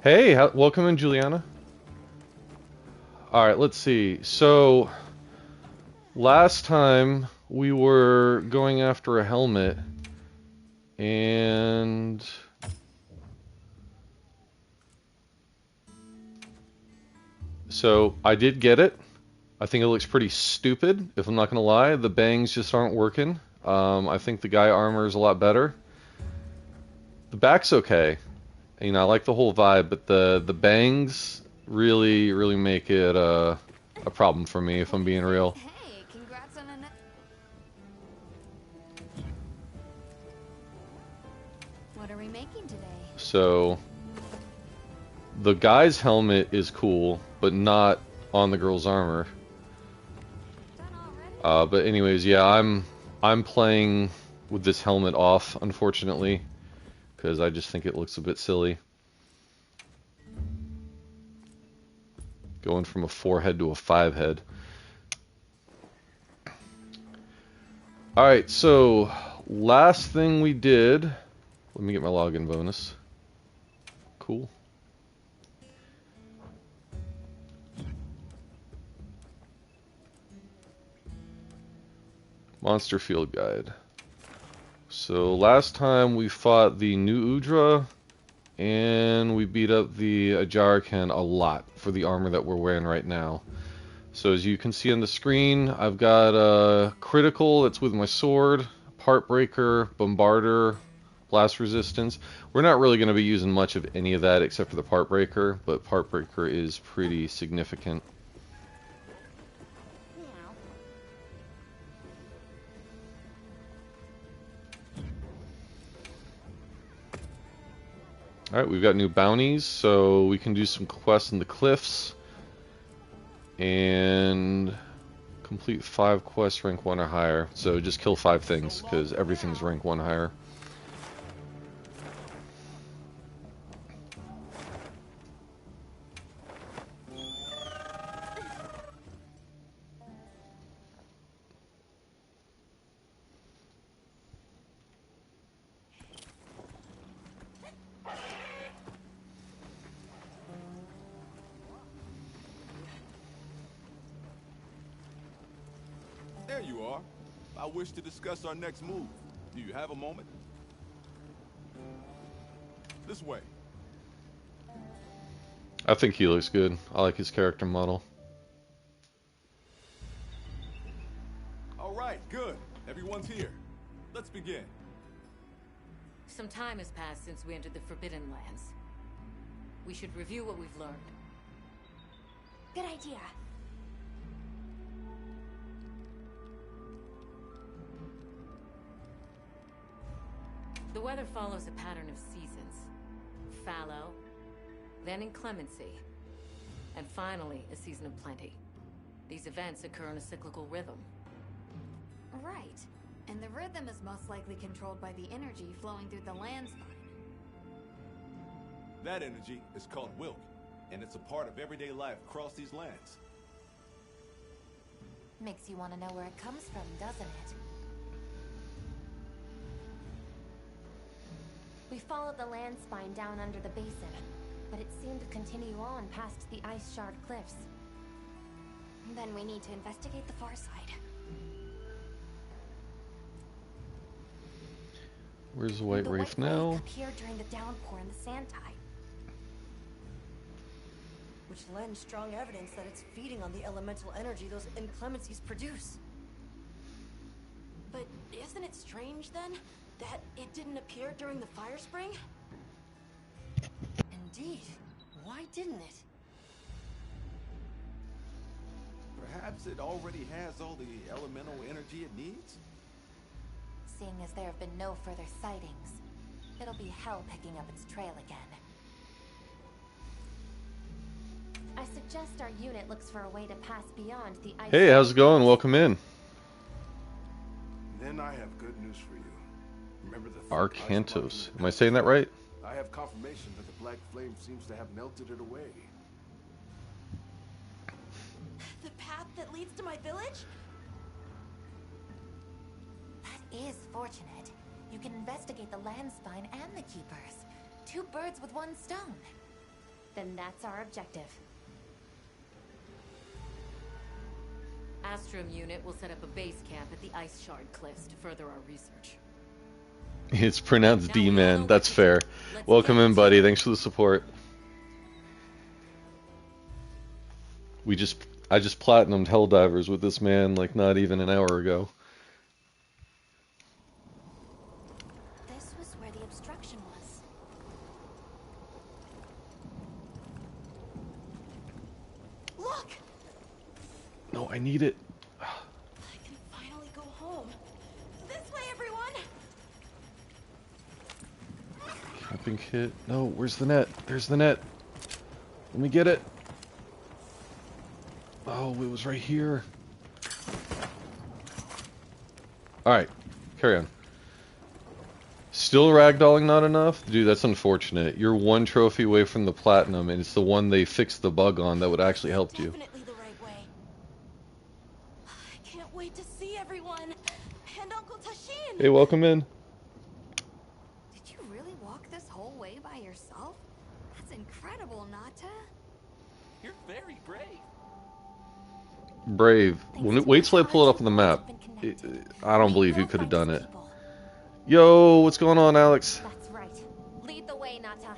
Hey, welcome in, Juliana. All right, let's see. So, last time we were going after a helmet, and so I did get it. I think it looks pretty stupid, if I'm not gonna lie. The bangs just aren't working. I think the guy armor is a lot better. The back's okay. You know, I like the whole vibe, but the bangs really make it a problem for me, if What I'm do you being think? real. Hey, congrats on an. What are we making today? So. The guy's helmet is cool, but not on the girl's armor. Done already? But anyways, yeah, I'm playing with this helmet off, unfortunately, because I just think it looks a bit silly. Going from a 4 head to a 5 head. Alright, so last thing we did, let me get my login bonus. Cool. Monster Field Guide. So last time we fought the new Udra, and we beat up the Ajarakan a lot for the armor that we're wearing right now. So as you can see on the screen, I've got a critical that's with my sword, part breaker, bombarder, blast resistance. We're not really going to be using much of any of that except for the part breaker, but part breaker is pretty significant. Meow. Alright, we've got new bounties, so we can do some quests in the cliffs. And complete 5 quests rank 1 or higher. So just kill 5 things, because everything's rank 1 higher. There you are. I wish to discuss our next move. Do you have a moment? This way. I think he looks good. I like his character model. All right, good. Everyone's here. Let's begin. Some time has passed since we entered the Forbidden Lands. We should review what we've learned. Good idea. The weather follows a pattern of seasons. Fallow, then inclemency, and finally a season of plenty. These events occur in a cyclical rhythm. Right. And the rhythm is most likely controlled by the energy flowing through the land spine. That energy is called Wilk, and it's a part of everyday life across these lands. Makes you want to know where it comes from, doesn't it? We followed the land spine down under the basin, but it seemed to continue on past the ice shard cliffs. Then we need to investigate the far side. Where's the White The Wraith White now? Wraith appeared during the downpour in the sand tide, which lends strong evidence that it's feeding on the elemental energy those inclemencies produce. But isn't it strange, then, that it didn't appear during the fire spring? Indeed. Why didn't it? Perhaps it already has all the elemental energy it needs? Seeing as there have been no further sightings, it'll be hell picking up its trail again. I suggest our unit looks for a way to pass beyond the ice. Hey, how's it going? Welcome in. Then I have good news for you. Remember the Arcantos. Am I saying that right? I have confirmation that the black flame seems to have melted it away. The path that leads to my village? That is fortunate. You can investigate the land spine and the keepers. 2 birds with 1 stone. Then that's our objective. Astrum unit will set up a base camp at the Ice Shard Cliffs to further our research. It's pronounced Now we all D-man. know That's what to do. fair. Let's Welcome get in, to buddy. it. Thanks for the support. I just platinumed Helldivers with this man like not even an hour ago. This was where the obstruction was. Look! No, I need it. I can finally go home. This way, everyone! Camping kit. No, where's the net? There's the net. Let me get it. Oh, it was right here. Alright, carry on. Still ragdolling not enough? Dude, that's unfortunate. You're one trophy away from the platinum, and it's the one they fixed the bug on that would actually help you. Definitely the right way. I can't wait to see everyone. And Uncle Tashin! Hey, welcome in. Did you really walk this whole way by yourself? That's incredible, Nata. You're very brave. Brave. Wait till I pull it up on the map. I don't believe you could have done it. Yo, what's going on, Alex? That's right. Lead the way, Nata.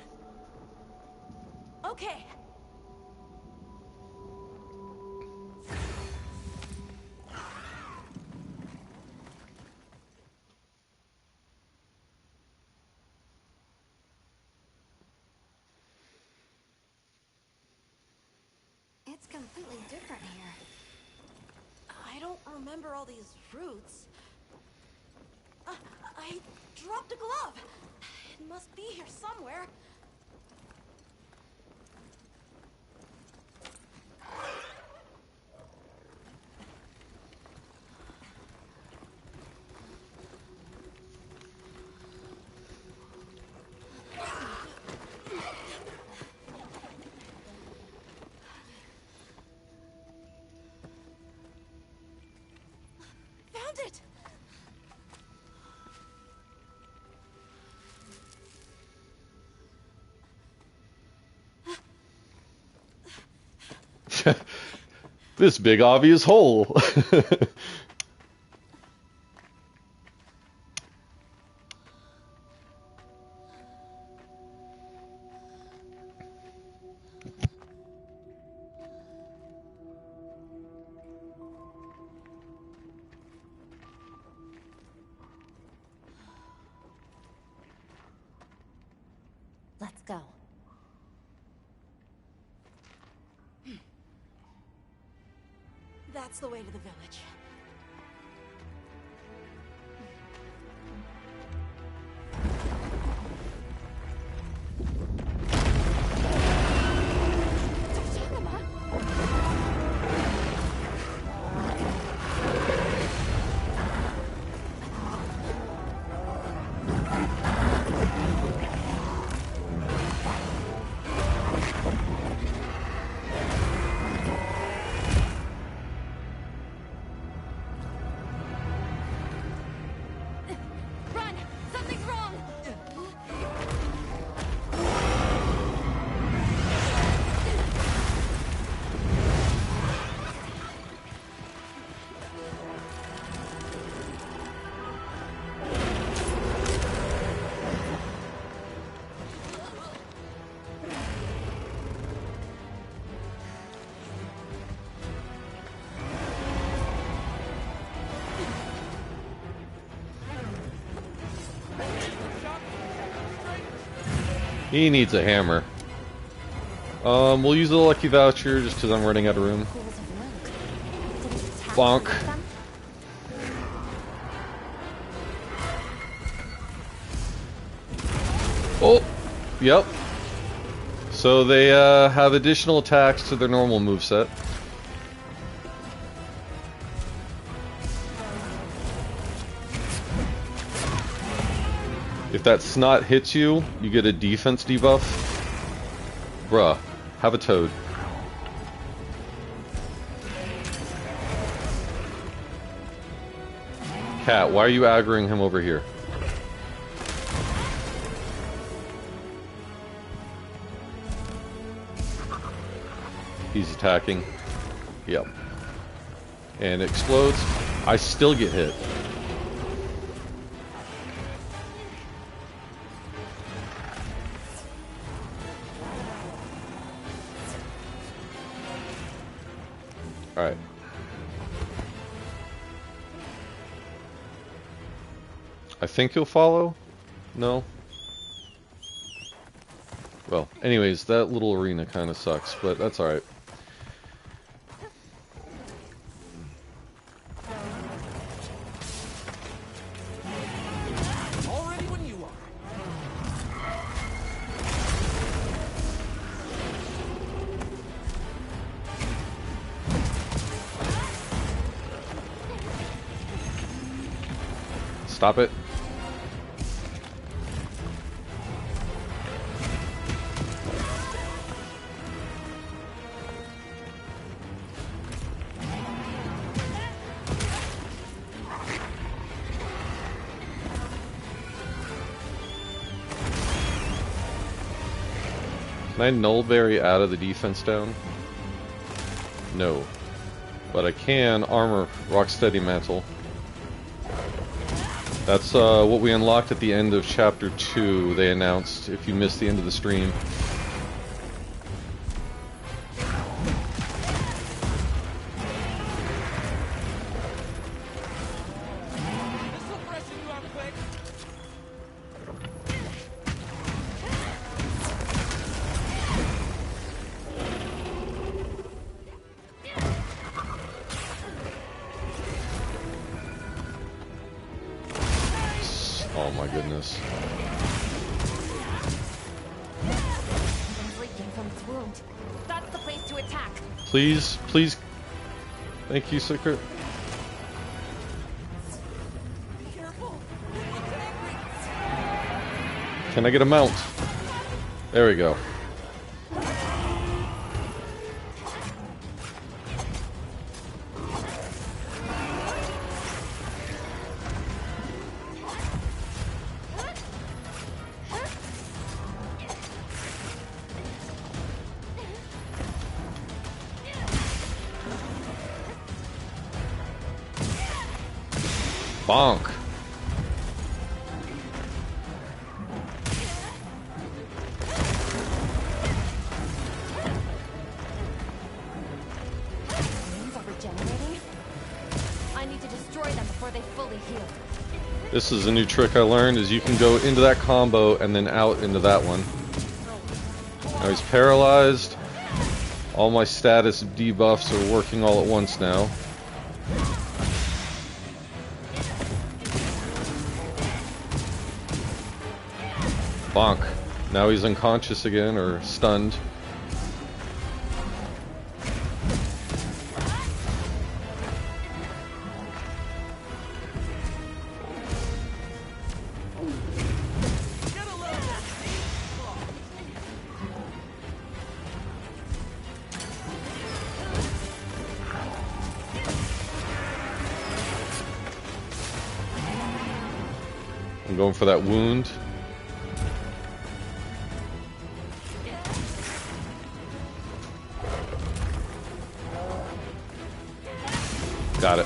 Okay. It's completely different here. I don't remember all these roots. I dropped a glove. It must be here somewhere. Found it! This big obvious hole. Let's go. That's the way to the village. Run! Something's wrong! He needs a hammer. We'll use the lucky voucher just because I'm running out of room. Pools of milk. Did it attack Bonk. them? Oh, yep. So they have additional attacks to their normal moveset. If that snot hits you, you get a defense debuff. Bruh, have a toad. Cat, why are you aggroing him over here? He's attacking. Yep. And it explodes. I still get hit. Alright. I think he'll follow? No? Well, anyways, that little arena kind of sucks, but that's alright. Already when you are. Stop it. Can I nullberry out of the defense down? No. But I can armor Rocksteady Mantle. That's what we unlocked at the end of Chapter 2, they announced, if you missed the end of the stream. This'll freshen you up quick. Oh my goodness. He's leaking from his wound. That's the place to attack. Please, please. Thank you, Secret. Be careful. Can I get a mount? There we go. Bonk. Wounds are regenerating. I need to destroy them before they fully heal. This is a new trick I learned, is you can go into that combo and then out into that one. Now he's paralyzed. All my status debuffs are working all at once now. Bonk. Now he's unconscious again, or stunned. I'm going for that wound. Got it.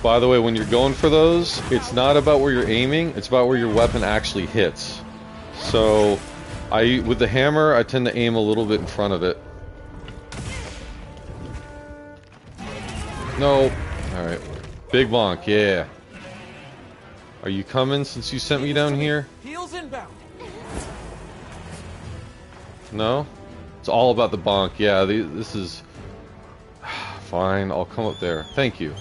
By the way, when you're going for those, it's not about where you're aiming, it's about where your weapon actually hits. So, with the hammer, I tend to aim a little bit in front of it. No. Alright. Big bonk, yeah. Are you coming since you sent me down here? Heels inbound. No? It's all about the bonk. Yeah, this is... Fine, I'll come up there. Thank you.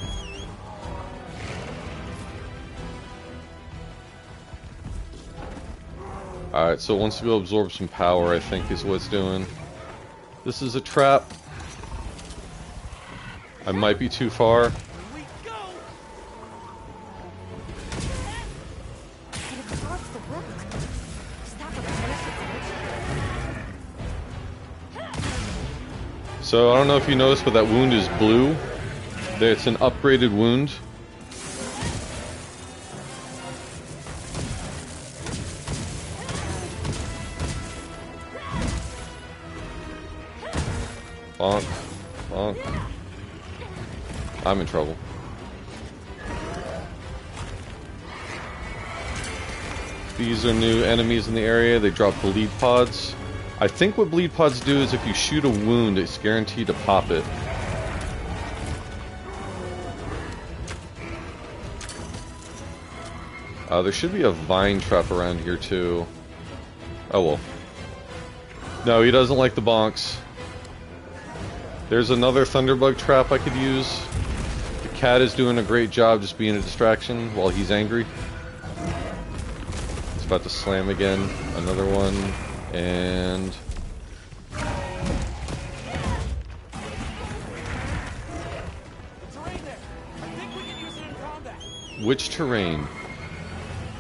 Alright, so it wants to go absorb some power, I think is what it's doing. This is a trap. I might be too far. Here we go. It absorbs the rook. Does that replenish its energy? So I don't know if you noticed, but that wound is blue. It's an upgraded wound. Bonk. Bonk. I'm in trouble. These are new enemies in the area. They drop bleed pods. I think what bleed pods do is if you shoot a wound, it's guaranteed to pop it. There should be a vine trap around here too. Oh well. No, he doesn't like the bonks. There's another thunderbug trap I could use. The cat is doing a great job just being a distraction while he's angry. It's about to slam again. Another one. And... which terrain?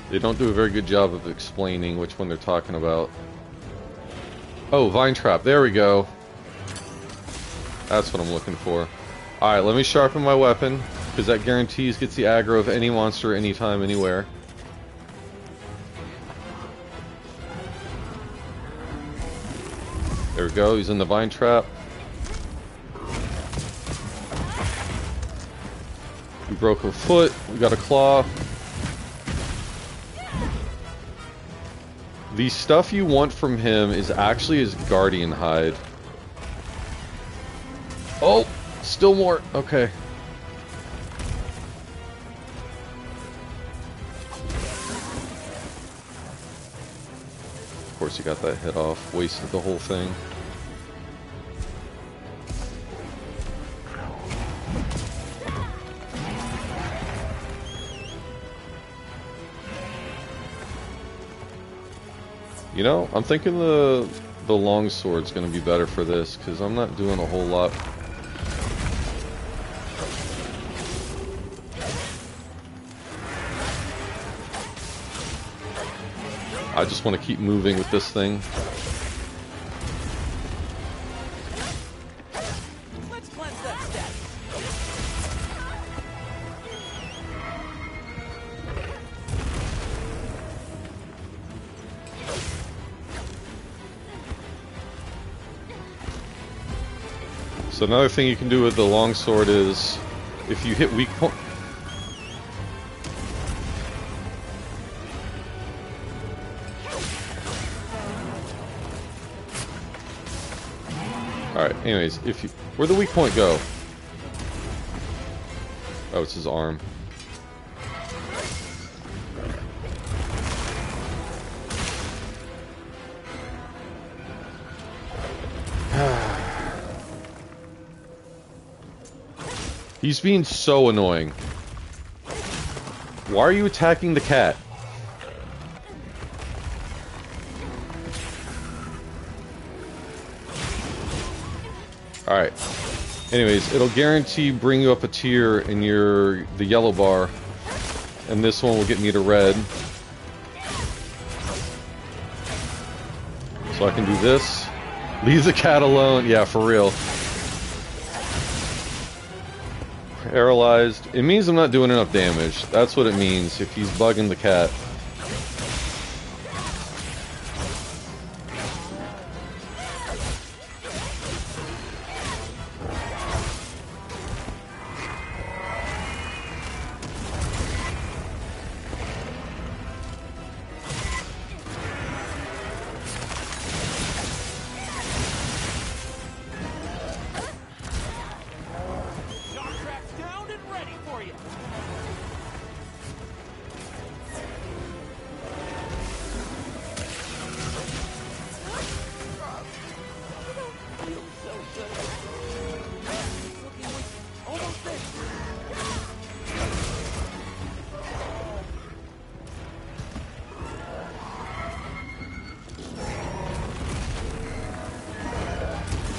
They don't do a very good job of explaining which one they're talking about. Oh, vine trap. There we go. That's what I'm looking for. Alright, let me sharpen my weapon, because that guarantees gets the aggro of any monster anytime, anywhere. There we go, he's in the vine trap. We broke a foot, we got a claw. The stuff you want from him is actually his guardian hide. Oh, still more. Okay. Of course he got that hit off. Wasted the whole thing. You know, I'm thinking the long sword's gonna be better for this, because I'm not doing a whole lot. I just want to keep moving with this thing. Let's cleanse that stat. So another thing you can do with the longsword is, if you hit weak point... Alright, anyways, if you... where'd the weak point go? Oh, it's his arm. He's being so annoying. Why are you attacking the cat? Alright. Anyways, it'll guarantee bring you up a tier in the yellow bar. And this one will get me to red. So I can do this. Leave the cat alone. Yeah, for real. Paralyzed. It means I'm not doing enough damage. That's what it means if he's bugging the cat.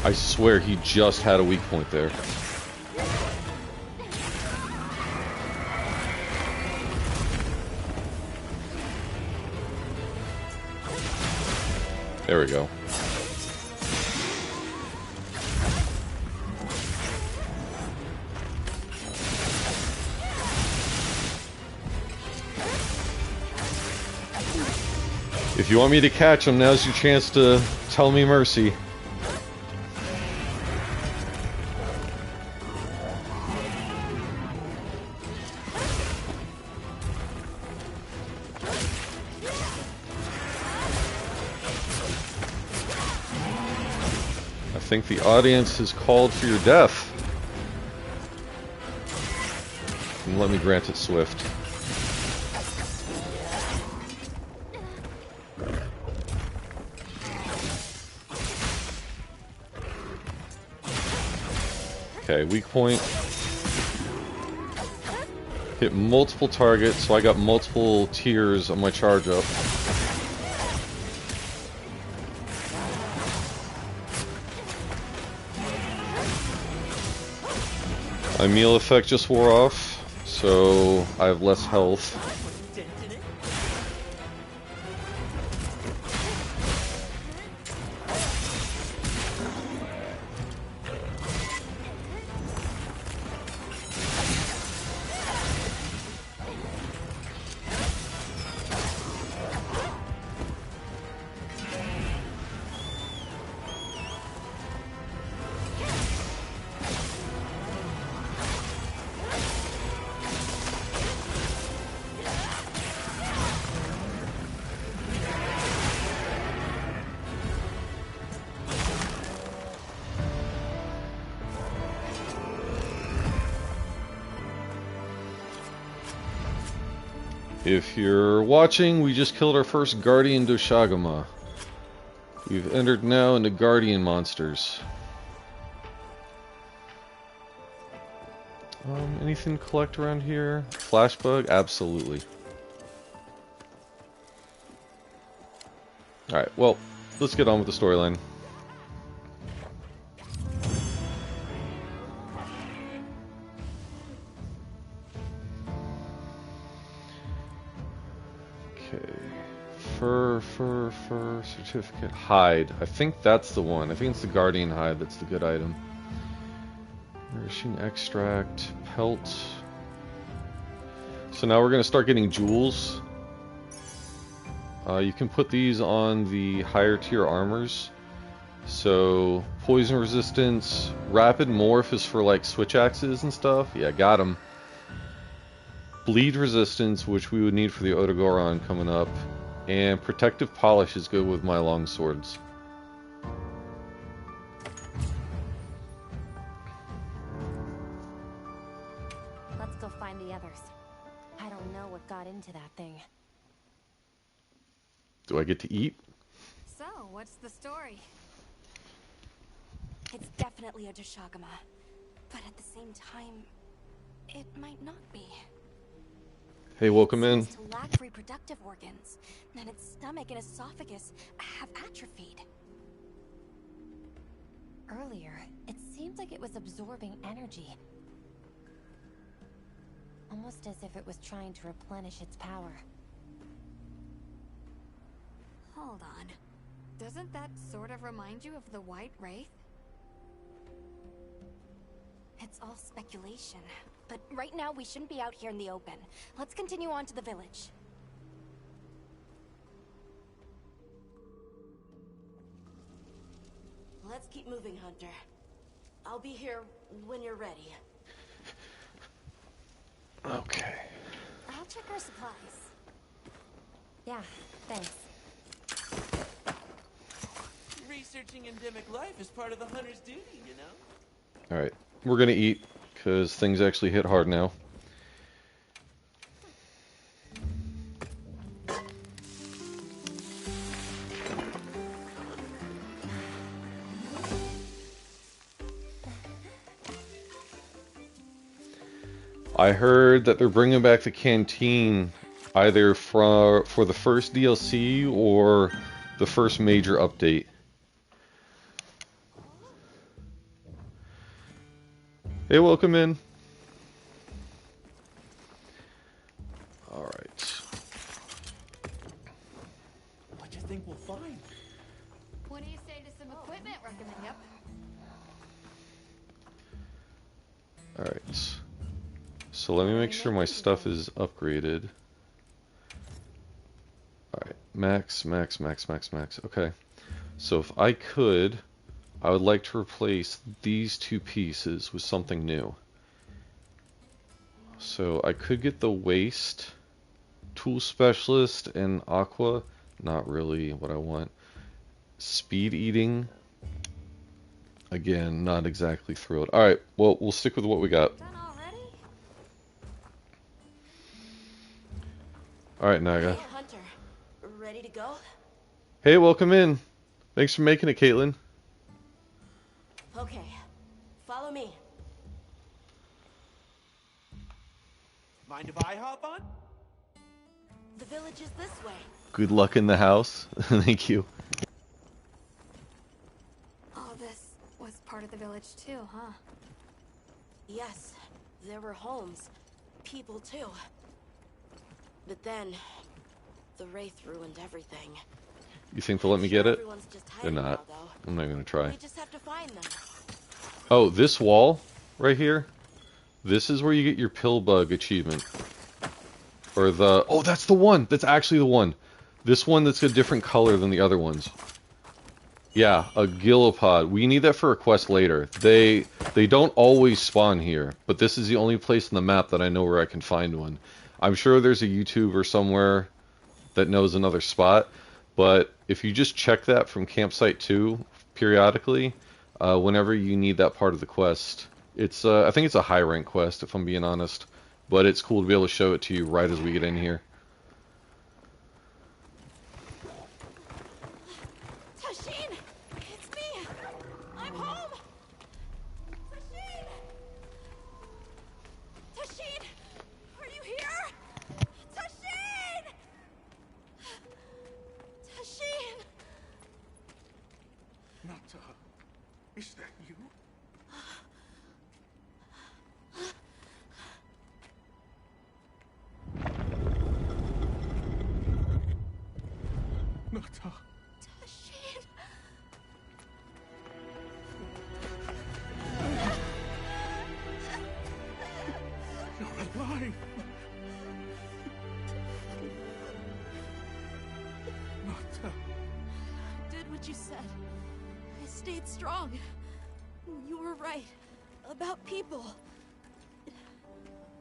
I swear he just had a weak point there. There we go. If you want me to catch him, now's your chance to tell me mercy. think the audience has called for your death. And let me grant it swift. Okay, weak point. Hit multiple targets, so I got multiple tiers on my charge up. My meal effect just wore off, so I have less health. If you're watching, we just killed our first Guardian Doshagama. We've entered now into Guardian monsters. Anything to collect around here? Flashbug? Absolutely. Alright, well, let's get on with the storyline. Fur, certificate, hide. I think that's the one. I think it's the Guardian hide that's the good item. Nourishing extract, pelt. So now we're going to start getting jewels. You can put these on the higher tier armors. So, poison resistance, rapid morph is for like switch axes and stuff. Yeah, got them. Bleed resistance, which we would need for the Otogoron coming up. And protective polish is good with my long swords. Let's go find the others. I don't know what got into that thing. Do I get to eat? So, what's the story? It's definitely a Doshagama, but at the same time, it might not be. Hey, welcome in. It seems to lack reproductive organs, and its stomach and esophagus have atrophied. Earlier, it seemed like it was absorbing energy. Almost as if it was trying to replenish its power. Hold on. Doesn't that sort of remind you of the White Wraith? It's all speculation. But right now, we shouldn't be out here in the open. Let's continue on to the village. Let's keep moving, Hunter. I'll be here when you're ready. Okay. I'll check our supplies. Yeah, thanks. Researching endemic life is part of the hunter's duty, you know? Alright, we're gonna eat, because things actually hit hard now. I heard that they're bringing back the canteen either for the first DLC or the first major update. Hey, welcome in. Alright. What do you think we'll find? What do you say to some equipment recommend? Yep. Alright. So let me make sure my stuff is upgraded. Alright, max. Okay. So if I could, I would like to replace these two pieces with something new. So I could get the waist, tool specialist, and aqua. Not really what I want. Speed eating. Again, not exactly thrilled. Alright, well, we'll stick with what we got. Done already? Alright, Naga. Hey, Hunter. Ready to go? Hey, welcome in. Thanks for making it, Caitlin. Okay. Follow me. Mind if I hop on? The village is this way. Good luck in the house. Thank you. All this was part of the village too, huh? Yes, there were homes. People too. But then, the Wraith ruined everything. You think they'll let me get it? Everyone's just They're hiding not. now, I'm not gonna though. try. We just have to find them. Oh, this wall right here. This is where you get your pill bug achievement. Or the... Oh, that's the one! That's actually the one. This one that's a different color than the other ones. Yeah, a gillipod. We need that for a quest later. They don't always spawn here, but this is the only place on the map that I know where I can find one. I'm sure there's a YouTuber somewhere that knows another spot, but if you just check that from Campsite 2 periodically, whenever you need that part of the quest, it's I think it's a high rank quest if I'm being honest, but it's cool to be able to show it to you right as we get in here. Tashin! It's me! I'm home! Tashin! Tashin! Are you here? Tashin! Tashin! Nata, is that you? Nata. Tashin! You're alive! Nata. Did what you said. I stayed strong. You were right. About people.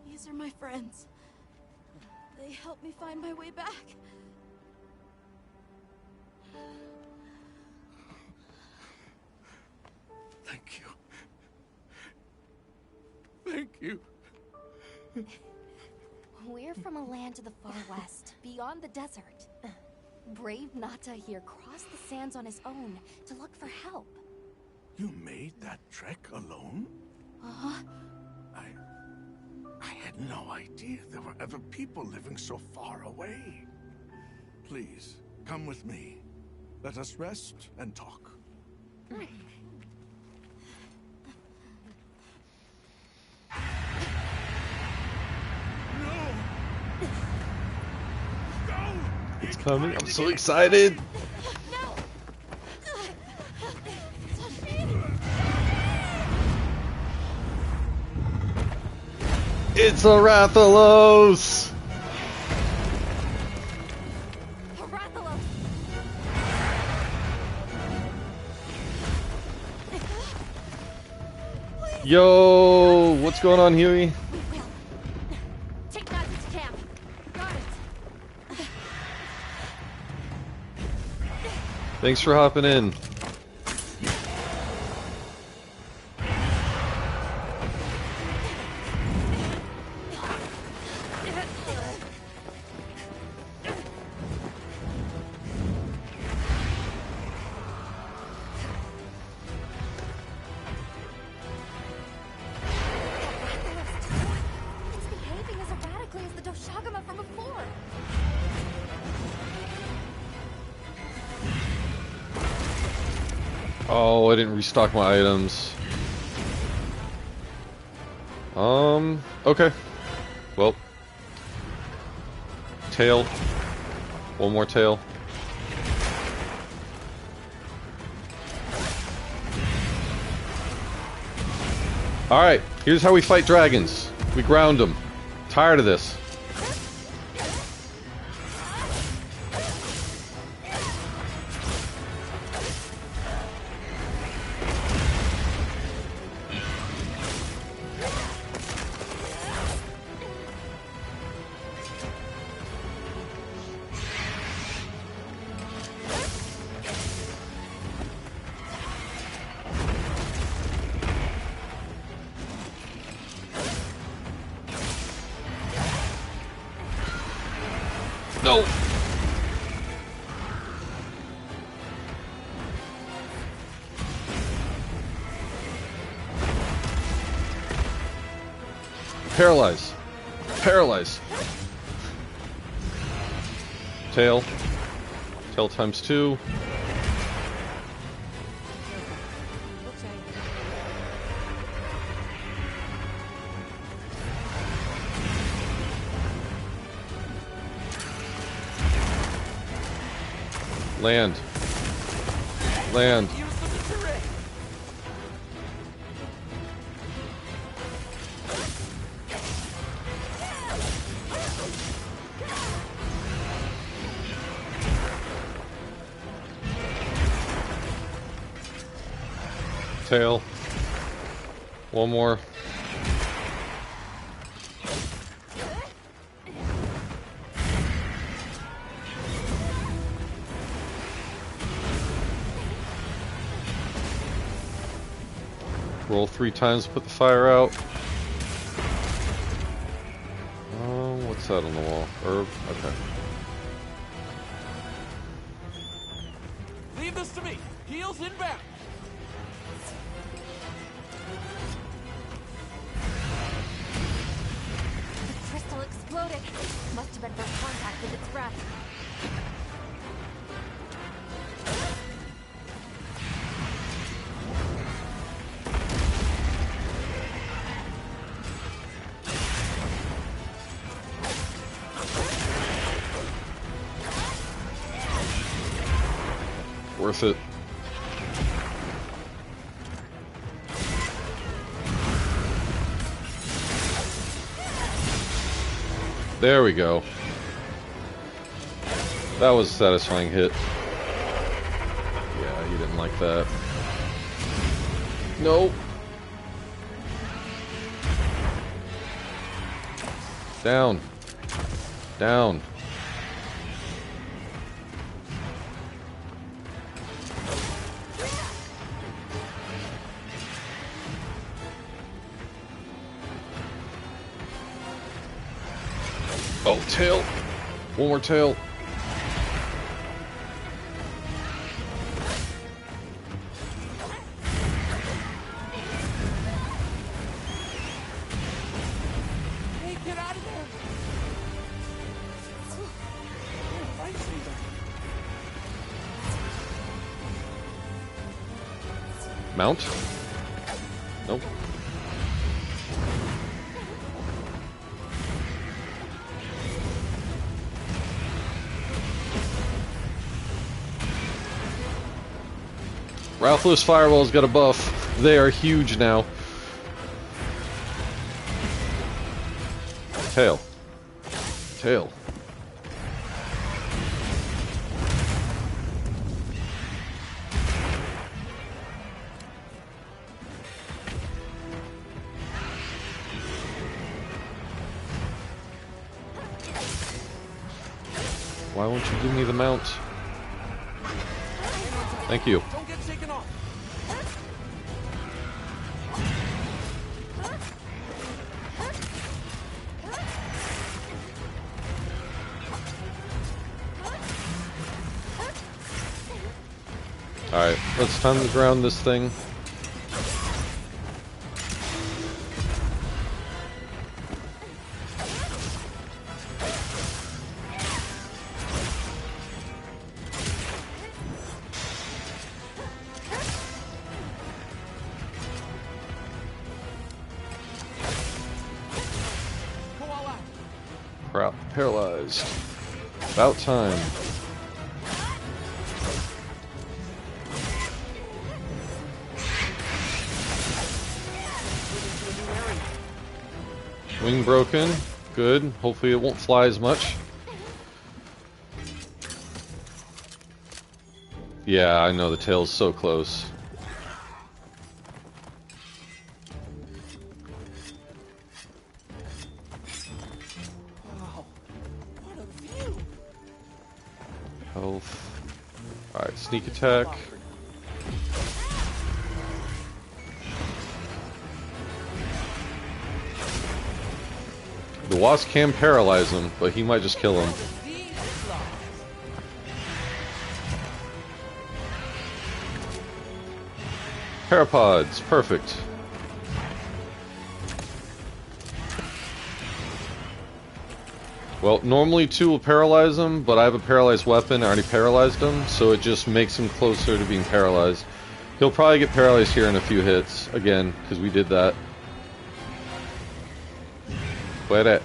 These are my friends. They helped me find my way back. Thank you. Thank you. We're from a land to the far west, beyond the desert. Brave Nata here crossed the sands on his own to look for help. You made that trek alone? Uh-huh. I had no idea there were other people living so far away. Please, come with me. Let us rest and talk. It's coming. I'm so excited. No! It's a Rathalos. Rathalos! Yo, what's going on, Huey? We will. Take Nata to camp. Got it. Thanks for hopping in. It's behaving as erratically as the Doshagama from before. Oh, I didn't restock my items. Okay. Well. Tail. One more tail. Alright, here's how we fight dragons. We ground them. Tired of this. No! Paralyze. Paralyze. Tail. Tail times 2. Land. Land. Tail. One more. Roll 3 times, put the fire out. What's that on the wall? Herb? Okay. Leave this to me. Heels inbound. The crystal exploded. Must have been first contact with its breath. Worth it. There we go. That was a satisfying hit. Yeah, he didn't like that. No. Down. Down. Oh, tail. One more tail. Hey, get out of there. Mount? Nope. Ralphless Firewall's got a buff. They are huge now. Tail. Tail. Why won't you give me the mount? Thank you. Don't get taken off. Alright, let's time to ground this thing. Go all out. Paralyzed. About time. Wing broken. Good. Hopefully it won't fly as much. Yeah, I know the tail's so close. Wow. What a view. Health. Alright, sneak attack. The wasp can paralyze him, but he might just kill him. These Parapods, perfect. Well, normally 2 will paralyze him, but I have a paralyzed weapon. I already paralyzed him, so it just makes him closer to being paralyzed. He'll probably get paralyzed here in a few hits, again, because we did that. Wait it.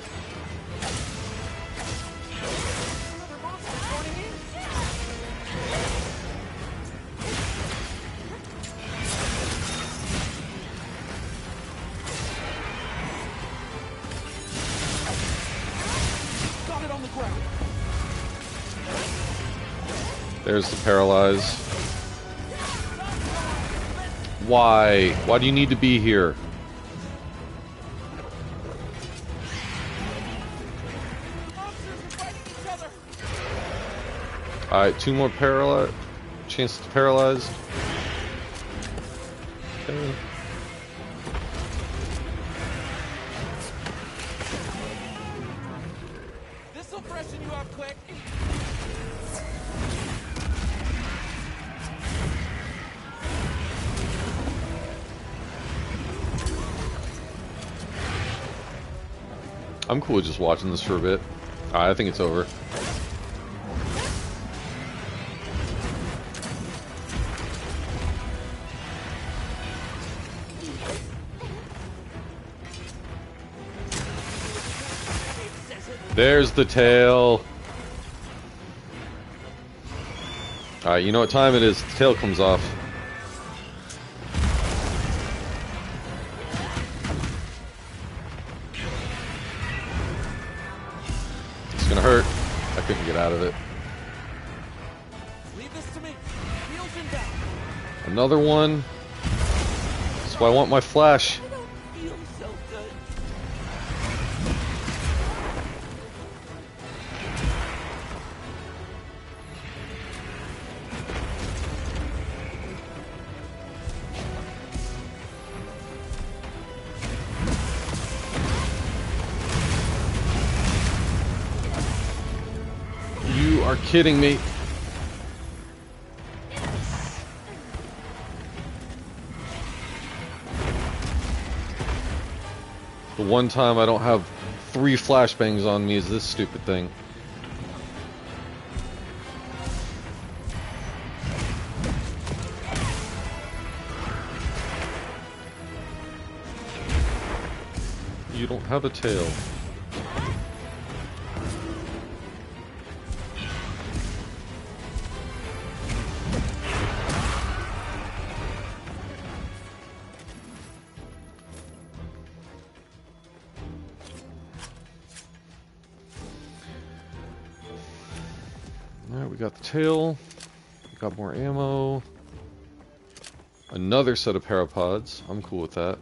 There's the paralyze. Why? Why do you need to be here? Alright, 2 more paralyze. Chance to paralyzed. Okay. This'll freshen you up quick. I'm cool with just watching this for a bit. Alright, I think it's over. There's the tail. Alright, you know what time it is. The tail comes off. It's gonna hurt. I couldn't get out of it. Leave this to me. Wheels inbound. Another one. That's why I want my flash. I don't feel so good. You are kidding me. The one time I don't have 3 flashbangs on me is this stupid thing. You don't have a tail. Alright, we got the tail. We got more ammo. Another set of parapods. I'm cool with that.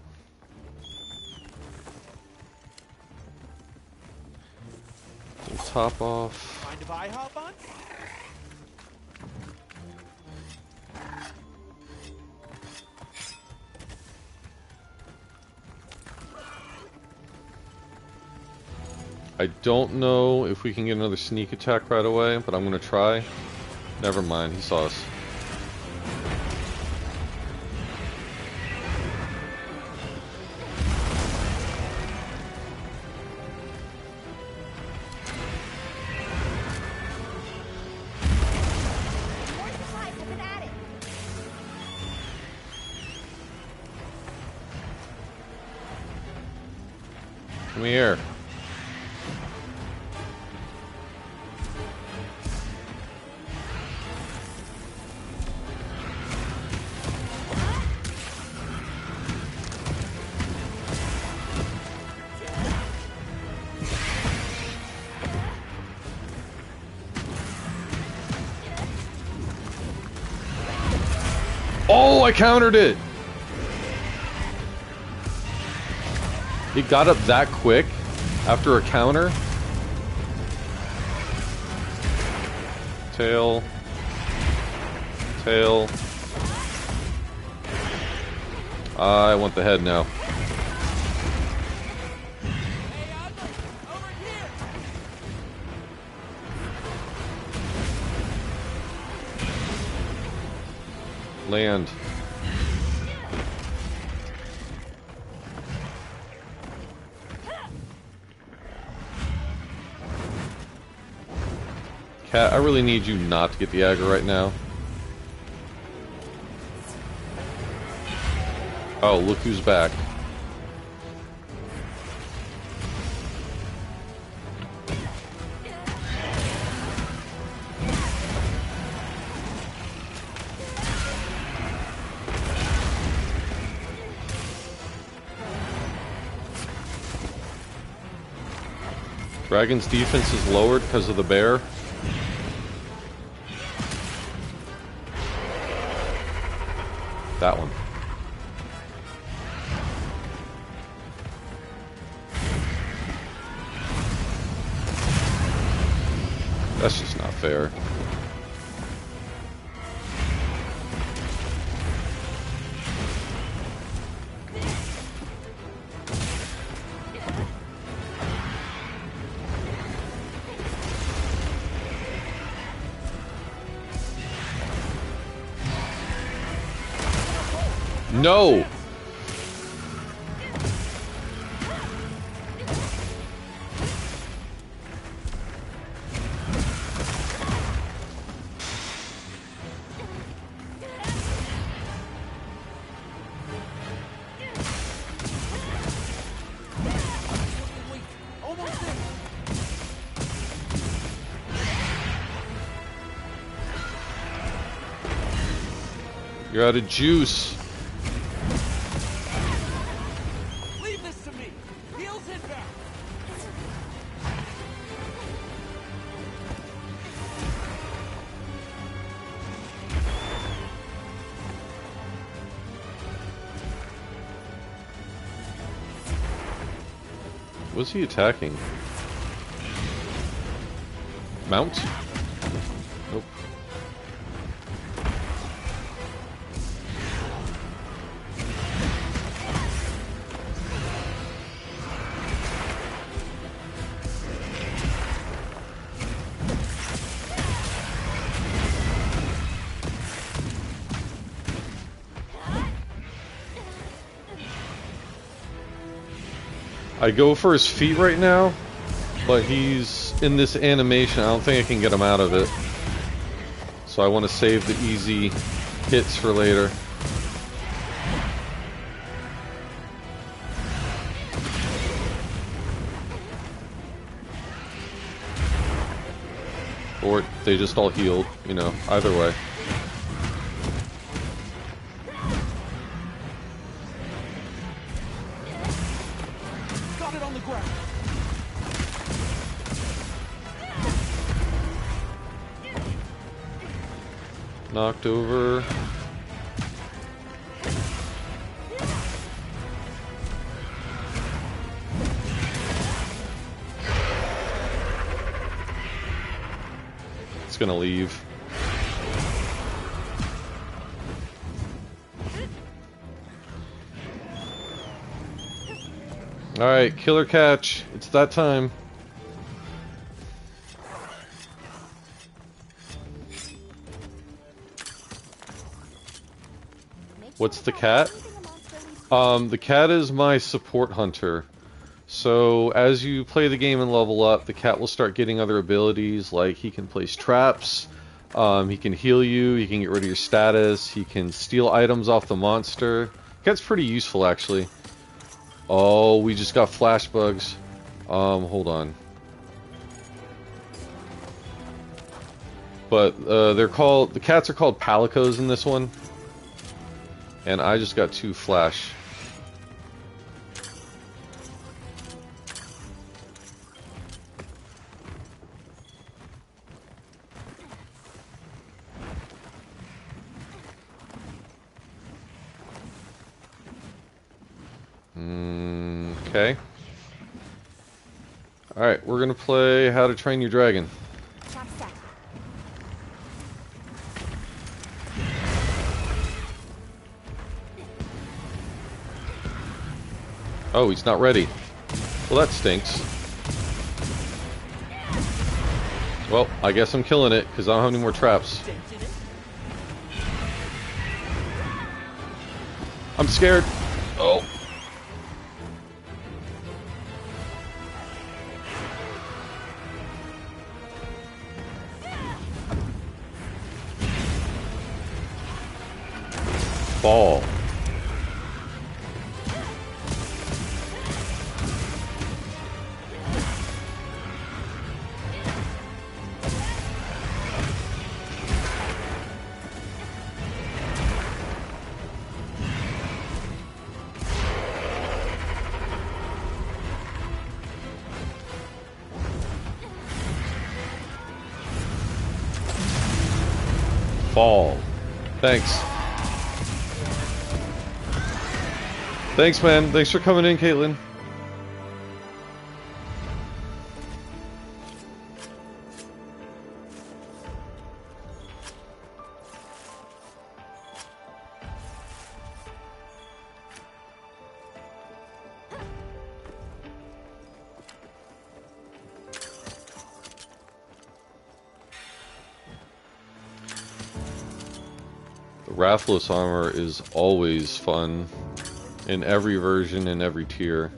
We'll top off. Mind if I hop on? I don't know if we can get another sneak attack right away, but I'm gonna try. Never mind, he saw us. More supplies have been added. Come here. Oh, I countered it! It got up that quick after a counter. Tail. Tail. I want the head now. Hey, Adler, over here. Land. Cat, I really need you not to get the aggro right now. Oh, look who's back. Dragon's defense is lowered because of the bear. That one. That's just not fair. No! You're out of juice. Leave this to me. Heels hit back. What's he attacking? Mount? Nope. I go for his feet right now, but he's in this animation. I don't think I can get him out of it. So I want to save the easy hits for later. Or they just all healed, you know, either way. Knocked over. It's gonna leave. Alright, killer catch. It's that time. What's the cat? The cat is my support hunter. So as you play the game and level up, the cat will start getting other abilities, like he can place traps, he can heal you, he can get rid of your status, he can steal items off the monster. Cat's pretty useful, actually. Oh, we just got flash bugs. Hold on. But the cats are called palicos in this one. And I just got 2 flash. Okay. Alright, we're gonna play How to Train Your Dragon. Oh, he's not ready. Well, that stinks. Well, I guess I'm killing it, because I don't have any more traps. I'm scared. Oh. Fall. Fall. Thanks. Thanks, man. Thanks for coming in, Caitlin. Wrathless armor is always fun in every version, in every tier.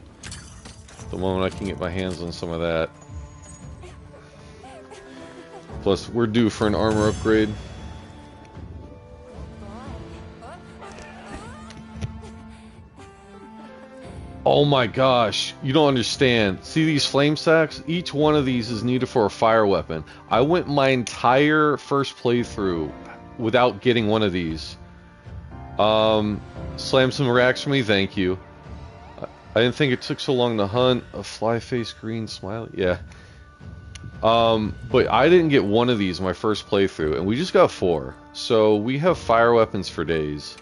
The moment I can get my hands on some of that. Plus, we're due for an armor upgrade. Oh my gosh, you don't understand. See these flame sacks? Each one of these is needed for a fire weapon. I went my entire first playthrough without getting one of these. Slam some racks for me, thank you. I didn't think it took so long to hunt a fly face green smiley. Yeah. But I didn't get one of these my first playthrough, and we just got 4. So we have fire weapons for days.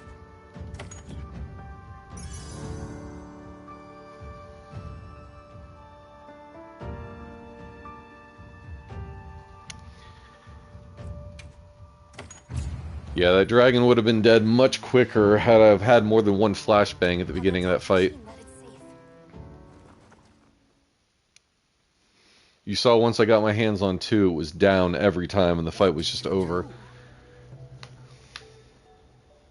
Yeah, that dragon would have been dead much quicker had I had more than one flashbang at the beginning of that fight. You saw once I got my hands on 2, it was down every time and the fight was just over.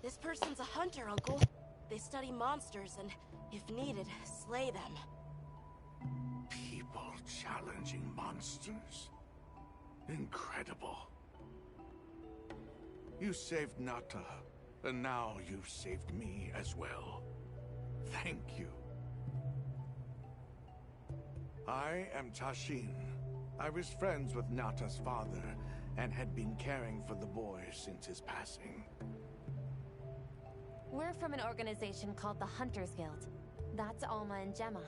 This person's a hunter, Uncle. They study monsters and, if needed, slay them. People challenging monsters? Incredible. You saved Nata, and now you've saved me as well. Thank you. I am Cha3. I was friends with Nata's father, and had been caring for the boy since his passing. We're from an organization called the Hunters Guild. That's Alma and Gemma.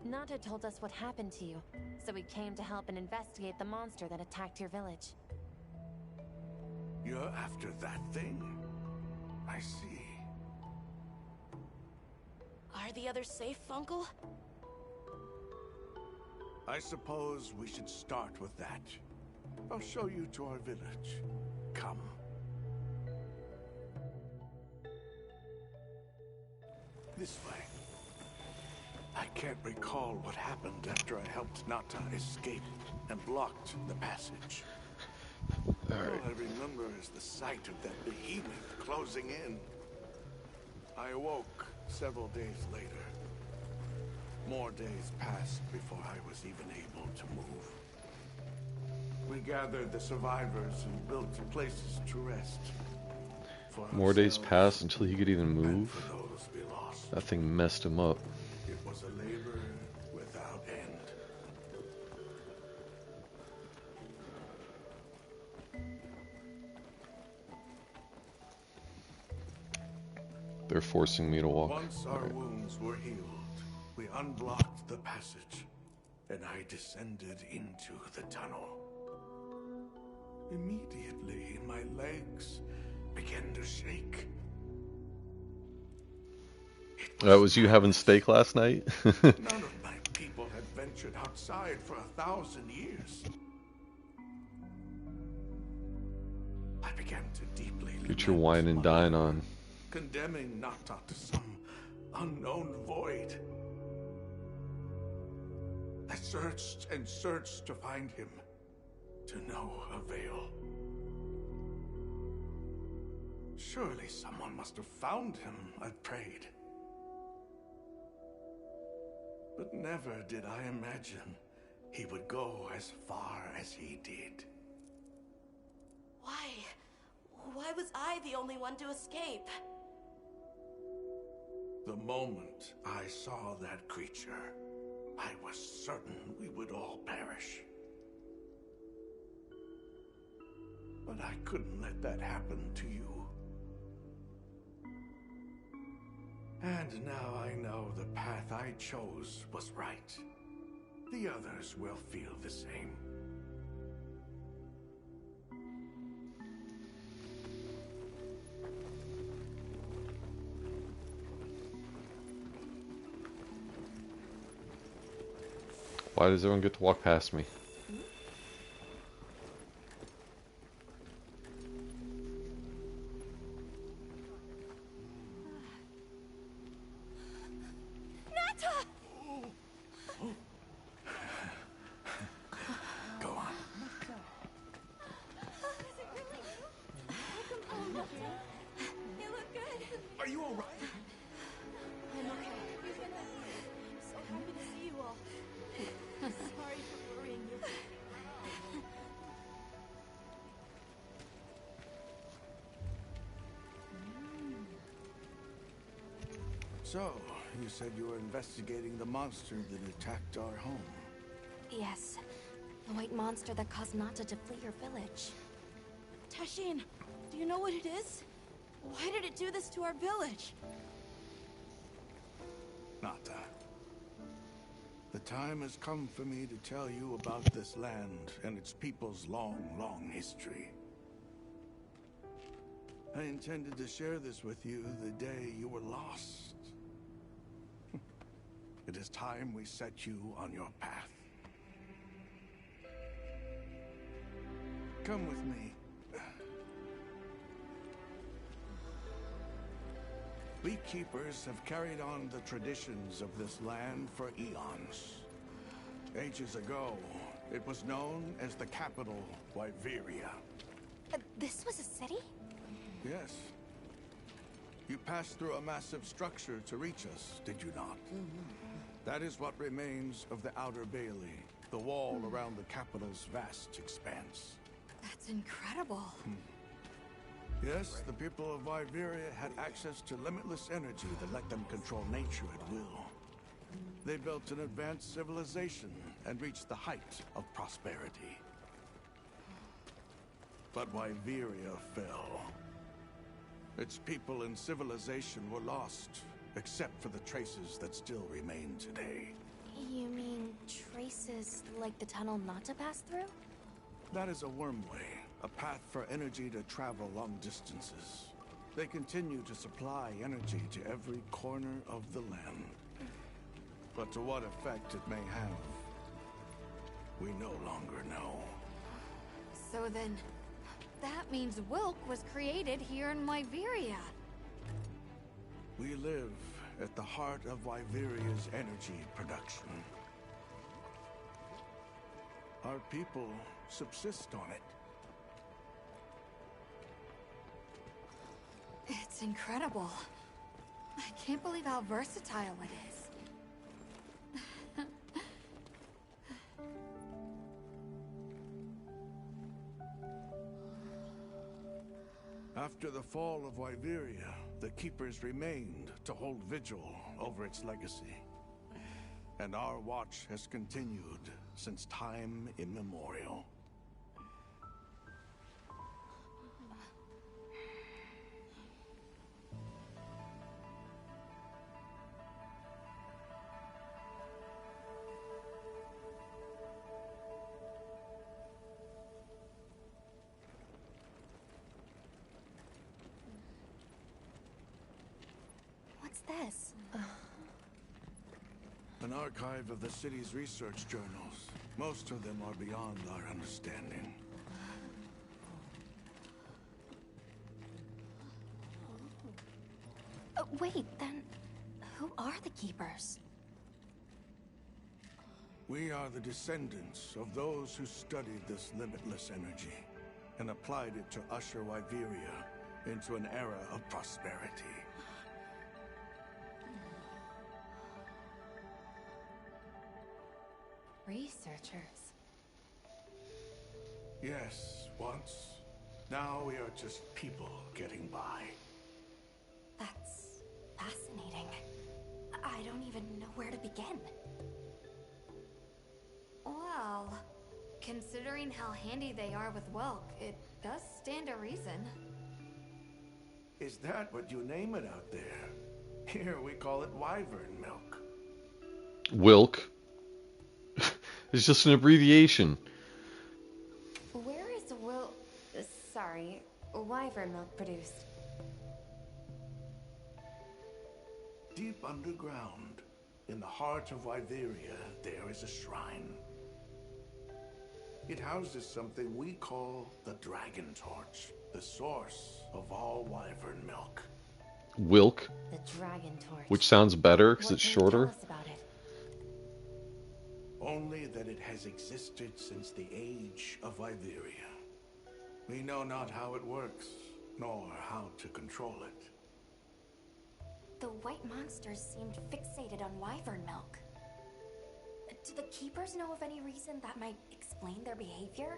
Nata told us what happened to you, so we came to help and investigate the monster that attacked your village. You're after that thing? I see. Are the others safe, Uncle? I suppose we should start with that. I'll show you to our village. Come. This way. I can't recall what happened after I helped Nata escape and blocked the passage. All I remember is the sight of that behemoth closing in. I awoke several days later. More days passed before I was even able to move. We gathered the survivors and built places to rest. More days passed until he could even move? For those we lost. That thing messed him up. It was a labor without end. They're forcing me to walk. Once our wounds were healed, we unblocked the passage, and I descended into the tunnel. Immediately, my legs began to shake. That was you having steak last night? None of my people had ventured outside for 1,000 years. I began to deeply Get your wine and dine on. Condemning Nata to some unknown void. I searched and searched to find him, to no avail. Surely someone must have found him, I prayed. But never did I imagine he would go as far as he did. Why Why was I the only one to escape? The moment I saw that creature, I was certain we would all perish. But I couldn't let that happen to you. And now I know the path I chose was right. The others will feel the same. Why does everyone get to walk past me? Go on. You look good. Are you all right? I'm okay. I'm so happy to see you all. Sorry for worrying you. So, you said you were investigating the monster that attacked our home. Yes. The white monster that caused Nata to flee your village. Tashin, do you know what it is? Why did it do this to our village? Nata. The time has come for me to tell you about this land and its people's long, long history. I intended to share this with you the day you were lost. It is time we set you on your path. Come with me. We keepers have carried on the traditions of this land for eons. Ages ago, it was known as the capital, Wyveria. This was a city? Yes. You passed through a massive structure to reach us, did you not? That is what remains of the Outer Bailey, the wall around the capital's vast expanse. That's incredible. Yes, the people of Wyveria had access to limitless energy that let them control nature at will. They built an advanced civilization and reached the height of prosperity. But Wyveria fell. Its people and civilization were lost, except for the traces that still remain today. You mean traces like the tunnel Nata passed through? That is a wormway, a path for energy to travel long distances. They continue to supply energy to every corner of the land. But to what effect it may have, we no longer know. So then, that means Wilk was created here in Wyveria. We live at the heart of Wyveria's energy production. Our people subsist on it. It's incredible. I can't believe how versatile it is. After the fall of Wyveria, the Keepers remained to hold vigil over its legacy. And our watch has continued since time immemorial. What's this? An archive of the city's research journals. Most of them are beyond our understanding. Wait, then who are the Keepers? We are the descendants of those who studied this limitless energy and applied it to usher Wyveria into an era of prosperity. Researchers. Yes, once. Now we are just people getting by. That's fascinating. I don't even know where to begin. Well, considering how handy they are with Welk, it does stand to reason. Is that what you name it out there? Here we call it wyvern milk. Wilk. It's just an abbreviation. Where is wyvern milk produced? Deep underground, in the heart of Wyveria, there is a shrine. It houses something we call the Dragon Torch, the source of all wyvern milk. Wilk, The Dragon Torch. which sounds better because What it's can you shorter. tell us about it? Only that it has existed since the age of Wyveria. We know not how it works, nor how to control it. The white monsters seemed fixated on wyvern milk. Do the keepers know of any reason that might explain their behavior?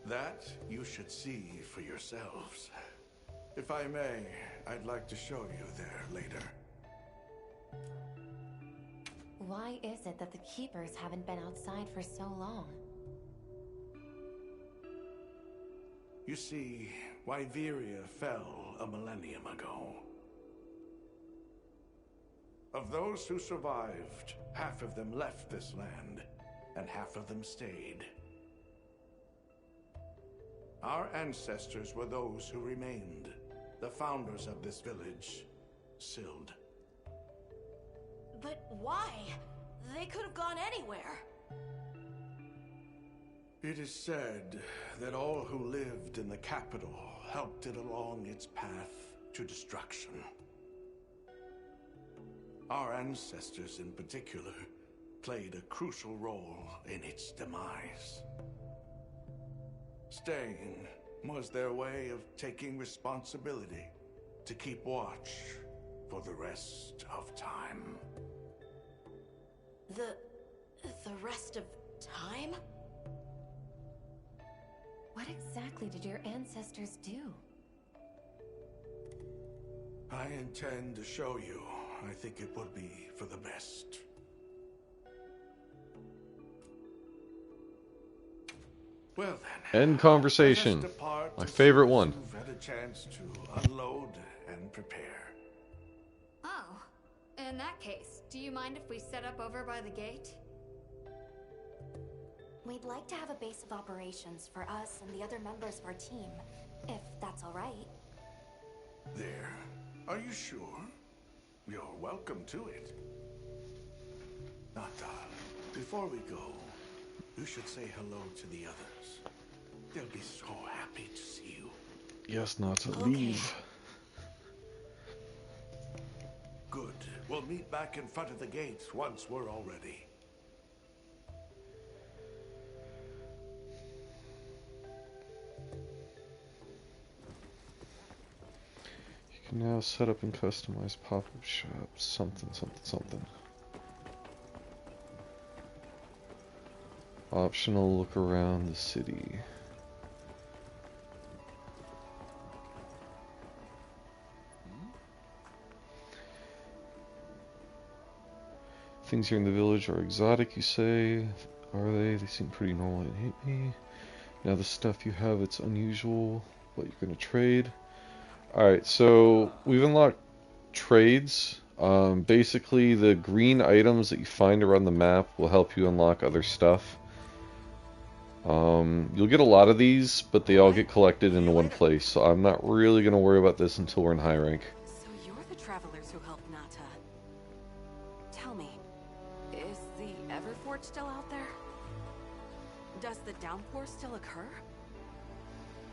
That you should see for yourselves. If I may, I'd like to show you there later. Why is it that the keepers haven't been outside for so long? You see, Wyveria fell a millennium ago. Of those who survived, half of them left this land, and half of them stayed. Our ancestors were those who remained, the founders of this village, Sild. But why? They could have gone anywhere. It is said that all who lived in the capital helped it along its path to destruction. Our ancestors in particular played a crucial role in its demise. Staying was their way of taking responsibility to keep watch for the rest of time. The rest of time? What exactly did your ancestors do? I intend to show you. I think it would be for the best. Well then. End conversation. Let us depart My as favorite soon as one. You've had a chance to unload and prepare. Oh, in that case, do you mind if we set up over by the gate? We'd like to have a base of operations for us and the other members of our team, if that's all right. There. Are you sure? You're welcome to it. Nata, before we go, you should say hello to the others. They'll be so happy to see you. Yes, not to Okay. leave. Good. We'll meet back in front of the gate once we're all ready. You can now set up and customize pop-up shops. Something, something, something. Optional look around the city. Things here in the village are exotic, you say. Are they? They seem pretty normal and hit me. Now the stuff you have, it's unusual. What you're gonna trade. Alright, so we've unlocked trades. Basically the green items that you find around the map will help you unlock other stuff. You'll get a lot of these, but they all get collected into one place, so I'm not really gonna worry about this until we're in high rank. So you're the travelers who helped Nata. Tell me, is the Everforge still out there? Does the downpour still occur?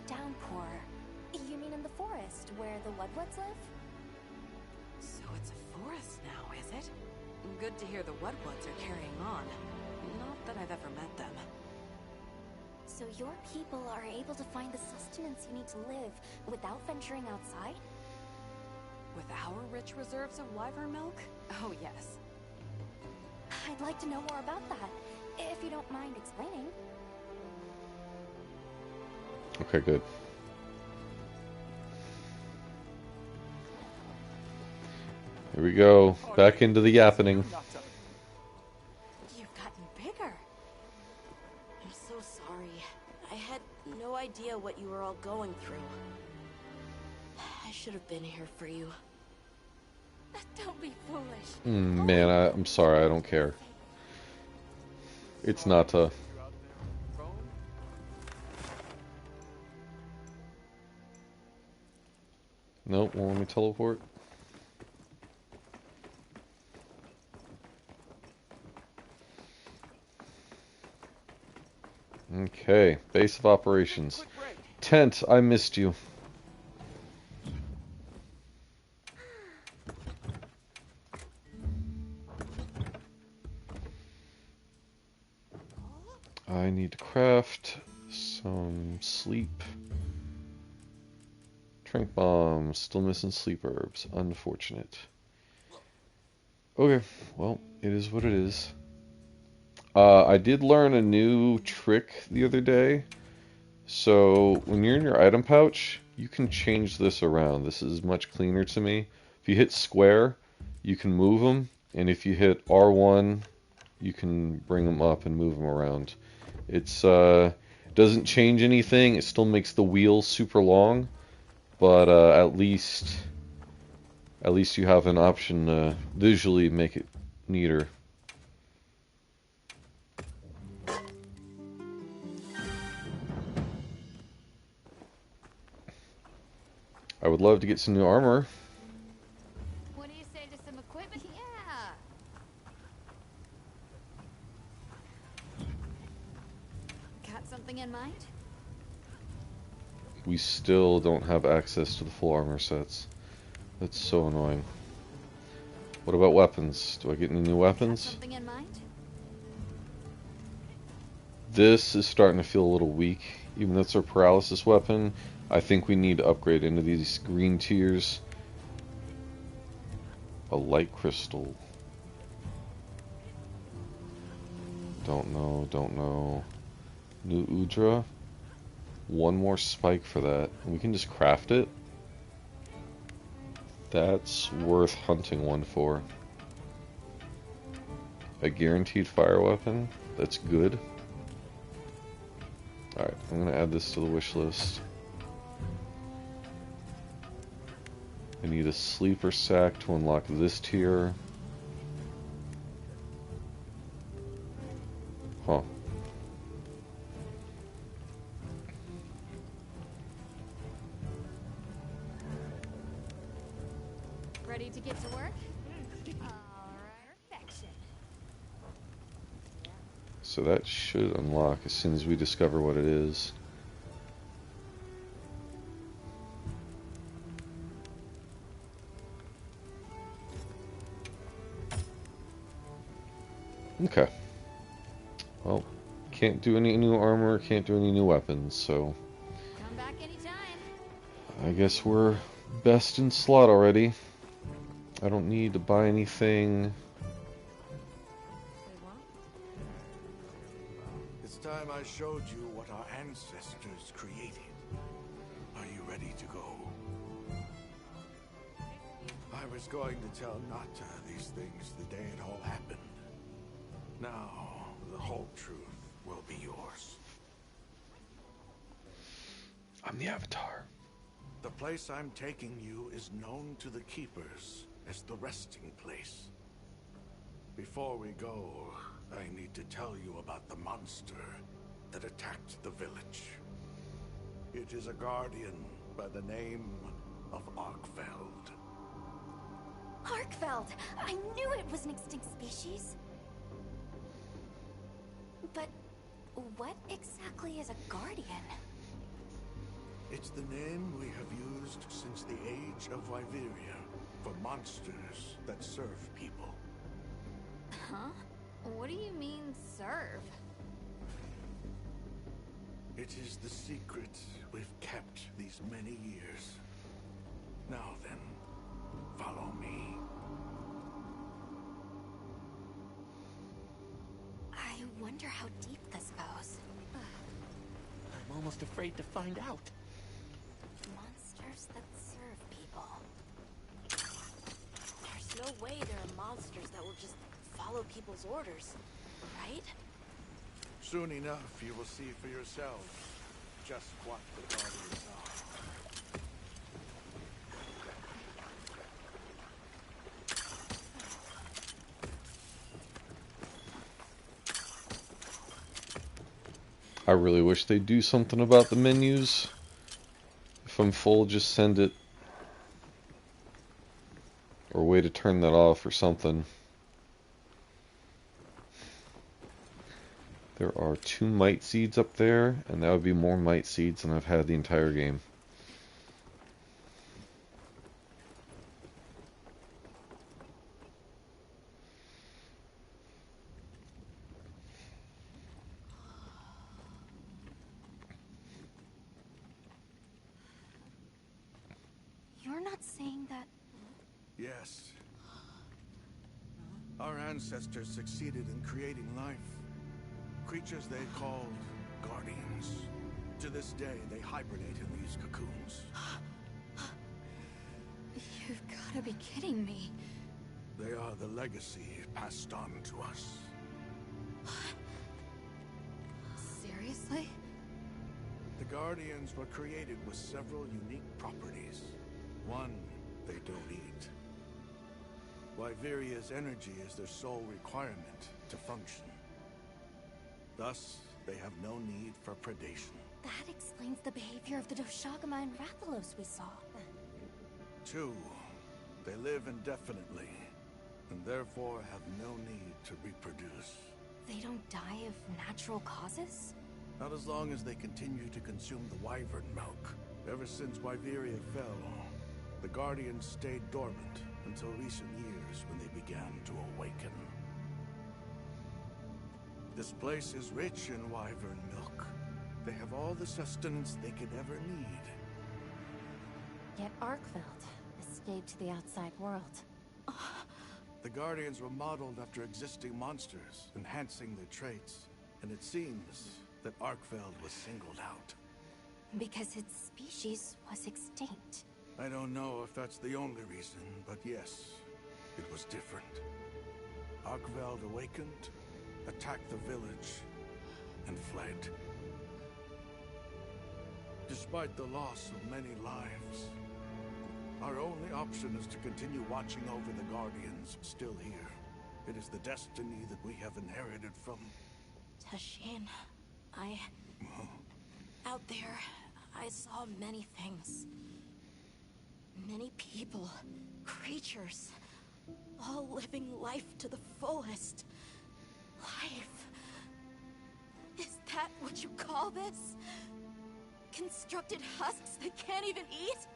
Downpour? You mean in the forest, where the Wudwoods live? So it's a forest now, is it? Good to hear the Wudwoods are carrying on. Not that I've ever met them. So your people are able to find the sustenance you need to live without venturing outside? With our rich reserves of wyvern milk? Oh yes. I'd like to know more about that, if you don't mind explaining. Okay, good. Here we go. Back into the yappening. You've gotten bigger. I'm so sorry. I had no idea what you were all going through. I should have been here for you. Don't be foolish. Man, I'm sorry. I don't care. It's Nata. Nope, won't let me teleport. Okay, base of operations. Tent, I missed you. I need to craft some sleep. Trank bomb, still missing sleep herbs. Unfortunate. Okay, well, it is what it is. I did learn a new trick the other day. So when you're in your item pouch, you can change this around. This is much cleaner to me. If you hit square, you can move them, and if you hit R1, you can bring them up and move them around. It's doesn't change anything. It still makes the wheel super long, but at least you have an option to visually make it neater. I would love to get some new armor. What do you say to some equipment? Yeah. Got something in mind? We still don't have access to the full armor sets. That's so annoying. What about weapons? Do I get any new weapons? Got something in mind? This is starting to feel a little weak. Even though it's our paralysis weapon, I think we need to upgrade into these green tiers. A light crystal. Don't know. New Udra. One more spike for that. We can just craft it. That's worth hunting one for. A guaranteed fire weapon. That's good. Alright, I'm gonna add this to the wish list. I need a sleeper sack to unlock this tier. Huh. Ready to get to work? Alright, perfection. So that should unlock as soon as we discover what it is. Okay. Well, can't do any new armor, can't do any new weapons, so Come back anytime. I guess we're best in slot already. I don't need to buy anything. It's time I showed you what our ancestors created. Are you ready to go? I was going to tell Nata these things the day it all happened. Now, the whole truth will be yours. I'm the Avatar. The place I'm taking you is known to the Keepers as the resting place. Before we go, I need to tell you about the monster that attacked the village. It is a guardian by the name of Arkfeld. Arkfeld! I knew it was an extinct species. But what exactly is a guardian? It's the name we have used since the age of Wyveria for monsters that serve people. Huh? What do you mean, serve? It is the secret we've kept these many years. Now then, follow me. I wonder how deep this goes. I'm almost afraid to find out. Monsters that serve people. There's no way there are monsters that will just follow people's orders, right? Soon enough, you will see for yourselves just what the Guardians are. I really wish they'd do something about the menus. If I'm full, just send it. Or a way to turn that off or something. There are 2 might seeds up there, and that would be more might seeds than I've had the entire game. You're not saying that... Yes. Our ancestors succeeded in creating life. Creatures they called Guardians. To this day, they hibernate in these cocoons. You've gotta be kidding me. They are the legacy passed on to us. Seriously? The Guardians were created with several unique properties. One, they don't eat. Wyveria's energy is their sole requirement to function. Thus, they have no need for predation. That explains the behavior of the Doshagama and Rathalos we saw. 2, they live indefinitely, and therefore have no need to reproduce. They don't die of natural causes? Not as long as they continue to consume the wyvern milk. Ever since Wyveria fell, the Guardians stayed dormant until recent years when they began to awaken. This place is rich in wyvern milk. They have all the sustenance they could ever need. Yet Arkveld escaped the outside world. The Guardians were modeled after existing monsters, enhancing their traits. And it seems that Arkveld was singled out. Because its species was extinct. I don't know if that's the only reason, but yes, it was different. Arkveld awakened, attacked the village, and fled. Despite the loss of many lives, our only option is to continue watching over the Guardians still here. It is the destiny that we have inherited from... Tashin, out there, I saw many things. Many people, creatures, all living life to the fullest. Life. Is that what you call this? Constructed husks they can't even eat?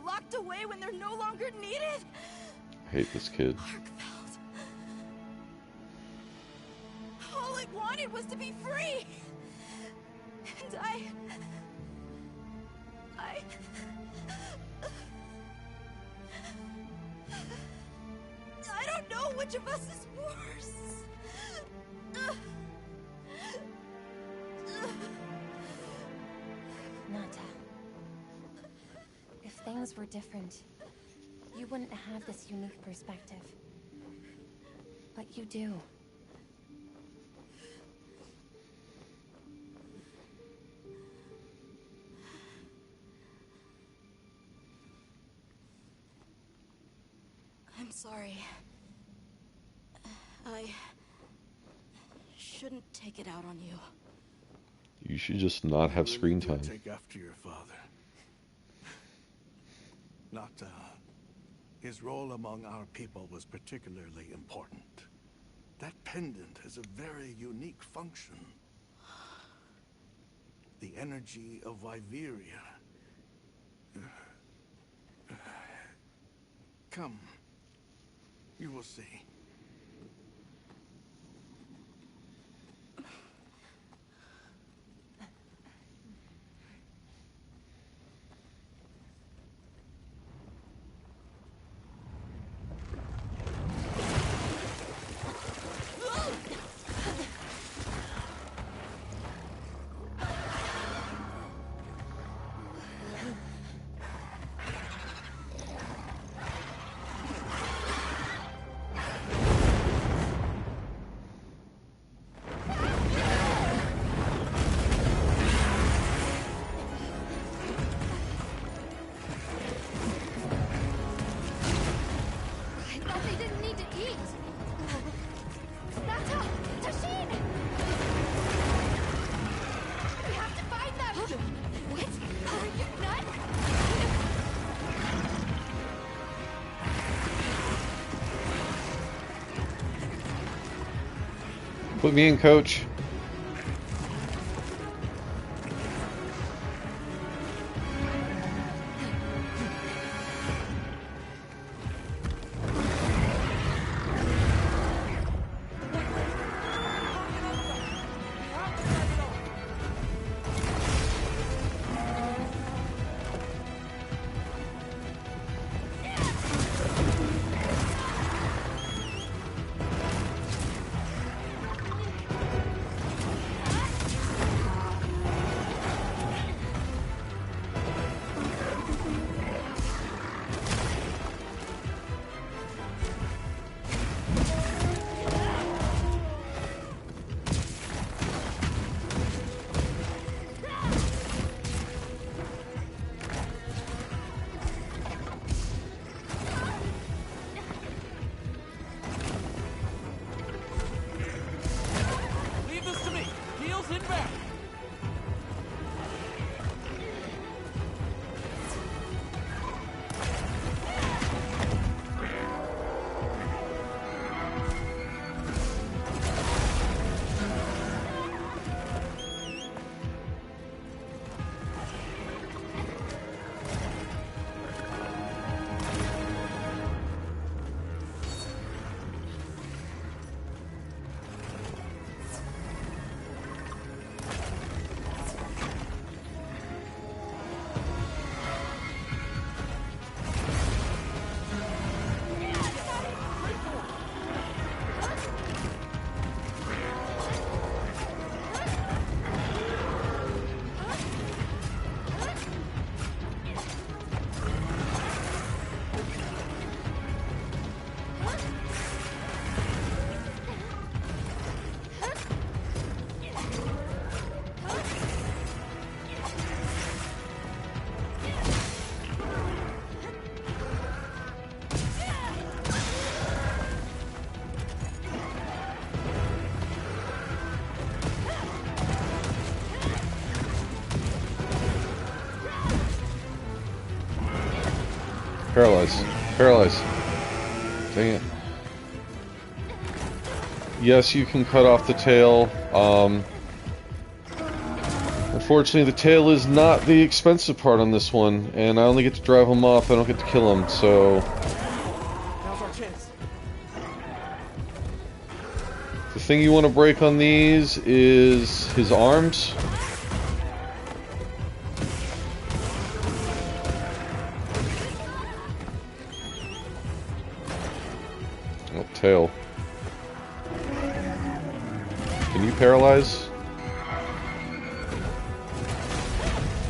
Locked away when they're no longer needed? I hate this kid. Arkveld. All it wanted was to be free! And I don't know which of us is worse. Nata. If things were different, you wouldn't have this unique perspective. But you do. I'm sorry. I shouldn't take it out on you. You should just not have screen You really time. did take after your father. Nata. His role among our people was particularly important. That pendant has a very unique function. The energy of Wyveria. Come. You will see. Put me in, coach. Leave this to me. Heels in back. Paralyze. Paralyze. Dang it. Yes, you can cut off the tail. Unfortunately, the tail is not the expensive part on this one, and I only get to drive him off, I don't get to kill him, so... Now's our chance. The thing you want to break on these is his arms. Oh, tail. Can you paralyze?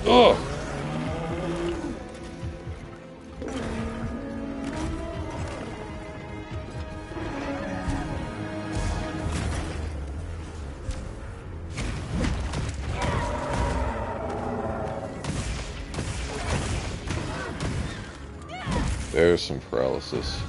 Ugh! There's some paralysis.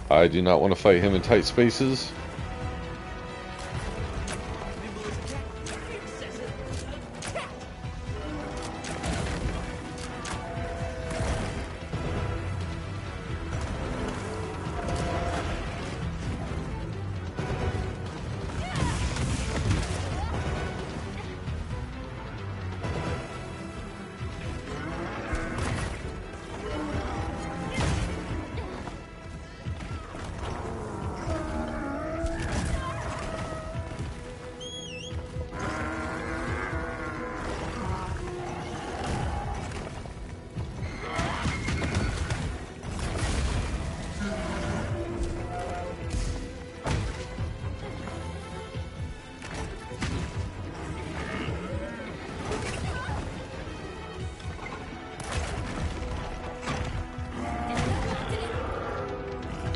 I do not want to fight him in tight spaces.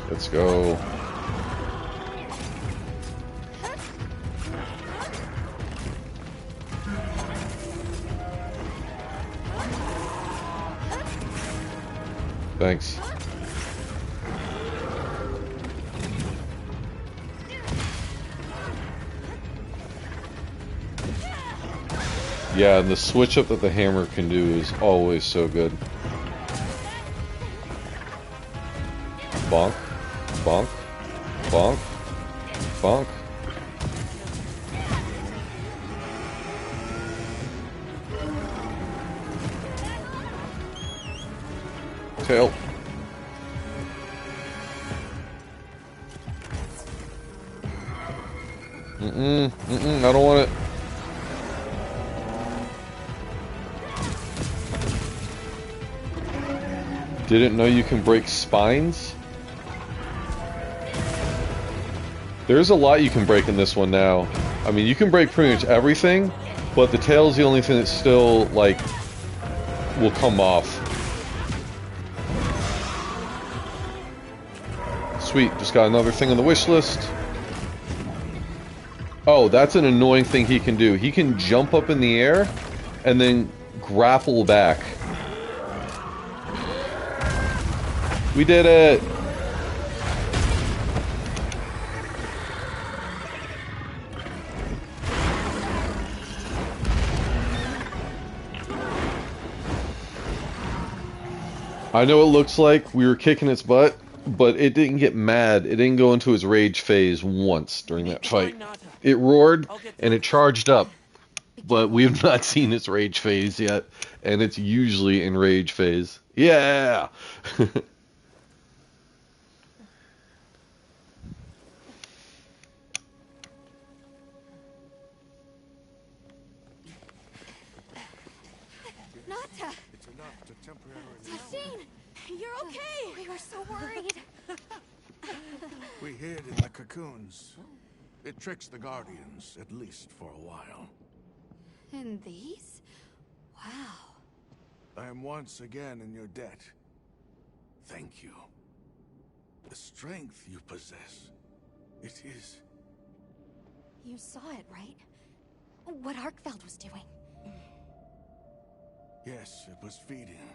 Let's go. Thanks. Yeah, and the switch up that the hammer can do is always so good. Bonk, bonk, bonk, bonk. Tail. I don't want it. Didn't know you can break spines? There's a lot you can break in this one now. I mean, you can break pretty much everything, but the tail's the only thing that still, like, will come off. Sweet, just got another thing on the wish list. Oh, that's an annoying thing he can do. He can jump up in the air and then grapple back. We did it! I know it looks like we were kicking its butt, but it didn't get mad. It didn't go into its rage phase once during that fight. It roared and it charged up, but we have not seen its rage phase yet, and it's usually in rage phase. Yeah! Nata! It's enough to temporarily... Machine! You're okay! We were so worried. We hid in the cocoons. It tricks the Guardians, at least for a while. And these? Wow. I am once again in your debt. Thank you. The strength you possess, it is... You saw it, right? What Arkfeld was doing. Yes, it was feeding.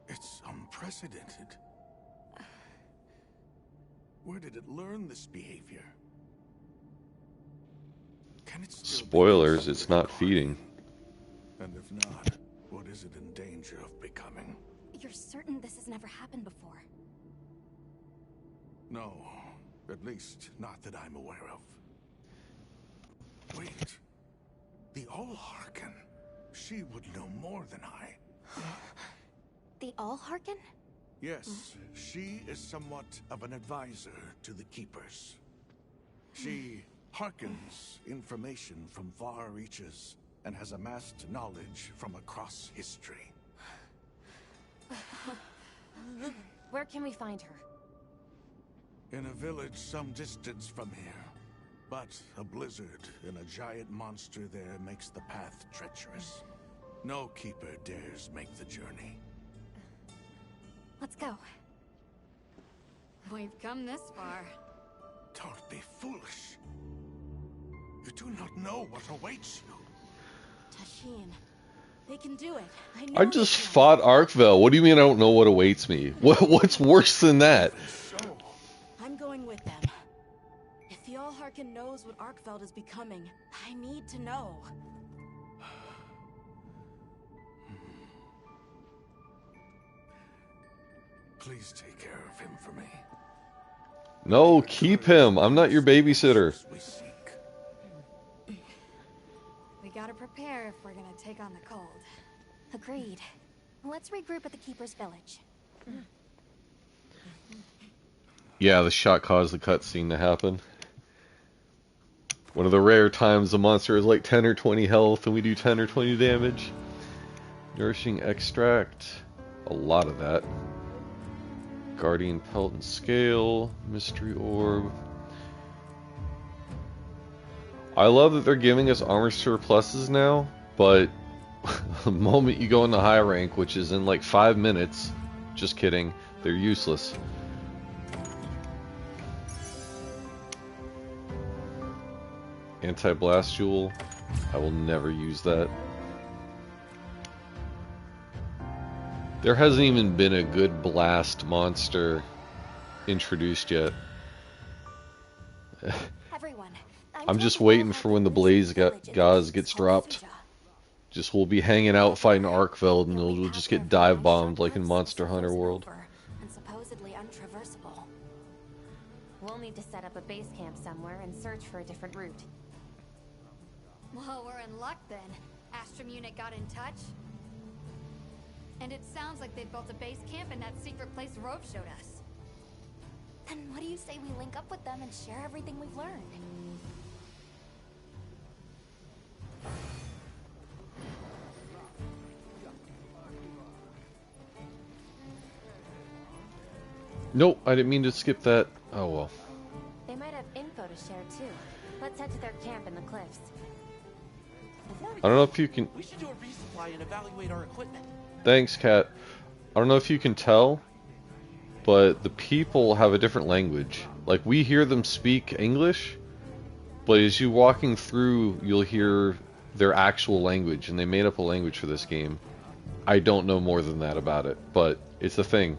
It's unprecedented. Where did it learn this behavior? Can it still Spoilers, be it's not feeding. And if not, what is it in danger of becoming? You're certain this has never happened before? No, at least not that I'm aware of. Wait, the All-Harken. She would know more than I. The All-Harken? Yes, she is somewhat of an advisor to the Keepers. She hearkens information from far reaches and has amassed knowledge from across history. Where can we find her? In a village some distance from here. But a blizzard and a giant monster there makes the path treacherous. No Keeper dares make the journey. Let's go. We've come this far. Don't be foolish. You do not know what awaits you. Tashin, they can do it. I know I they just can. fought Arkvel. What do you mean I don't know what awaits me? What's worse than that? So, I'm going with them. If the All-Harken knows what Arkfeld is becoming, I need to know. please take care of him for me. No, keep him. I'm not your babysitter. We seek. We gotta prepare if we're gonna take on the cold. Agreed. Let's regroup at the Keeper's Village. Yeah, the shot caused the cutscene to happen. One of the rare times the monster is like 10 or 20 health and we do 10 or 20 damage. Nourishing extract. A lot of that. Guardian pelt and scale. Mystery orb. I love that they're giving us armor surpluses now, but the moment you go into high rank, which is in like 5 minutes, just kidding, they're useless. Anti-blast jewel. I will never use that. There hasn't even been a good blast monster introduced yet. Everyone, I'm just waiting for when the Blaze Gauze gets dropped. Just we'll be hanging out fighting Arkveld and we'll just get dive bombed like in Monster Hunter World. And supposedly untraversable. We'll need to set up a base camp somewhere and search for a different route. Well, we're in luck then. Astrum unit got in touch. And it sounds like they built a base camp in that secret place Rove showed us. Then what do you say we link up with them and share everything we've learned? Nope, I didn't mean to skip that. Oh well. They might have info to share too. Let's head to their camp in the cliffs. I don't know if you can... We should do a resupply and evaluate our equipment. Thanks, Kat. I don't know if you can tell, but the people have a different language. Like, we hear them speak English, but as you're walking through, you'll hear their actual language, and they made up a language for this game. I don't know more than that about it, but it's a thing.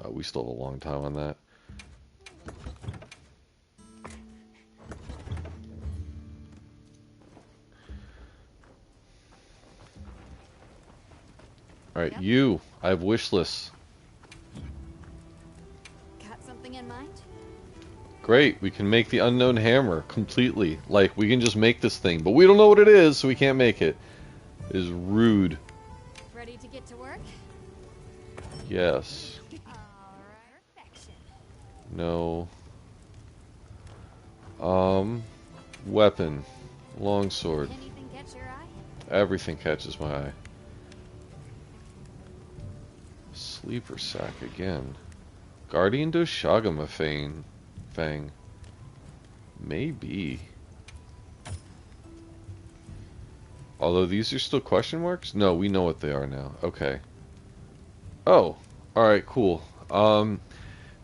We still have a long time on that. Alright, yep. You. I have wish lists. Got something in mind? Great, we can make the unknown hammer completely. Like, we can just make this thing, but we don't know what it is, so we can't make it. It is rude. Ready to get to work? Yes. No. Weapon. Longsword. Anything catch your eye? Everything catches my eye. Sleeper sack again. Guardian do Shagama Fang. Maybe. Although these are still question marks? No, we know what they are now. Okay. Oh. Alright, cool.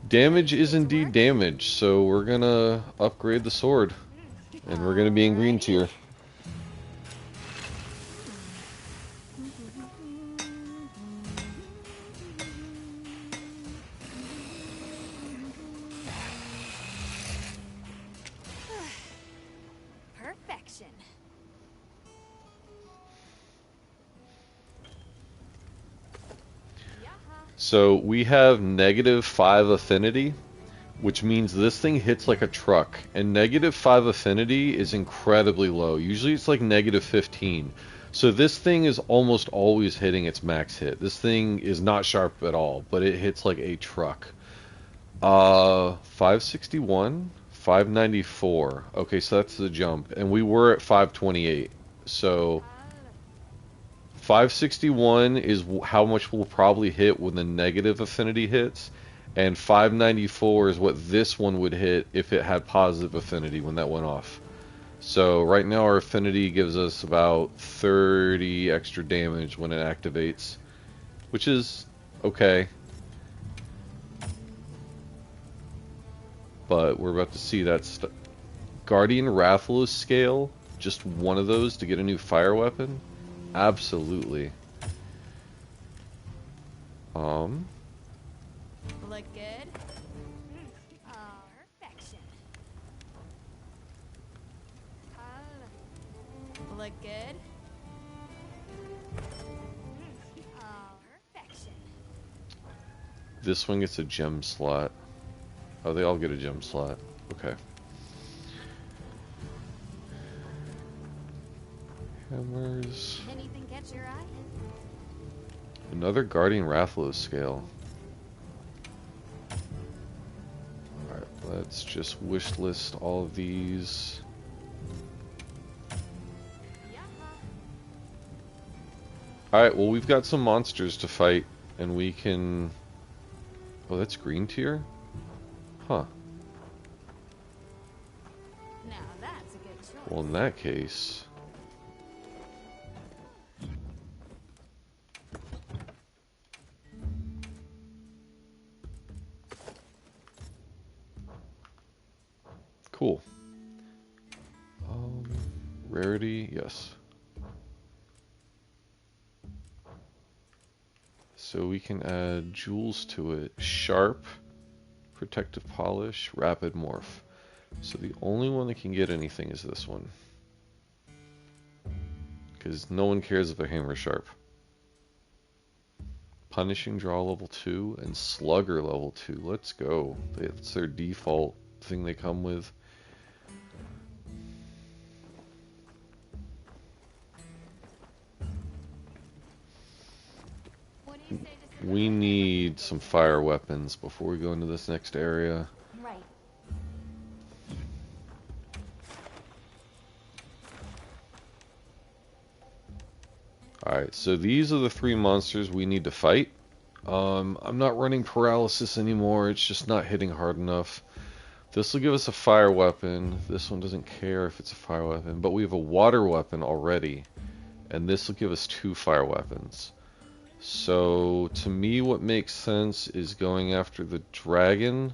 Damage is indeed damage, so we're gonna upgrade the sword. And we're gonna be in green tier. Perfection. So we have -5 affinity, which means this thing hits like a truck. And -5 affinity is incredibly low. Usually it's like -15. So this thing is almost always hitting its max hit. This thing is not sharp at all, but it hits like a truck. 561, 594. Okay, so that's the jump. And we were at 528. So 561 is how much we'll probably hit when the negative affinity hits, and 594 is what this one would hit if it had positive affinity when that went off. So right now our affinity gives us about 30 extra damage when it activates, which is okay. But we're about to see that Guardian Rathalos scale, just one of those to get a new fire weapon. Absolutely. Look good. Perfection. Look good. Perfection. This one gets a gem slot. Oh, they all get a gem slot. Okay. Hammers. Anything catch your eye? Another Guardian Rathalos scale. Alright, let's just wish list all of these. Alright, well we've got some monsters to fight, and we can... Oh, that's green tier? Huh. Now that's a good choice. Well, in that case... Cool. sturdy, yes. So we can add jewels to it. Sharp, protective polish, rapid morph. So the only one that can get anything is this one. Because no one cares if a hammer's sharp. Punishing draw level 2 and slugger level 2. Let's go. That's their default thing they come with. We need some fire weapons before we go into this next area. Right. Alright, so these are the 3 monsters we need to fight. I'm not running paralysis anymore, it's just not hitting hard enough. This will give us a fire weapon. This one doesn't care if it's a fire weapon, but we have a water weapon already. And this will give us 2 fire weapons. So, to me what makes sense is going after the dragon,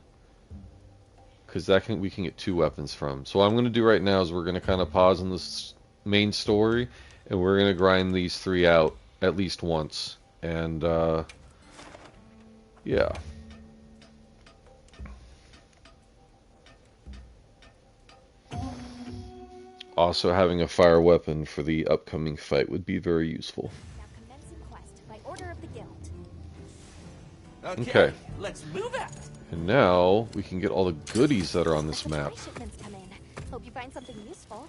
because we can get 2 weapons from. So what I'm going to do right now is we're going to kind of pause on this main story, and we're going to grind these 3 out at least once. And, yeah. Also, having a fire weapon for the upcoming fight would be very useful. Now commencing quest by order of the guild. Okay. Let's move out. And now we can get all the goodies that are on this map. Shipments come in. Hope you find something useful.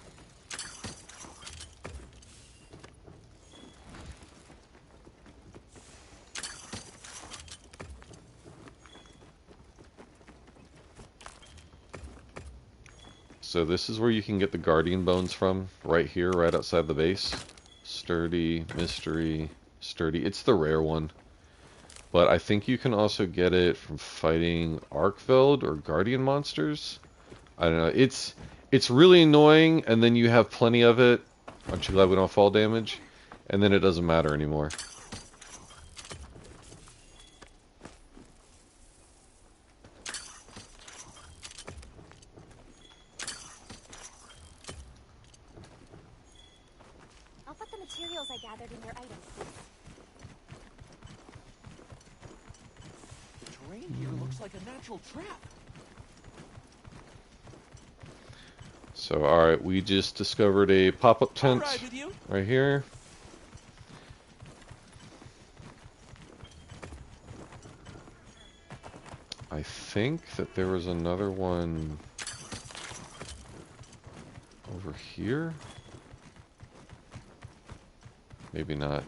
So this is where you can get the guardian bones from, right here, right outside the base. Sturdy, mystery, sturdy. It's the rare one. But I think you can also get it from fighting Arkveld or guardian monsters. I don't know. It's really annoying, and then you have plenty of it. Aren't you glad we don't fall damage? And then it doesn't matter anymore. I'll put the materials I gathered in your items. The terrain here looks like a natural trap. So, alright, we just discovered a pop-up tent right here. I think that there was another one over here. Maybe not.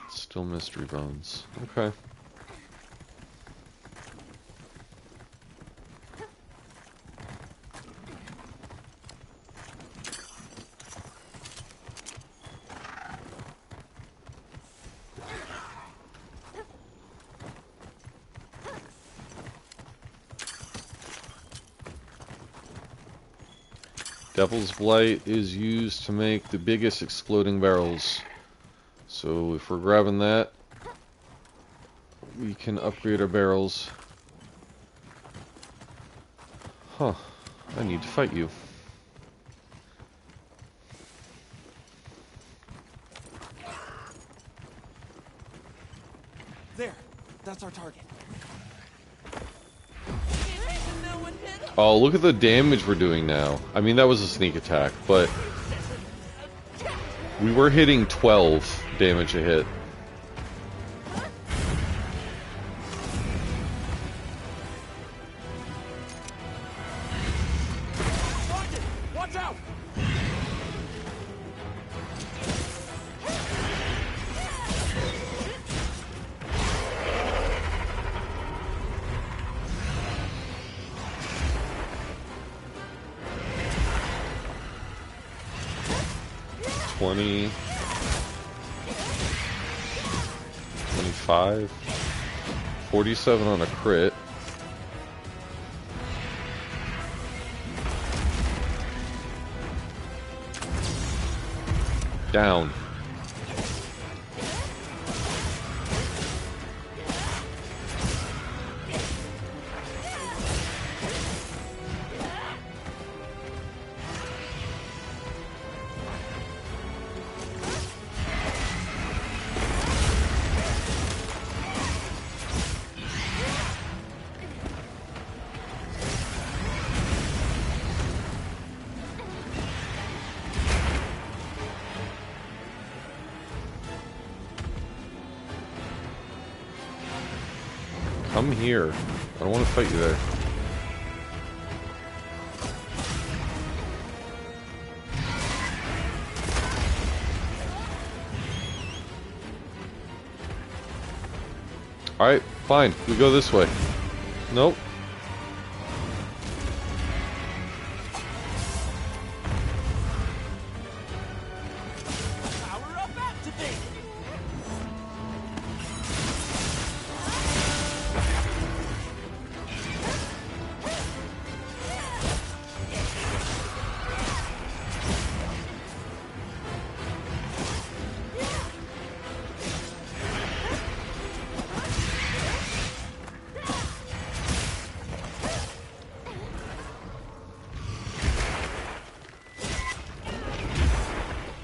Still mystery bones. Okay. Devil's Blight is used to make the biggest exploding barrels. So if we're grabbing that, we can upgrade our barrels. Huh. I need to fight you. There. That's our target. Oh, look at the damage we're doing now. I mean, that was a sneak attack, but we were hitting 12 damage a hit. Watch out! 20, 25, 47 on a crit. Down. Come here. I don't want to fight you there. Alright, fine. We go this way. Nope. Power up activate!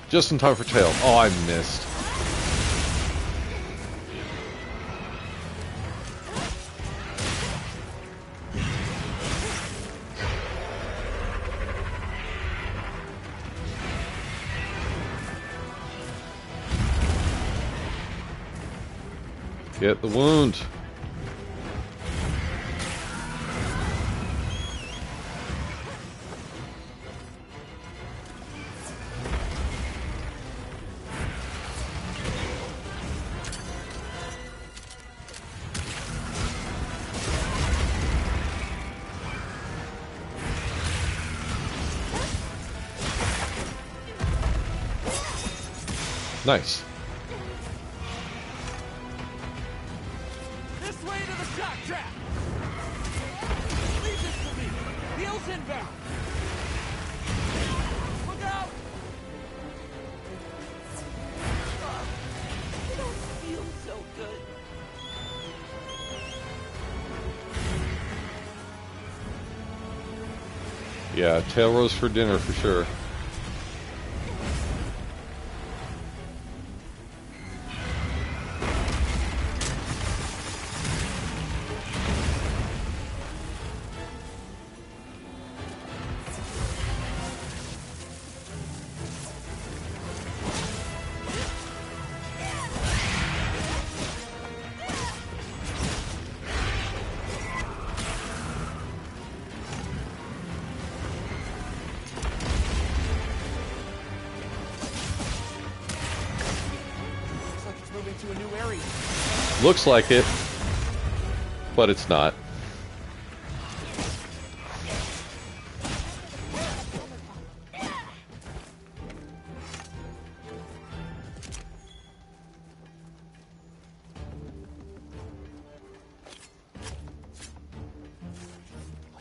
Just in time for tail. Oh, I missed. Get the wound. Nice. This way to the shock trap! Leave this to me! Wheels inbound! Look out! I don't feel so good. Yeah, tail roast for dinner for sure. Looks like it's moving to a new area. Looks like it, but it's not.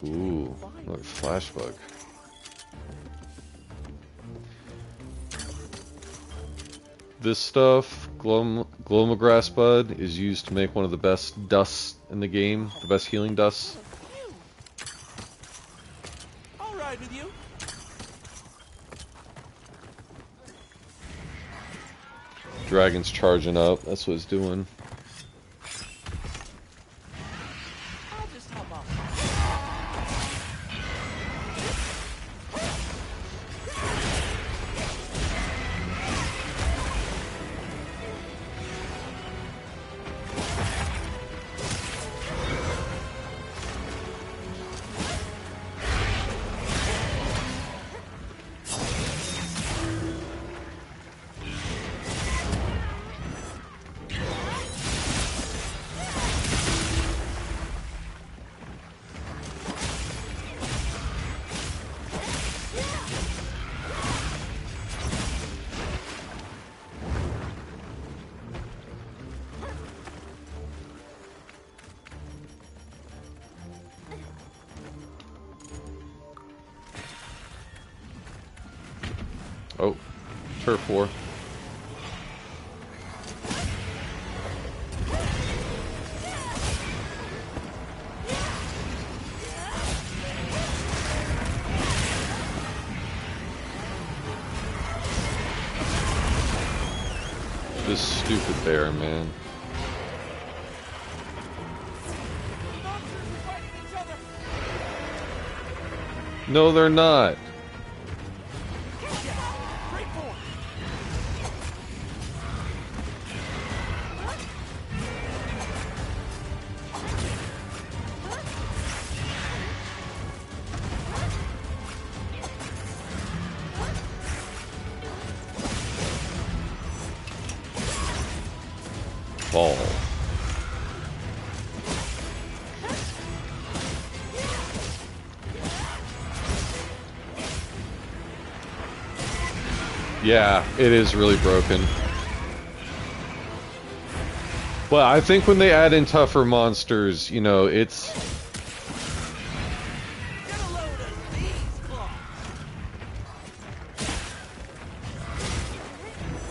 Ooh, look, flash bug. This stuff, Glomagrass Bud, is used to make one of the best dusts in the game, the best healing dusts. I'll ride with you. Dragon's charging up, that's what it's doing. I'll just hop off. Oh, turf war. This stupid bear, man. No, they're not. Ball. Yeah, it is really broken. But I think when they add in tougher monsters, you know, it's...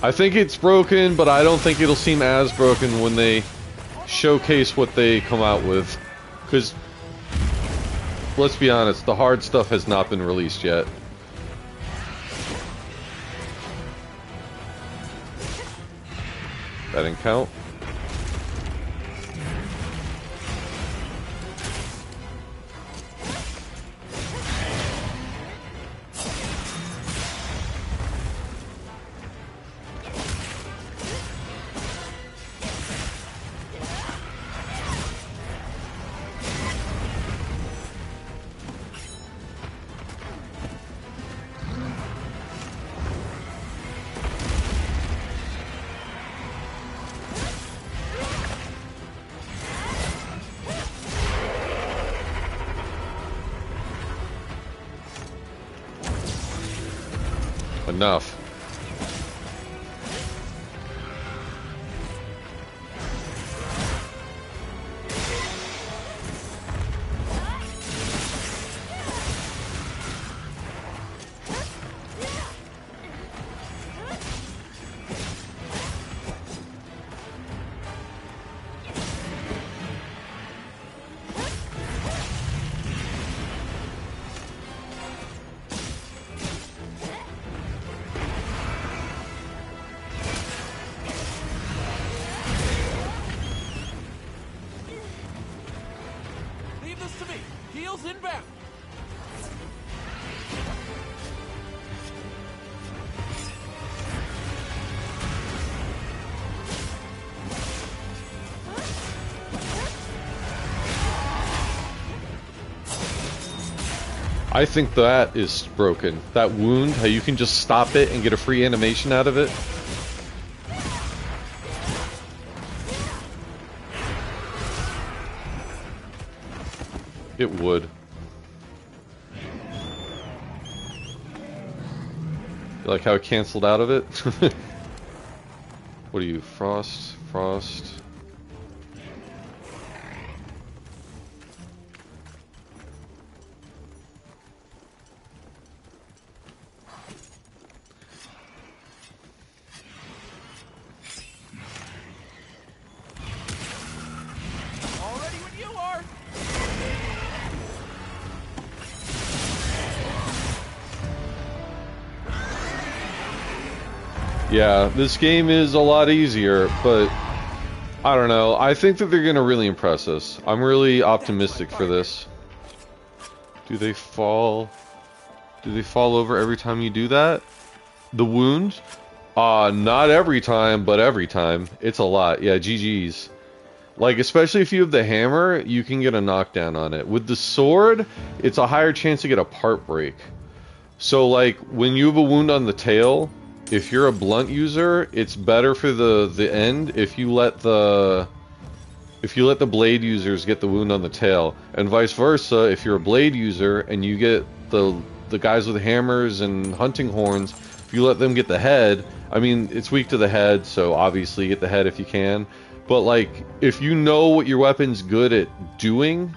I think it's broken, but I don't think it'll seem as broken when they showcase what they come out with. Because, let's be honest, the hard stuff has not been released yet. That didn't count. Enough. I think that is broken. That wound, how you can just stop it and get a free animation out of it. It would. You like how it canceled out of it? What are you, Frost? Frost? Yeah, this game is a lot easier, but I don't know. I think that they're gonna really impress us. I'm really optimistic for this. Do they fall? Do they fall over every time you do that? The wound? Not every time, but every time. It's a lot. Yeah, GG's. Like, especially if you have the hammer, you can get a knockdown on it. With the sword, it's a higher chance to get a part break. So, like, when you have a wound on the tail, if you're a blunt user, it's better for the end if you let the blade users get the wound on the tail, and vice versa. If you're a blade user and you get the guys with hammers and hunting horns, if you let them get the head, I mean, it's weak to the head, so obviously get the head if you can. But like, if you know what your weapon's good at doing,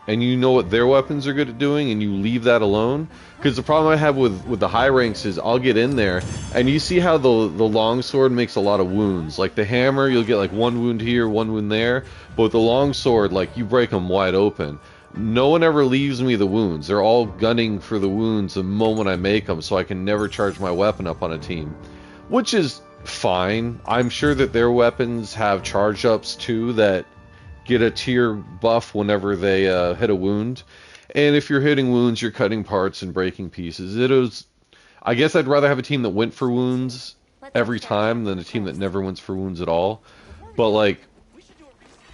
and you know what their weapons are good at doing, and you leave that alone. Because the problem I have with the high ranks is I'll get in there, and you see how the longsword makes a lot of wounds. Like the hammer, you'll get like one wound here, one wound there, but with the longsword, like you break them wide open. No one ever leaves me the wounds. They're all gunning for the wounds the moment I make them, so I can never charge my weapon up on a team. Which is fine. I'm sure that their weapons have charge ups too that get a tier buff whenever they hit a wound. And if you're hitting wounds, you're cutting parts and breaking pieces. I guess I'd rather have a team that went for wounds every time than a team that never went for wounds at all. But like,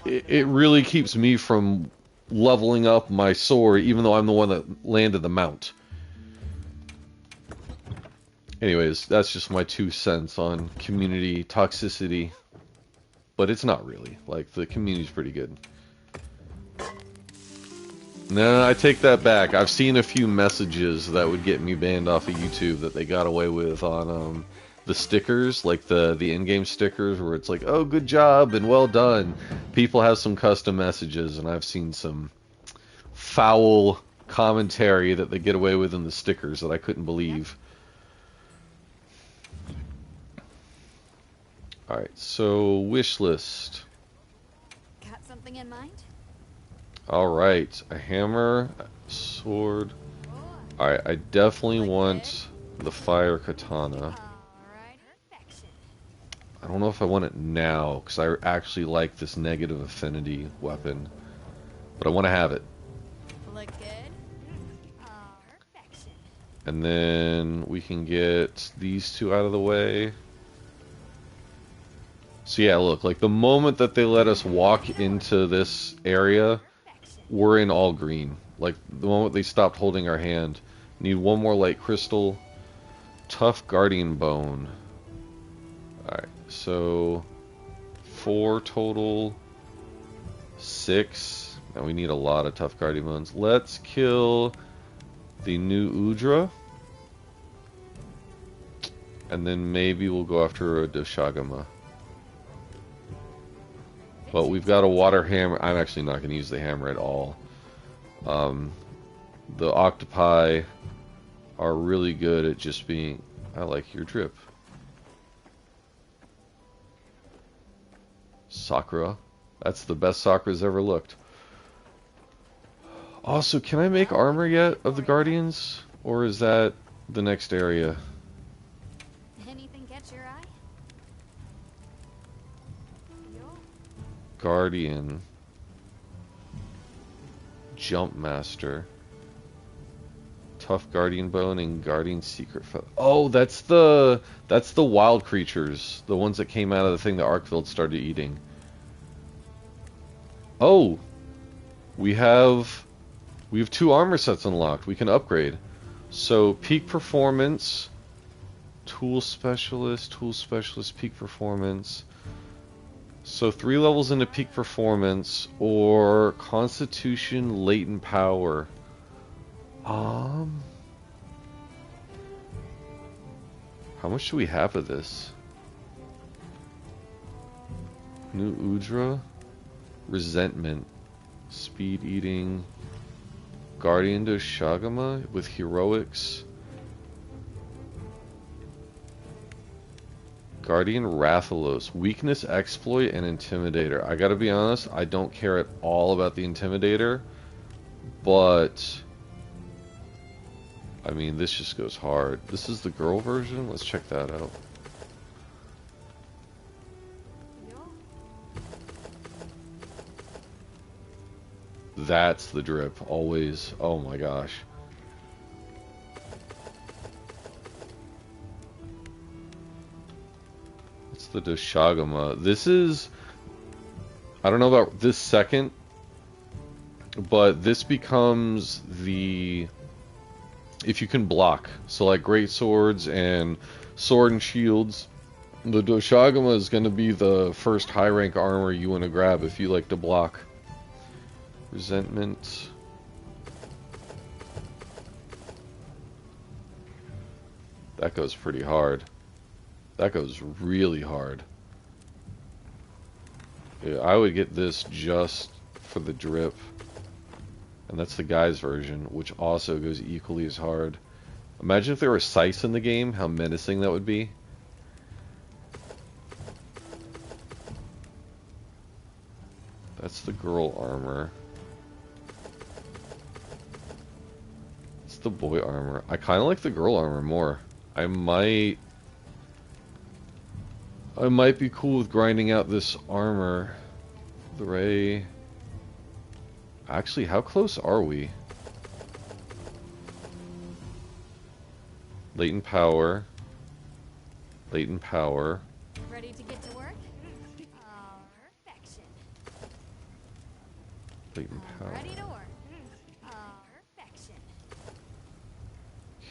it really keeps me from leveling up my sword, even though I'm the one that landed the mount. Anyways, that's just my 2 cents on community toxicity. But it's not really. Like, the community's pretty good. No, I take that back. I've seen a few messages that would get me banned off of YouTube that they got away with on the stickers, like the in-game stickers, where it's like, oh, good job and well done. People have some custom messages, and I've seen some foul commentary that they get away with in the stickers that I couldn't believe. Alright, so wish list. Got something in mind? Alright, a hammer, a sword. Alright, I definitely want the fire katana. I don't know if I want it now, because I actually like this negative affinity weapon. But I want to have it. Look good. And then we can get these 2 out of the way. So yeah, look, like the moment that they let us walk into this area, we're in all green. Like the moment they stopped holding our hand. Need 1 more light crystal. Tough guardian bone. Alright, so 4 total. 6. And we need a lot of tough guardian bones. Let's kill the new Udra. And then maybe we'll go after a Doshagama. But we've got a water hammer. I'm actually not going to use the hammer at all. The octopi are really good at just being... I like your drip. Sakura. That's the best Sakura's ever looked. Also, can I make armor yet of the Guardians? Or is that the next area? Anything catch your eye? Guardian. Jump Master. Tough Guardian Bone and Guardian Secret Feather. Oh, that's the wild creatures. The ones that came out of the thing that Arkveld started eating. Oh! We have 2 armor sets unlocked. We can upgrade. So, Peak Performance, Tool Specialist, Peak Performance. So 3 levels into Peak Performance, or Constitution, Latent Power. How much do we have of this? New Udra, Resentment, Speed Eating, Guardian Doshagama with Heroics, Guardian Rathalos, Weakness, Exploit, and Intimidator. I gotta be honest, I don't care at all about the Intimidator, but I mean, this just goes hard. This is the girl version? Let's check that out. That's the drip, always. Oh my gosh. It's the Doshagama. This is... I don't know about this second, but this becomes the... if you can block. So like great swords and sword and shields, the Doshagama is going to be the first high rank armor you want to grab if you like to block. Resentment. That goes pretty hard. That goes really hard. Yeah, I would get this just for the drip. And that's the guy's version, which also goes equally as hard. Imagine if there were scythes in the game, how menacing that would be. That's the girl armor. It's the boy armor. I kind of like the girl armor more. I might be cool with grinding out this armor. The ray. Actually, how close are we? Latent power. Latent power. Ready to get to work? Perfection. Latent power. Ready to work. Perfection.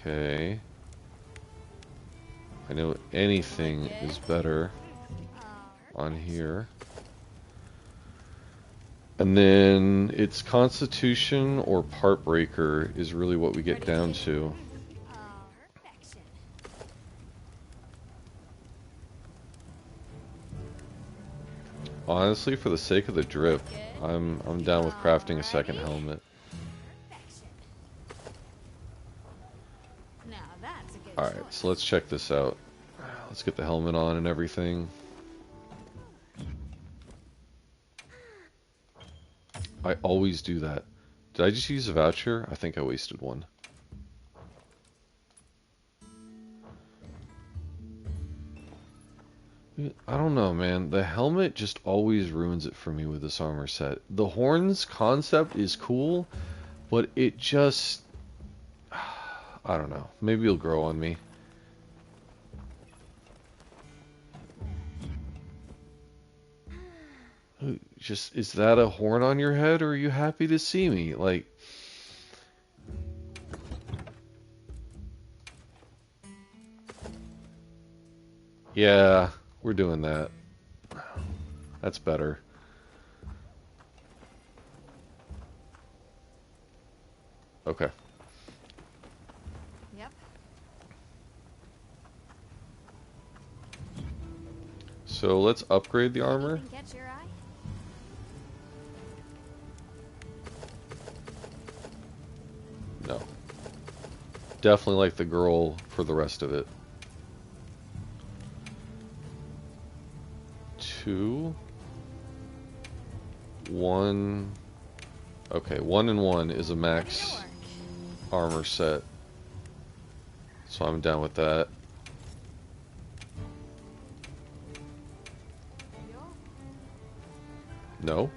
Okay. I know anything is better on here. And then it's Constitution or Part Breaker is really what we get down to. Honestly, for the sake of the drip, I'm down with crafting a second helmet. Alright, so let's check this out. Let's get the helmet on and everything. I always do that. Did I just use a voucher? I think I wasted one. I don't know, man. The helmet just always ruins it for me with this armor set. The horns concept is cool, but it just... I don't know. Maybe it'll grow on me. Just, is that a horn on your head, or are you happy to see me? Like... Yeah, we're doing that. That's better. Okay. Yep. So let's upgrade the armor. Catch your eye? No. Definitely like the girl for the rest of it. 2, 1. Okay, 1 and 1 is a max armor set. So I'm down with that. No?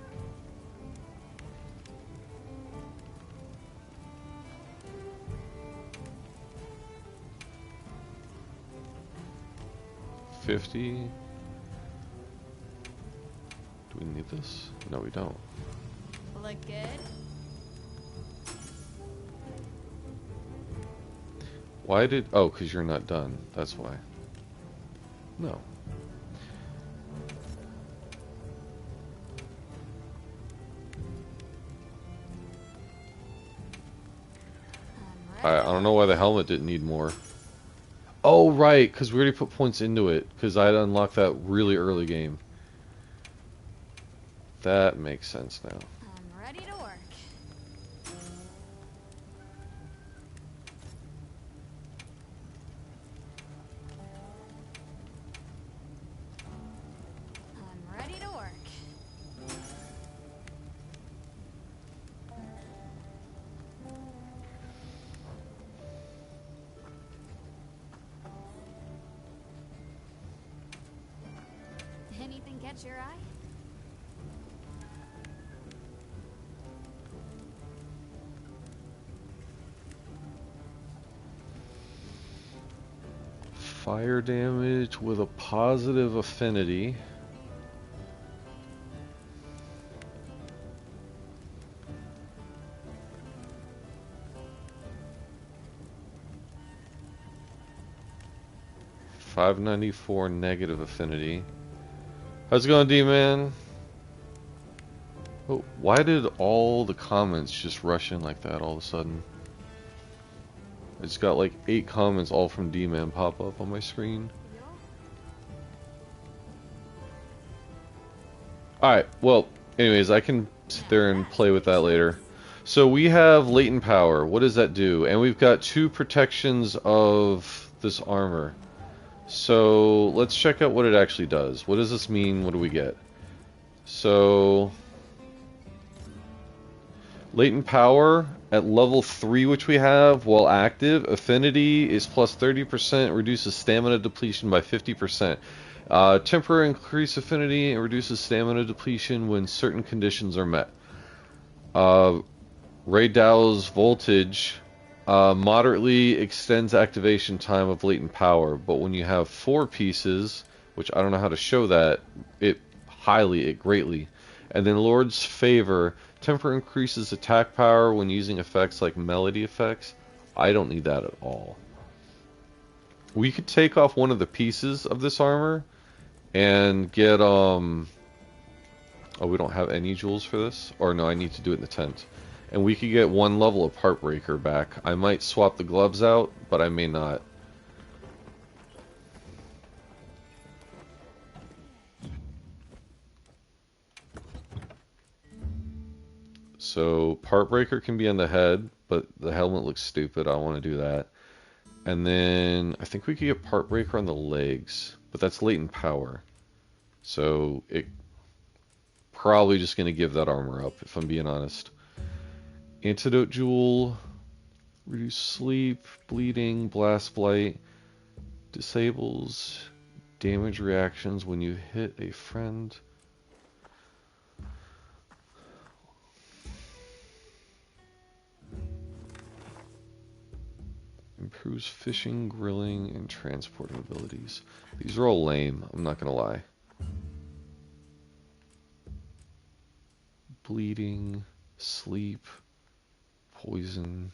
$50. Do we need this? No, we don't. Look good. Why did... Oh, because you're not done. That's why. No. I don't know why the helmet didn't need more. Oh, right, because we already put points into it, because I had unlocked that really early game. That makes sense now. I'm ready to work. I'm ready to work. Anything catch your eye? Fire damage with a positive affinity. $594 negative affinity. How's it going, D-Man? Oh, why did all the comments just rush in like that all of a sudden? I just got like 8 comments all from D-Man pop up on my screen. Alright, well, anyways, I can sit there and play with that later. So we have latent power. What does that do? And we've got 2 protections of this armor. So let's check out what it actually does. What does this mean? What do we get? So latent power at level 3, which we have, while active, affinity is plus 30%, reduces stamina depletion by 50%. Temporary increase affinity and reduces stamina depletion when certain conditions are met. Ray Dow's voltage moderately extends activation time of latent power, but when you have 4 pieces, which I don't know how to show that, it greatly. And then Lord's Favor, temper increases attack power when using effects like melody effects. I don't need that at all. We could take off one of the pieces of this armor and get oh, we don't have any jewels for this? Or no, I need to do it in the tent. And we could get 1 level of Heartbreaker back. I might swap the gloves out, but I may not. So, Heartbreaker can be on the head, but the helmet looks stupid. I don't want to do that. And then, I think we could get Heartbreaker on the legs, but that's latent power. So, it probably just going to give that armor up, if I'm being honest. Antidote Jewel, reduce sleep, bleeding, blast blight, disables damage reactions when you hit a friend. Improves fishing, grilling, and transporting abilities. These are all lame, I'm not gonna lie. Bleeding, sleep, poison.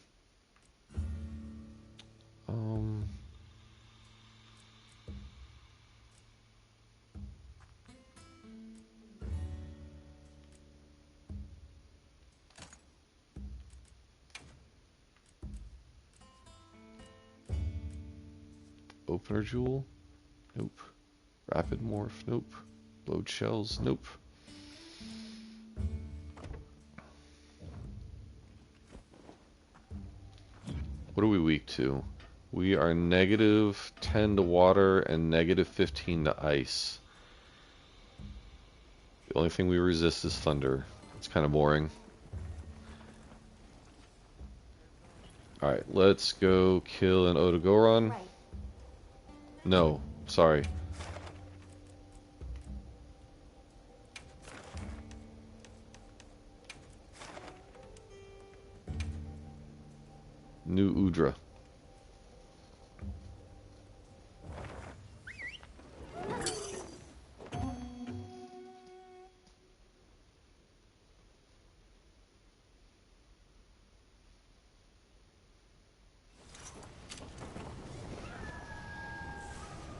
Opener Jewel? Nope. Rapid Morph? Nope. Load Shells? Nope. What are we weak to? We are negative 10 to water and negative 15 to ice. The only thing we resist is thunder. It's kind of boring. Alright, let's go kill an Otogoron. Right. No, sorry. New Udra.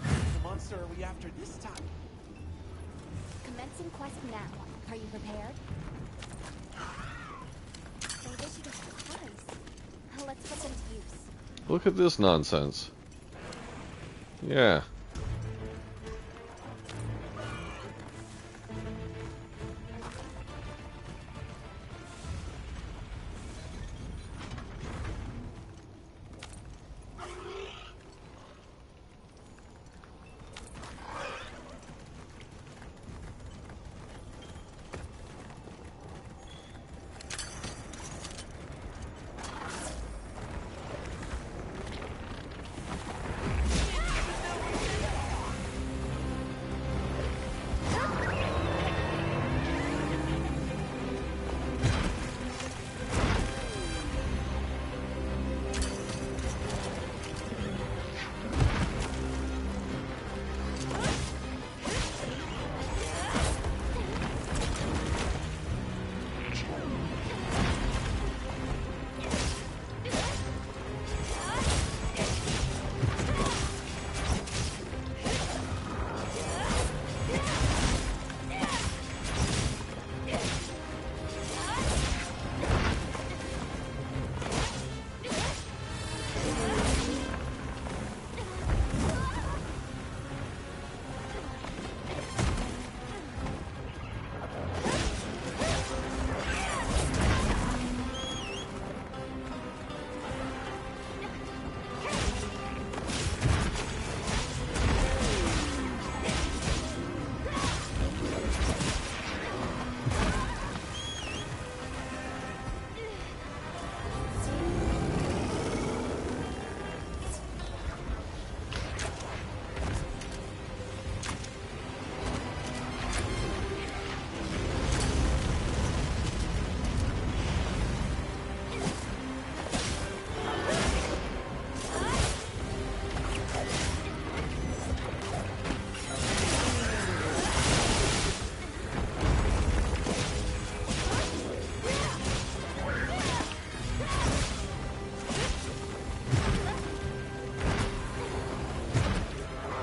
The monster are we after this time? Commencing quest now. Are you prepared? They issued us a prize. Let's put them to use. Look at this nonsense. Yeah.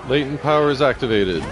Latent power is activated.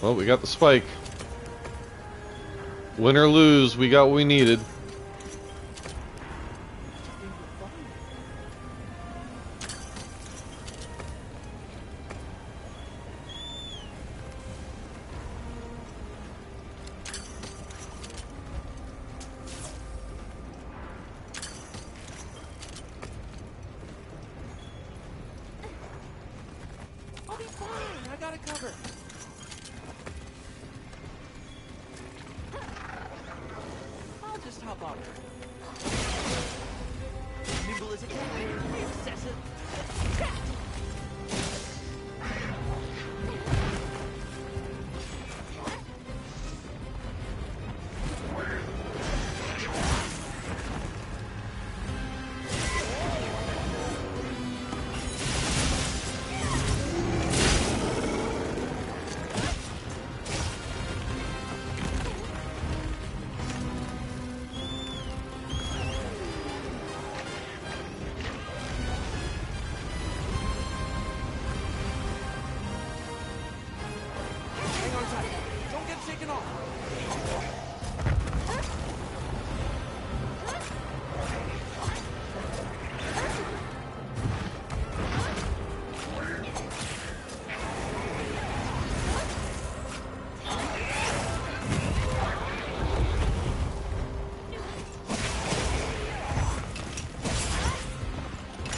Well, we got the spike. Win or lose, we got what we needed. I'll be fine. I got it covered. I'll just hop on. Nimble as a cat. Excessive.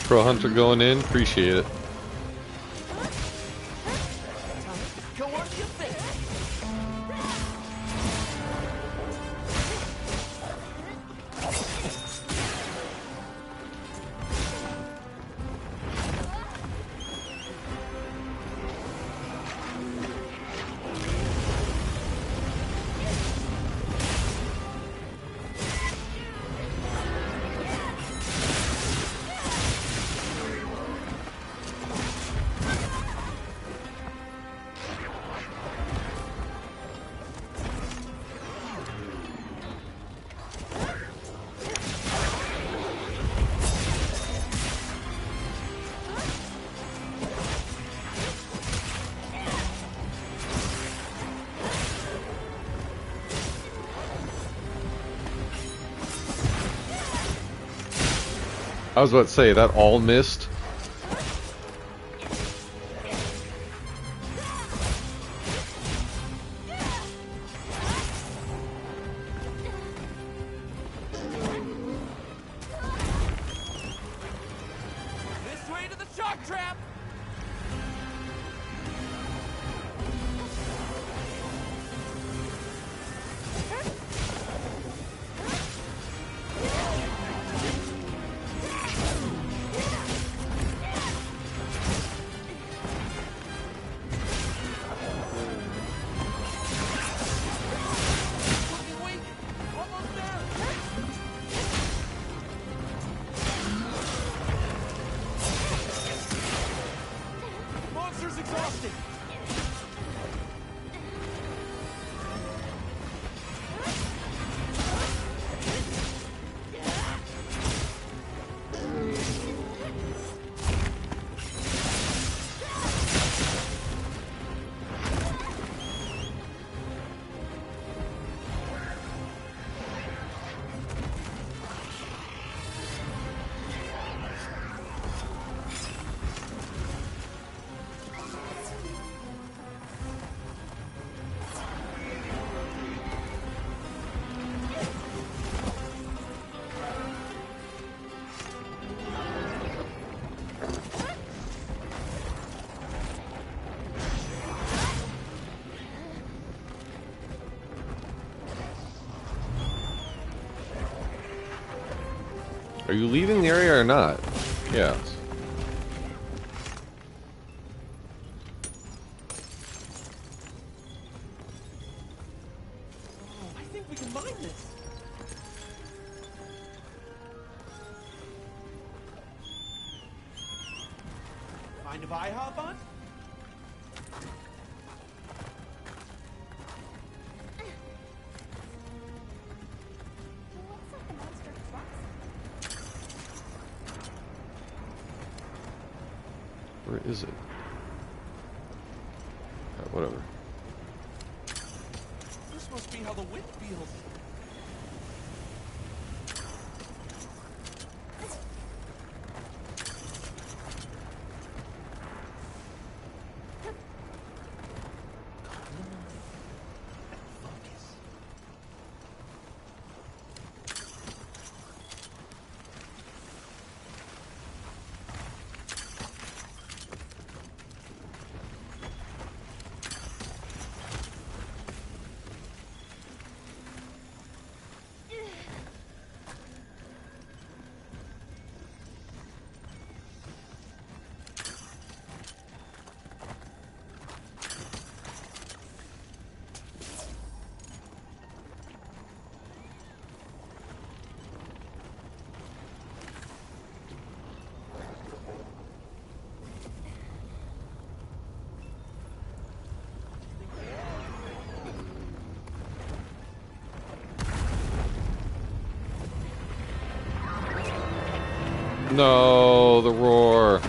Pro Hunter going in, appreciate it. Go on to your face. I was about to say, that all missed. This way to the shock trap. Are you leaving the area or not? Yes. Oh, I think we can mine this. Find a buy hop on? Looks like the monster trucks. Where is it? Whatever. This must be how the wind feels. No, the roar.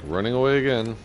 Running away again.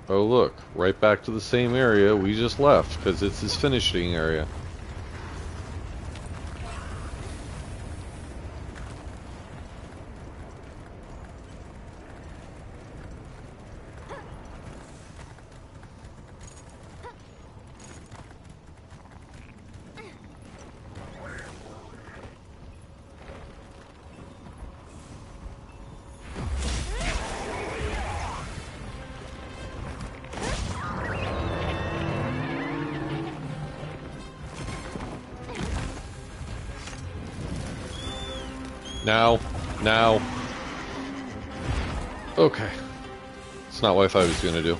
Oh look, right back to the same area we just left, because it's his finishing area. Now. Okay. It's not what I thought he was going to do.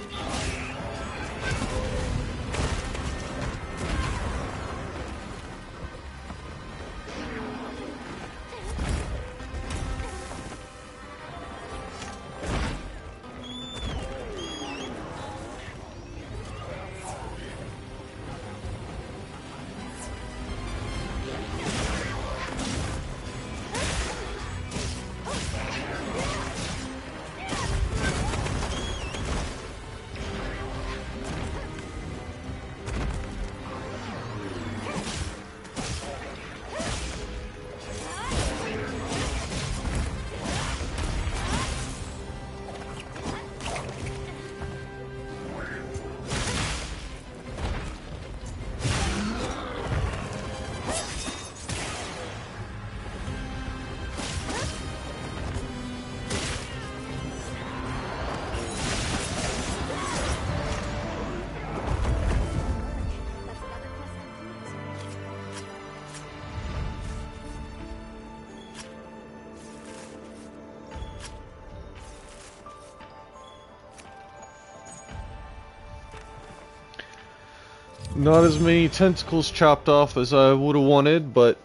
Not as many tentacles chopped off as I would have wanted, but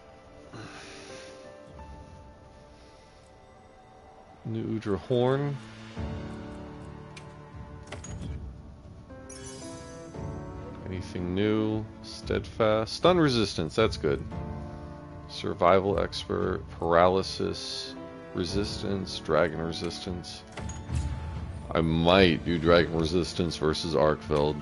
new Udra horn. Anything new? Steadfast. Stun resistance, that's good. Survival expert, paralysis, resistance, dragon resistance. I might do dragon resistance versus Arkfeld.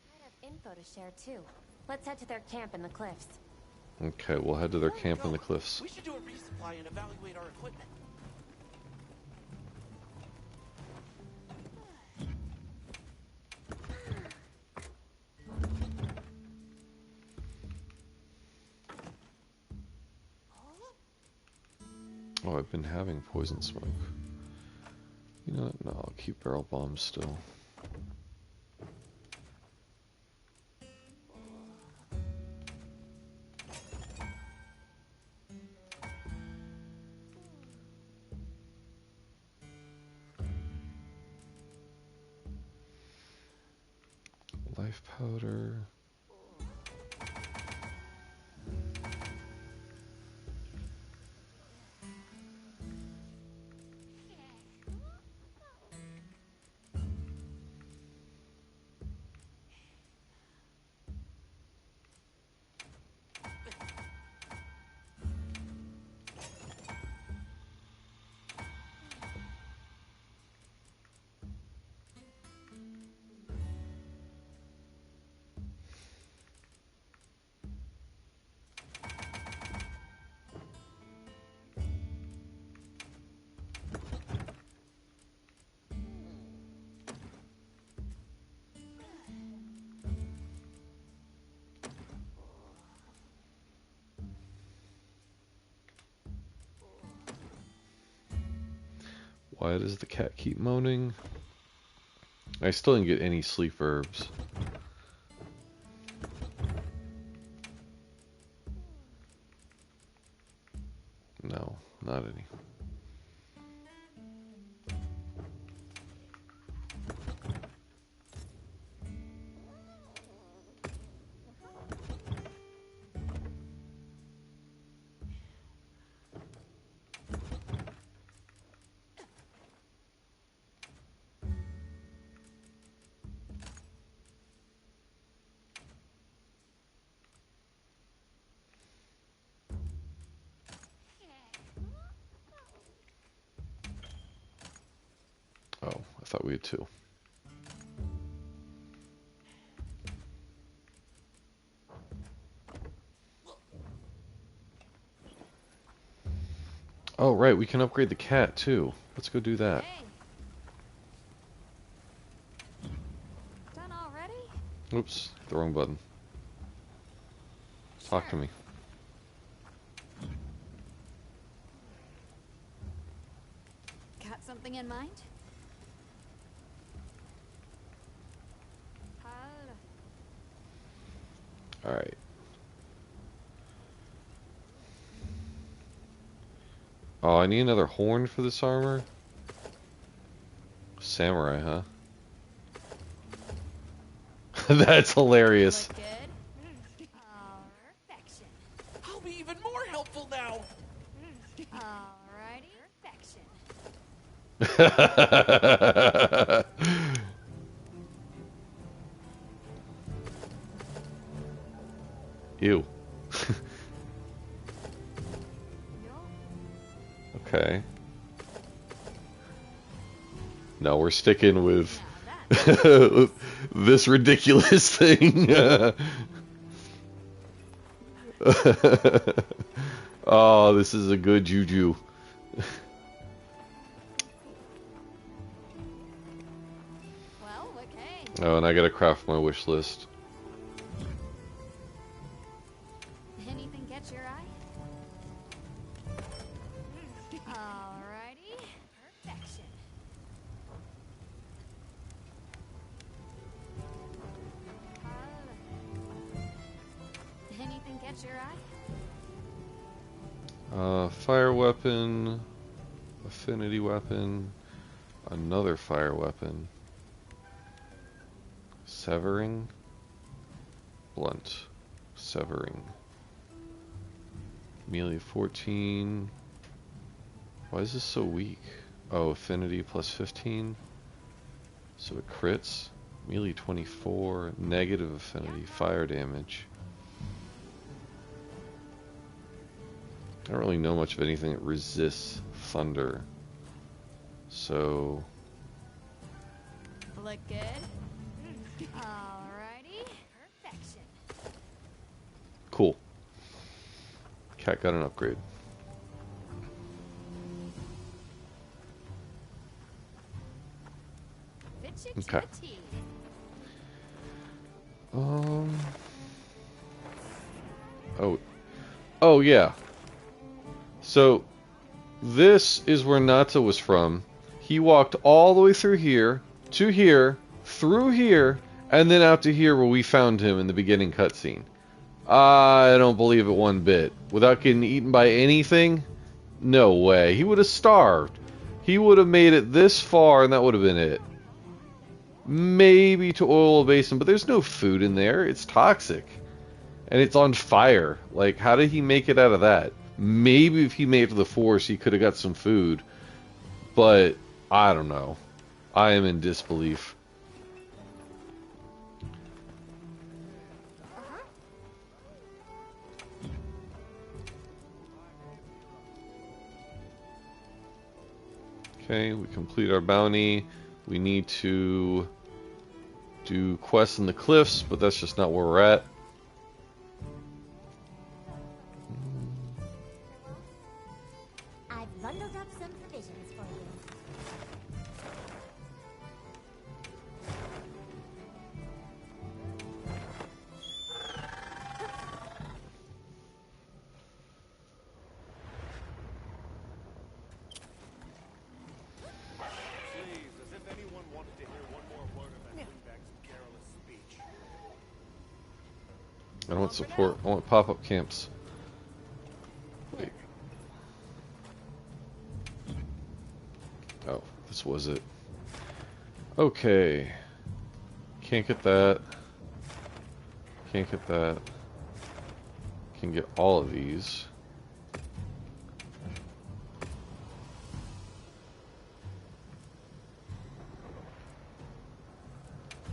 I have info to share too. Let's head to their camp in the cliffs. Okay, we'll head to their camp in the cliffs. We should do a resupply and evaluate our equipment. Oh, I've been having poison smoke. You know what? No, I'll keep barrel bombs still. Life powder. Why does the cat keep moaning? I still didn't get any sleep herbs. No, not any. Oh, I thought we had two. Oh, right, we can upgrade the cat too. Let's go do that. Hey. Done already? Oops, the wrong button. Talk to me. Got something in mind? Alright. Oh, I need another horn for this armor? Samurai, huh? That's hilarious. Look good? Perfection. I'll be even more helpful now. Alrighty. Perfection. Ew. Okay. No, we're sticking with this ridiculous thing. Oh, this is a good juju. Well, okay. Oh, and I gotta craft my wish list. Anything catch your eye? Alrighty. Perfection. Anything catch your eye? Fire weapon, affinity weapon. Another fire weapon. Severing. Blunt. Severing. Melee 14. Why is this so weak? Oh, affinity plus 15. So it crits. Melee 24. Negative affinity. Fire damage. I don't really know much of anything that resists thunder. So... Look good? Alrighty. Perfection. Cool. Cat got an upgrade. Fit you Okay. to a T. Oh. Oh, yeah. So, this is where Nata was from. He walked all the way through here, to here, through here, and then out to here where we found him in the beginning cutscene. I don't believe it one bit. Without getting eaten by anything? No way. He would have starved. He would have made it this far, and that would have been it. Maybe to Oil Basin, but there's no food in there. It's toxic. And it's on fire. Like, how did he make it out of that? Maybe if he made it to the Force, he could have got some food. But, I don't know. I am in disbelief. Okay, we complete our bounty. We need to do quests in the cliffs, but that's just not where we're at. I've bundled up some provisions for you. Please, as if anyone wanted to hear one more word of that wingback's garrulous speech. I don't want support. I want pop-up camps. Wait. Oh, this was it. Okay. Can't get that. Can't get that. Can get all of these.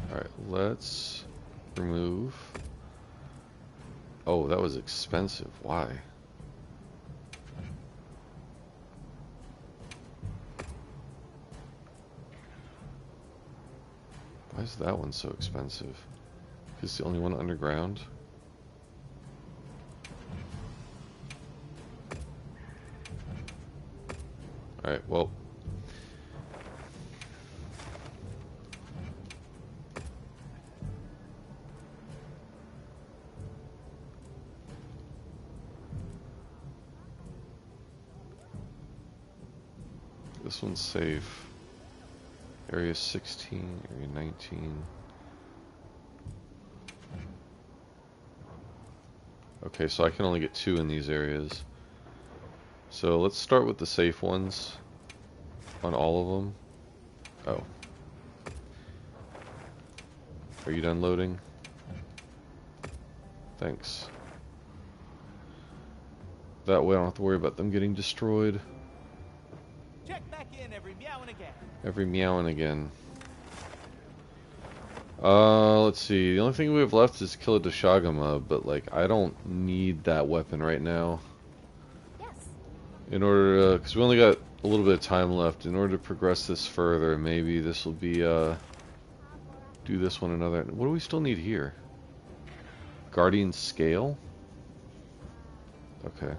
Alright, let's remove. Oh, that was expensive. Why? Why is that one so expensive? It's the only one underground. Alright, well. This one's safe. Area 16, Area 19. Okay, so I can only get 2 in these areas. So let's start with the safe ones on all of them. Oh. Are you done loading? Thanks. That way I don't have to worry about them getting destroyed. Check back in every meow and again. Every meowing again. Let's see. The only thing we have left is kill a Dashagama, but like I don't need that weapon right now. Yes. In order to, because we only got a little bit of time left. In order to progress this further, maybe this will be do this one another. What do we still need here? Guardian Scale. Okay.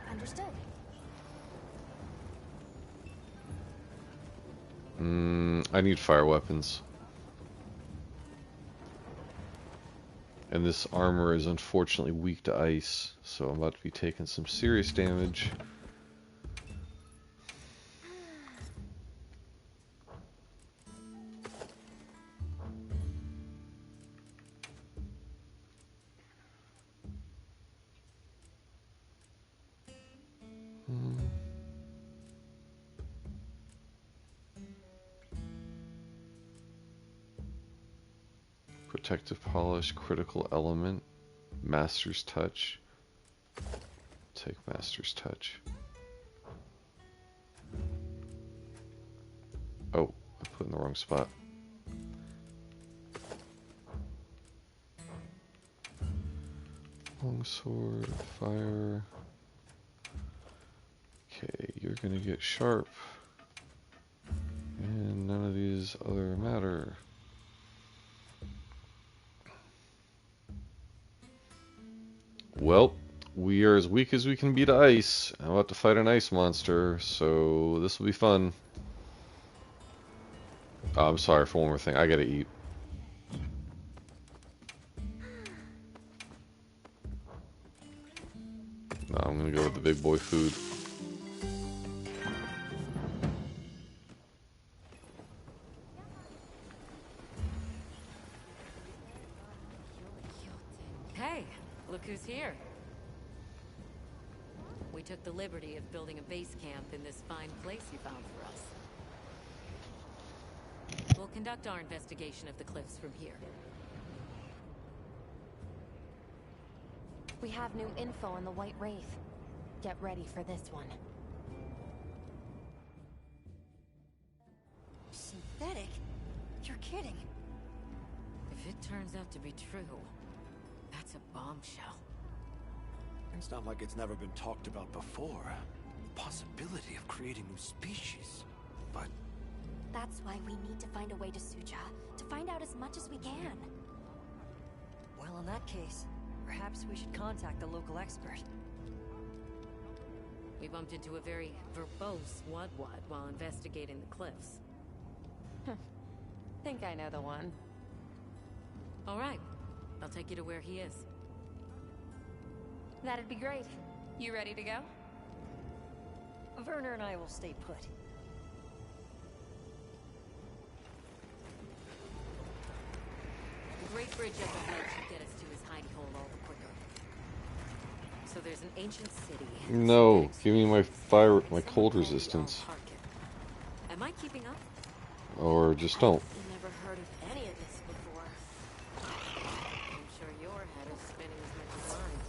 Understood. I need fire weapons. And this armor is unfortunately weak to ice, so I'm about to be taking some serious damage. Protective Polish, Critical Element, Master's Touch. Take Master's Touch. Oh, I put it in the wrong spot. Longsword, fire. Okay, you're gonna get sharp. And none of these other matter. Well, we are as weak as we can be to ice. I'm about to fight an ice monster, so this will be fun. Oh, I'm sorry for one more thing. I gotta eat. No, I'm gonna go with the big boy food. Hey, look who's here. We took the liberty of building a base camp in this fine place you found for us. We'll conduct our investigation of the cliffs from here. We have new info on the White Wraith. Get ready for this one. Synthetic? You're kidding. If it turns out to be true, that's a bombshell. It's not like it's never been talked about before. The possibility of creating new species. But That's why we need to find a way to Suja, to find out as much as we can. Well, in that case, perhaps we should contact the local expert. We bumped into a very verbose Wudwud while investigating the cliffs. Think I know the one. All right, I'll take you to where he is. That'd be great. You ready to go? Werner and I will stay put. The Great Bridge up ahead should get us to his hidey hole all the quicker. So there's an ancient city. No, give me my fire, my cold resistance. Am I keeping up? Or just don't. Never heard of any of this before. I'm sure your head is spinning as much as mine.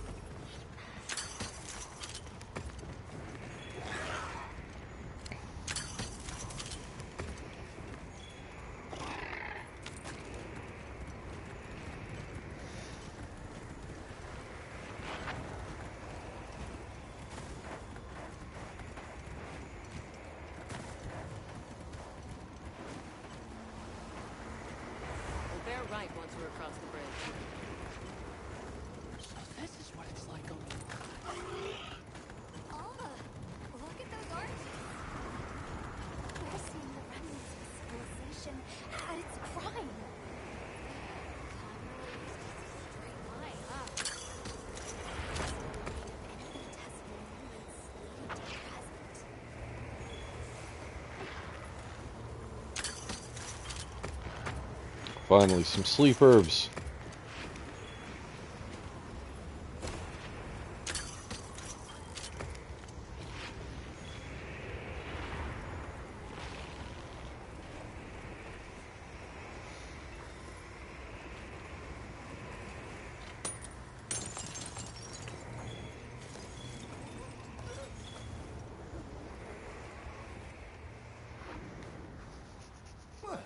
We'll bear right once we're across the bridge. This is what it's like on Alma, look at those arches. We're seeing the remnants of civilization at its prime. Straight line, huh? Finally, some sleep herbs. well,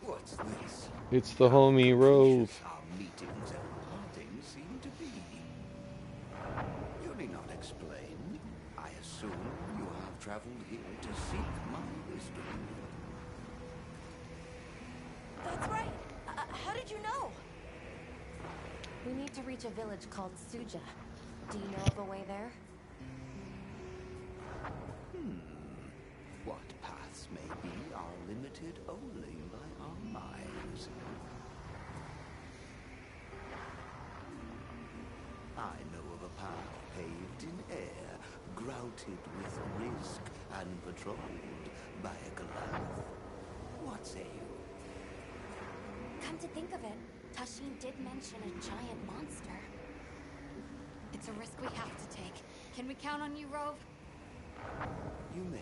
what's this? It's the homie Rove. Our meetings and partings seem to be. You need not explain. I assume you have traveled here to seek my wisdom. That's right. How did you know? We need to reach a village called Suja. Do you know of a way there? What paths may be are limited only by our minds. I know of a path paved in air, grouted with risk, and patrolled by a Goliath. What say you? Come to think of it, Tashin did mention a giant monster. It's a risk we have to take. Can we count on you, Rove? You may.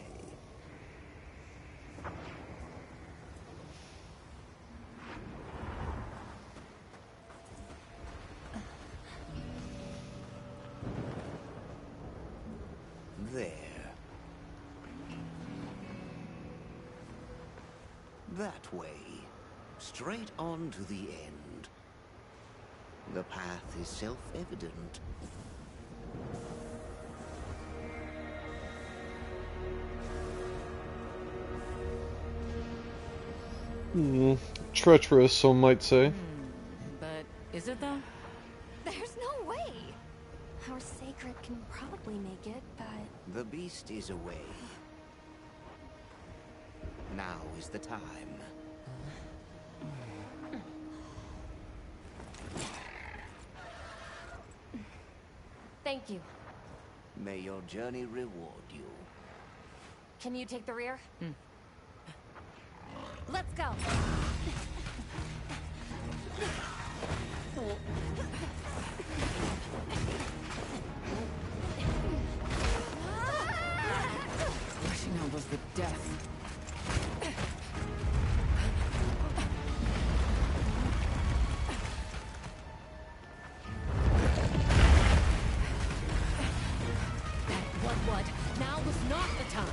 That way. Straight on to the end. The path is self-evident. Treacherous, some might say. But is it though? There's no way! Our sacred can probably make it, but... The beast is away. Now is the time. Thank you. May your journey reward you. Can you take the rear? Let's go! Rushing out was the death. What? Now was not the time.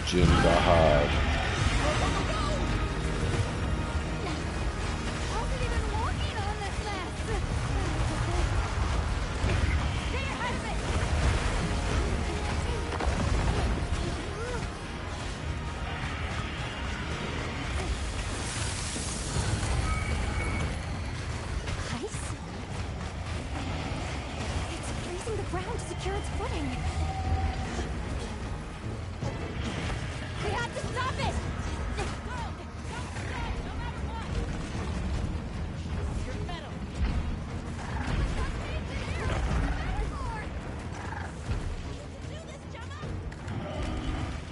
Jindahad. How's it even walking on this mess? Stay ahead of it! Ice? It's freezing the ground to secure its footing. We have to stop it!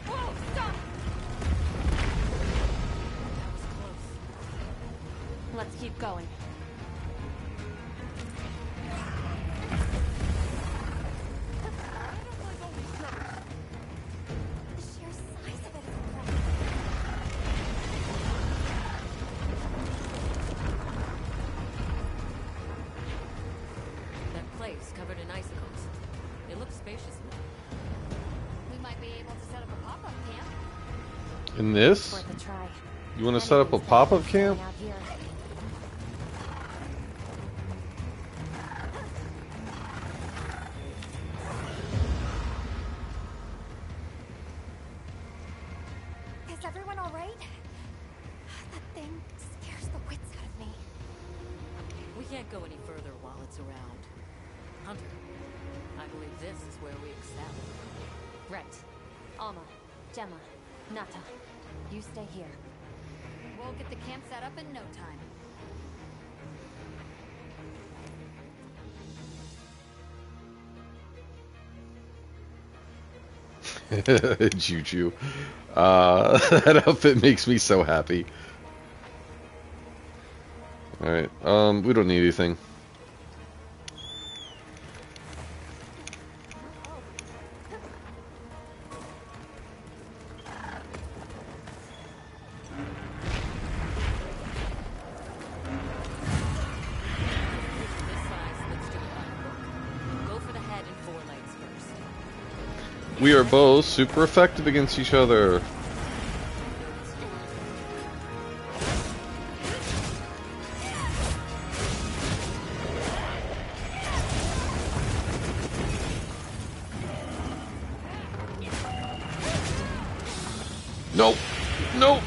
Whoa, stop! Let's keep going. The sheer size of it is incredible. That place covered in icicles. It looks spacious enough. We might be able to set up a pop-up camp. In this? Worth a try. You want to set up a pop-up camp? Out here. Is everyone all right? That thing scares the wits out of me. We can't go any further while it's around. Hunter, I believe this is where we excel. Right. Alma, Gemma, Nata, you stay here. We'll get the camp set up in no time. Juju. That outfit makes me so happy. Alright, we don't need anything. This size looks to be by the book. Go for the head and forelegs first. We are both super effective against each other. Nope. Nope.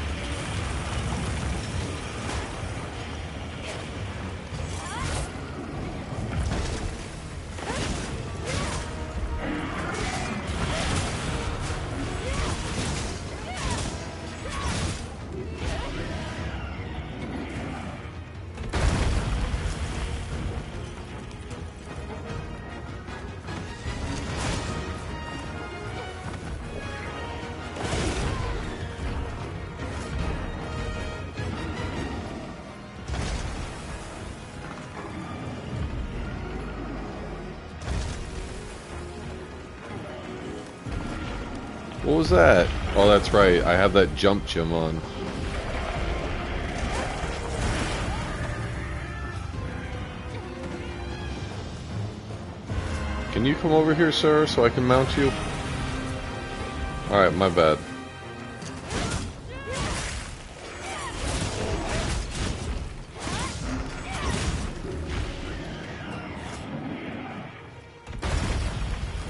What was that? Oh, that's right. I have that jump gem on. Can you come over here, sir, so I can mount you? Alright, my bad.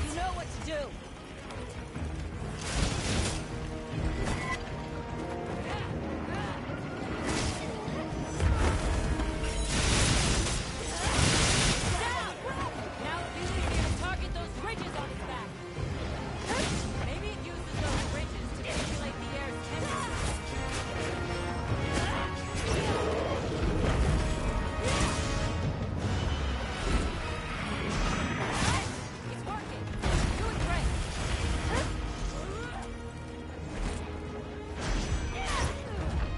You know what to do. Now it'd be easier to target those ridges on his back. Maybe it uses those ridges to manipulate the air's temperature. It's working. Doing great.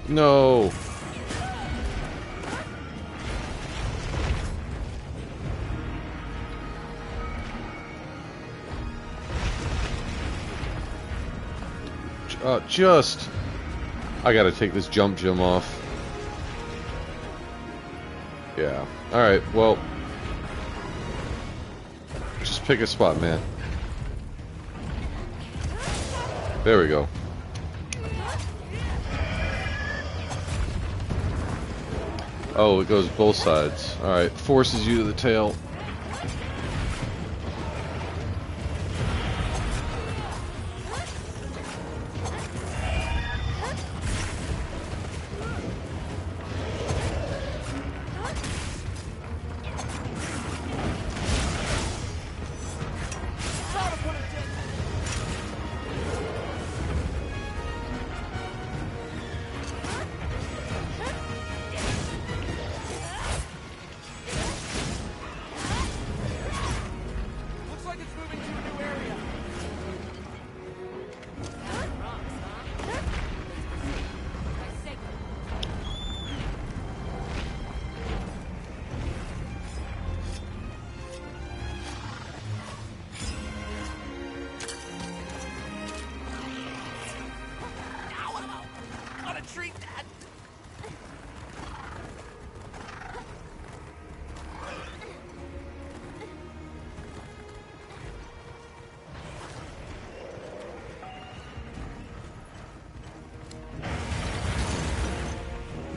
No! Just... I gotta take this jump gem off. Yeah. Alright, well... Just pick a spot, man. There we go. Oh, it goes both sides. Alright, forces you to the tail. Looks like it's moving to a new area. Ought to treat that.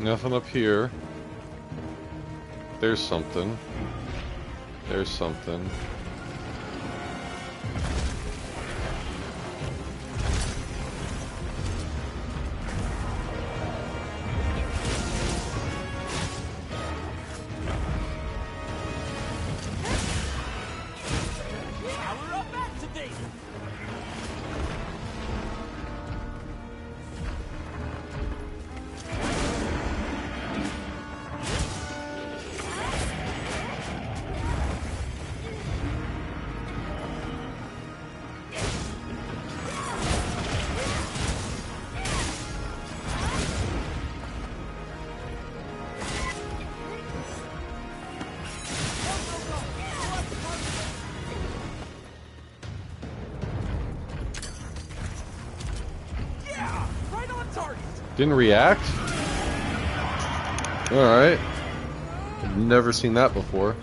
Nothing up here. There's something. There's something. Power up activate. Yeah, right on target. Didn't react? Alright. I've never seen that before.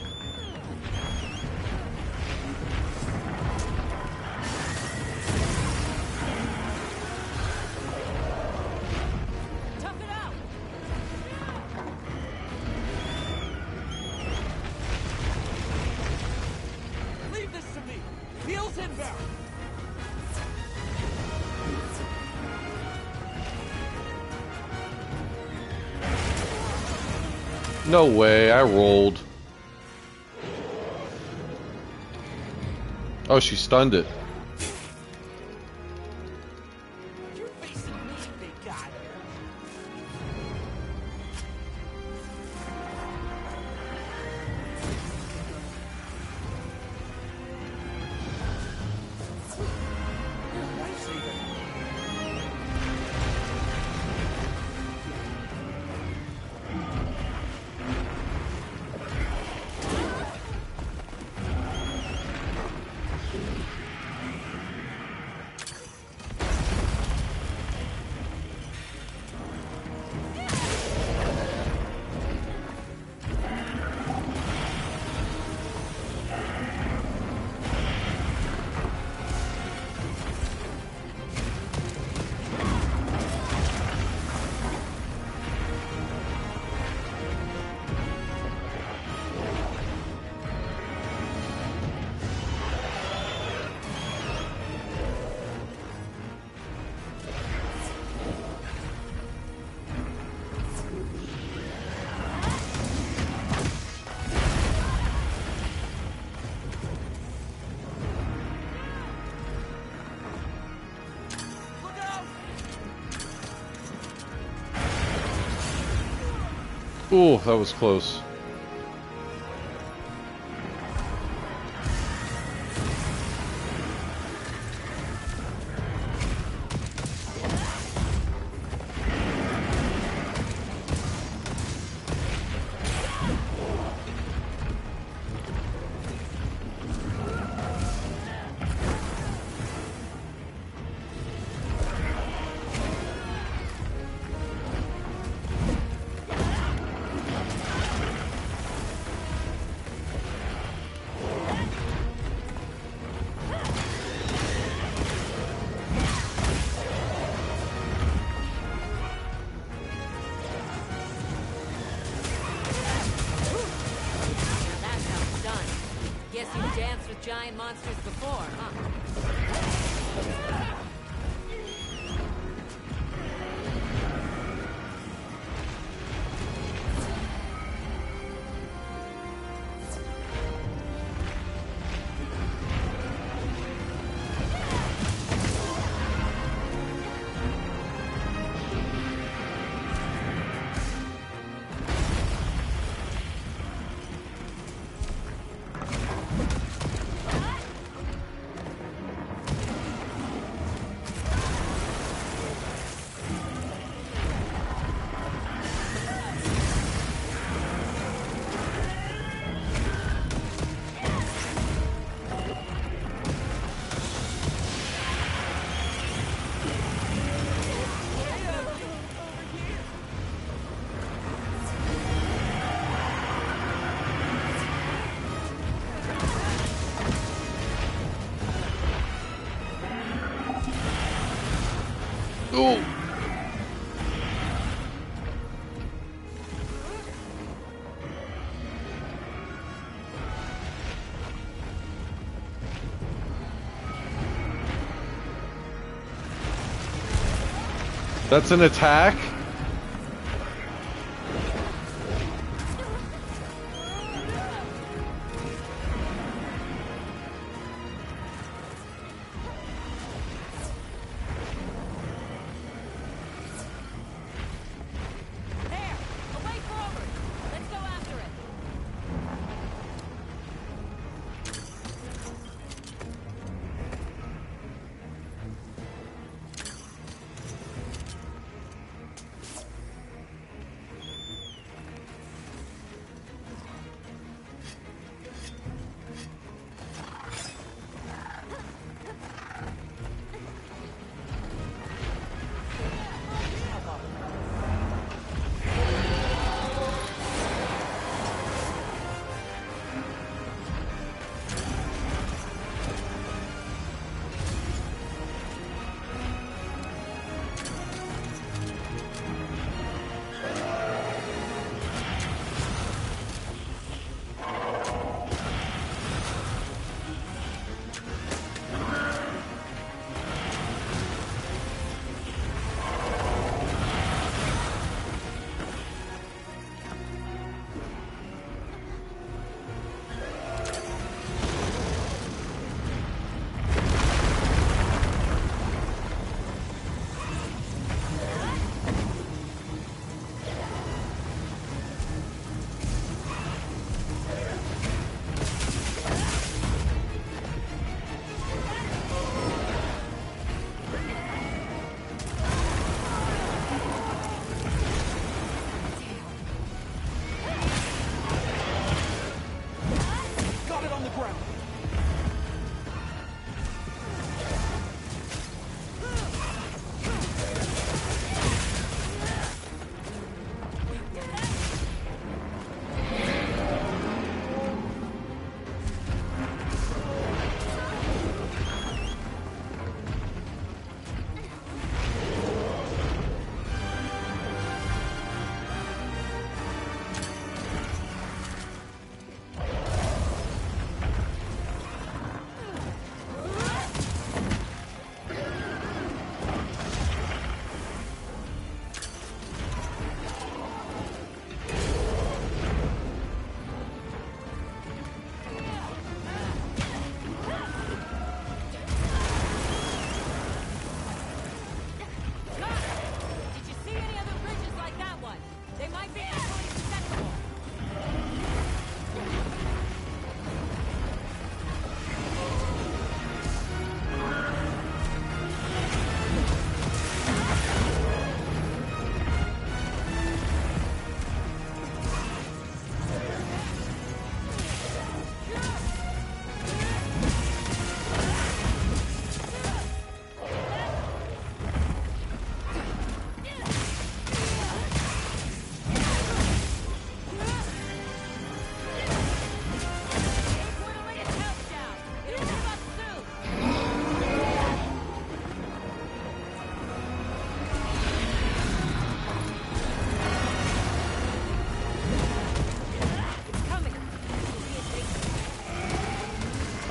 Tough it out. Leave this to me. Wheels inbound. No way, I rolled. Oh, she stunned it. You're facing me, big guy. Ooh, that was close. That's how it's done. Guess you've danced with giant monsters before, huh? Ooh! That's an attack? There! Away forward! Let's go after it!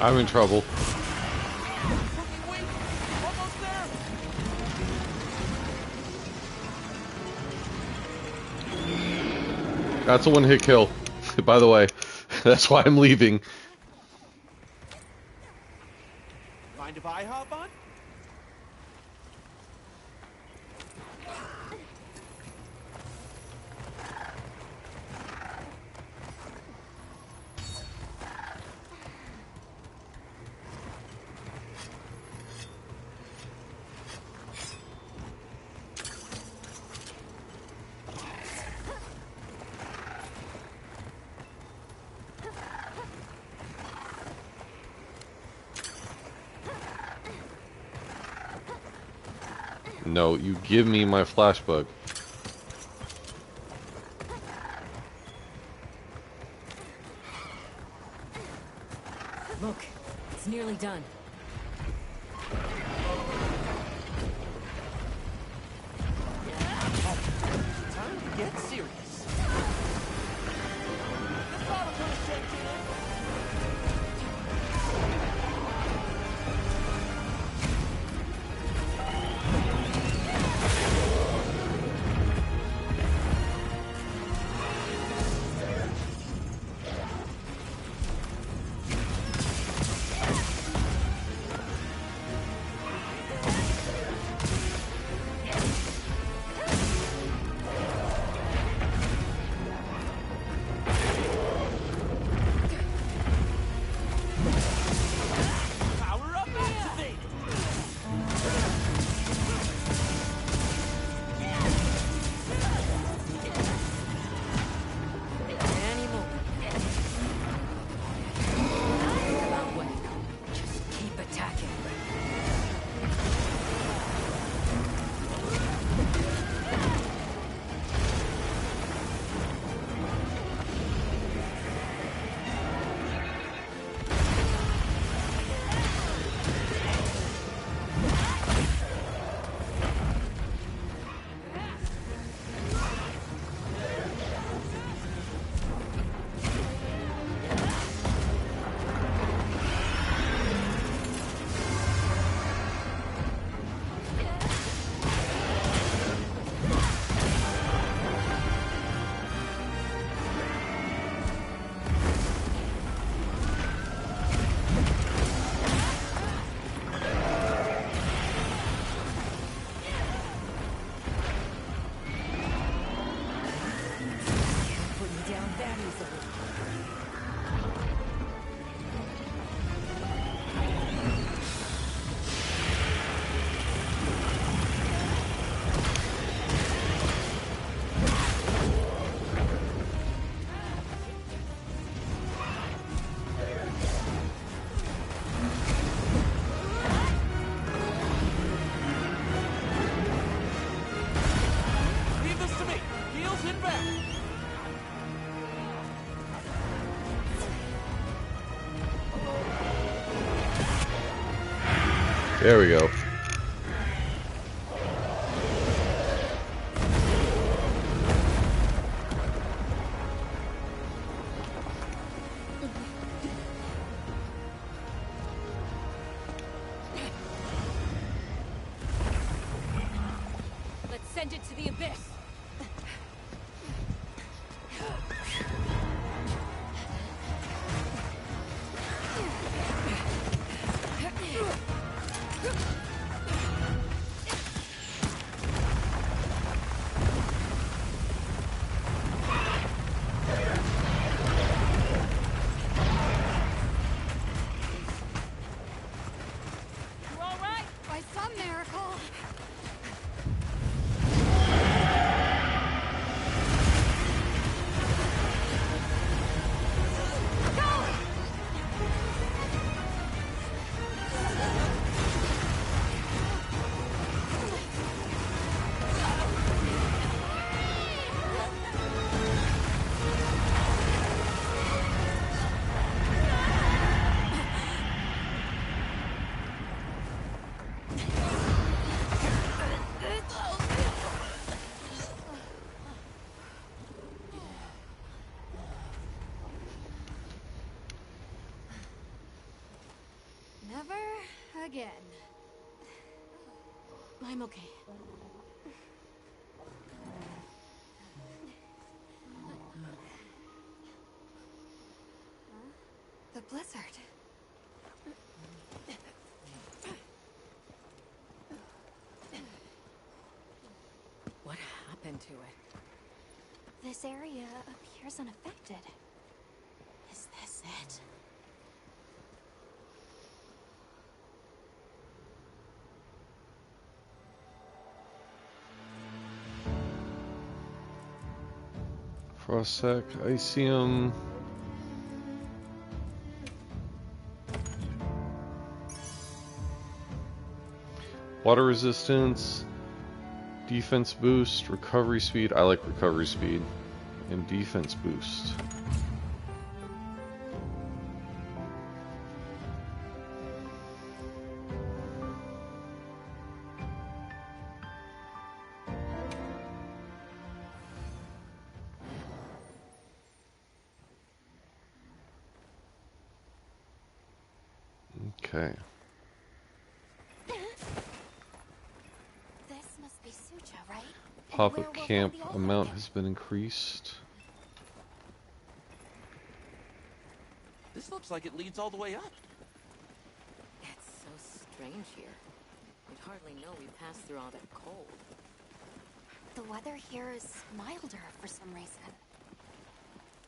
I'm in trouble. Wait, almost there. That's a one-hit kill, by the way. That's why I'm leaving. Mind if I hop on? No, you give me my flashbug. Look, it's nearly done. Time to get serious. This ought to put a check in it. Power up activated. Any moment. That way. Just keep attacking. Put me down that easily. Leave this to me. Heels in back. There we go. Let's send it to the abyss. You all right? By some miracle. again. I'm okay. The blizzard. What happened to it? This area appears unaffected. Is this it? Frostsec, Icium. Water resistance, defense boost, recovery speed. I like recovery speed. And defense boost. Okay. This must be Sucha, right? Pop-up camp amount has been increased. This looks like it leads all the way up. It's so strange here. We'd hardly know we passed through all that cold. The weather here is milder for some reason.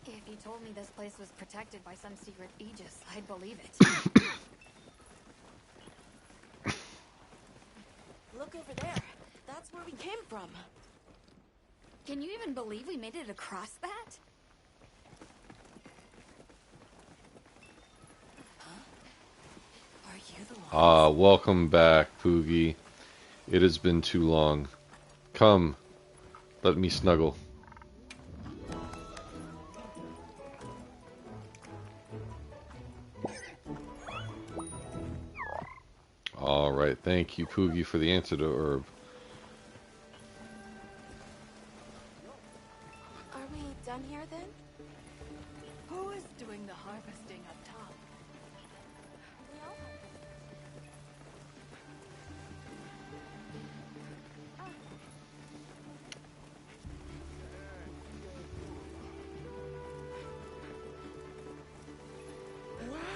If you told me this place was protected by some secret aegis, I'd believe it. Look over there. That's where we came from. Can you even believe we made it across that? Are you the one? Welcome back, Poogie. It has been too long. Come, let me snuggle. Alright, thank you, Poogie, for the antidote herb. Are we done here then? Who is doing the harvesting up top? We all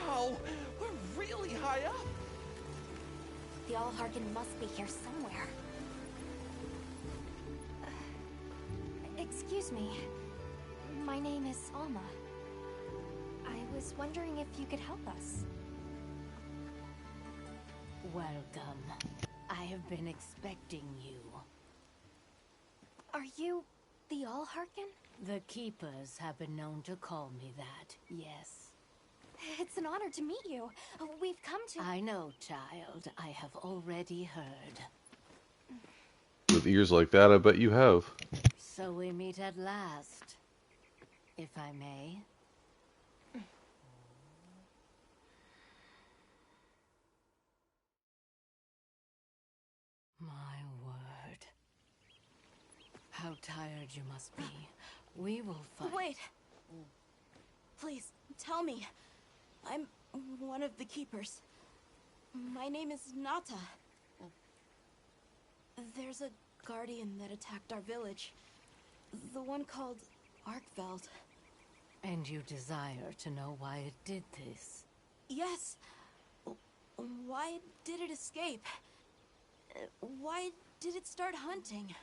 Wow, we're really high up. The Allharkin must be here somewhere. Excuse me. My name is Alma. I was wondering if you could help us. Welcome. I have been expecting you. Are you the Allharkin? The Keepers have been known to call me that, yes. It's an honor to meet you. We've come to... I know, child. I have already heard. With ears like that, I bet you have. So we meet at last, if I may. My word. How tired you must be. We will fight. Wait. Please, tell me. I'm one of the Keepers. My name is Nata. There's a guardian that attacked our village. The one called Arkveld. And you desire to know why it did this? Yes. Why did it escape? Why did it start hunting?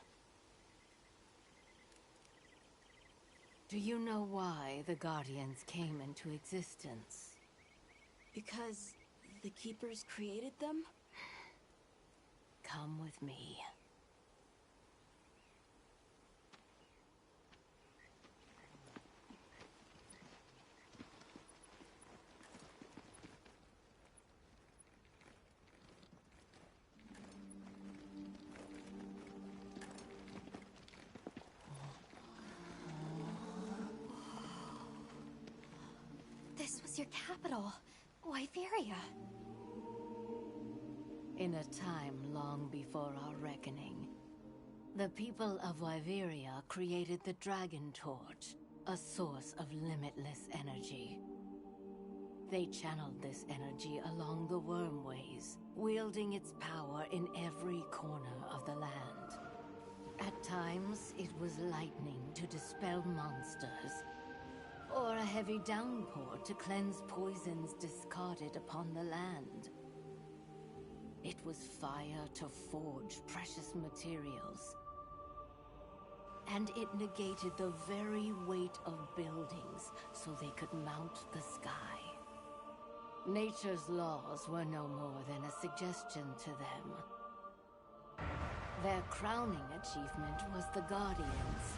Do you know why the Guardians came into existence? Because the Keepers created them? Come with me. This was your capital, Wyveria. In a time long before our reckoning, the people of Wyveria created the Dragon Torch, a source of limitless energy. They channeled this energy along the wormways, wielding its power in every corner of the land. At times, it was lightning to dispel monsters, or a heavy downpour to cleanse poisons discarded upon the land. It was fire to forge precious materials, and it negated the very weight of buildings so they could mount the sky. Nature's laws were no more than a suggestion to them. Their crowning achievement was the Guardians,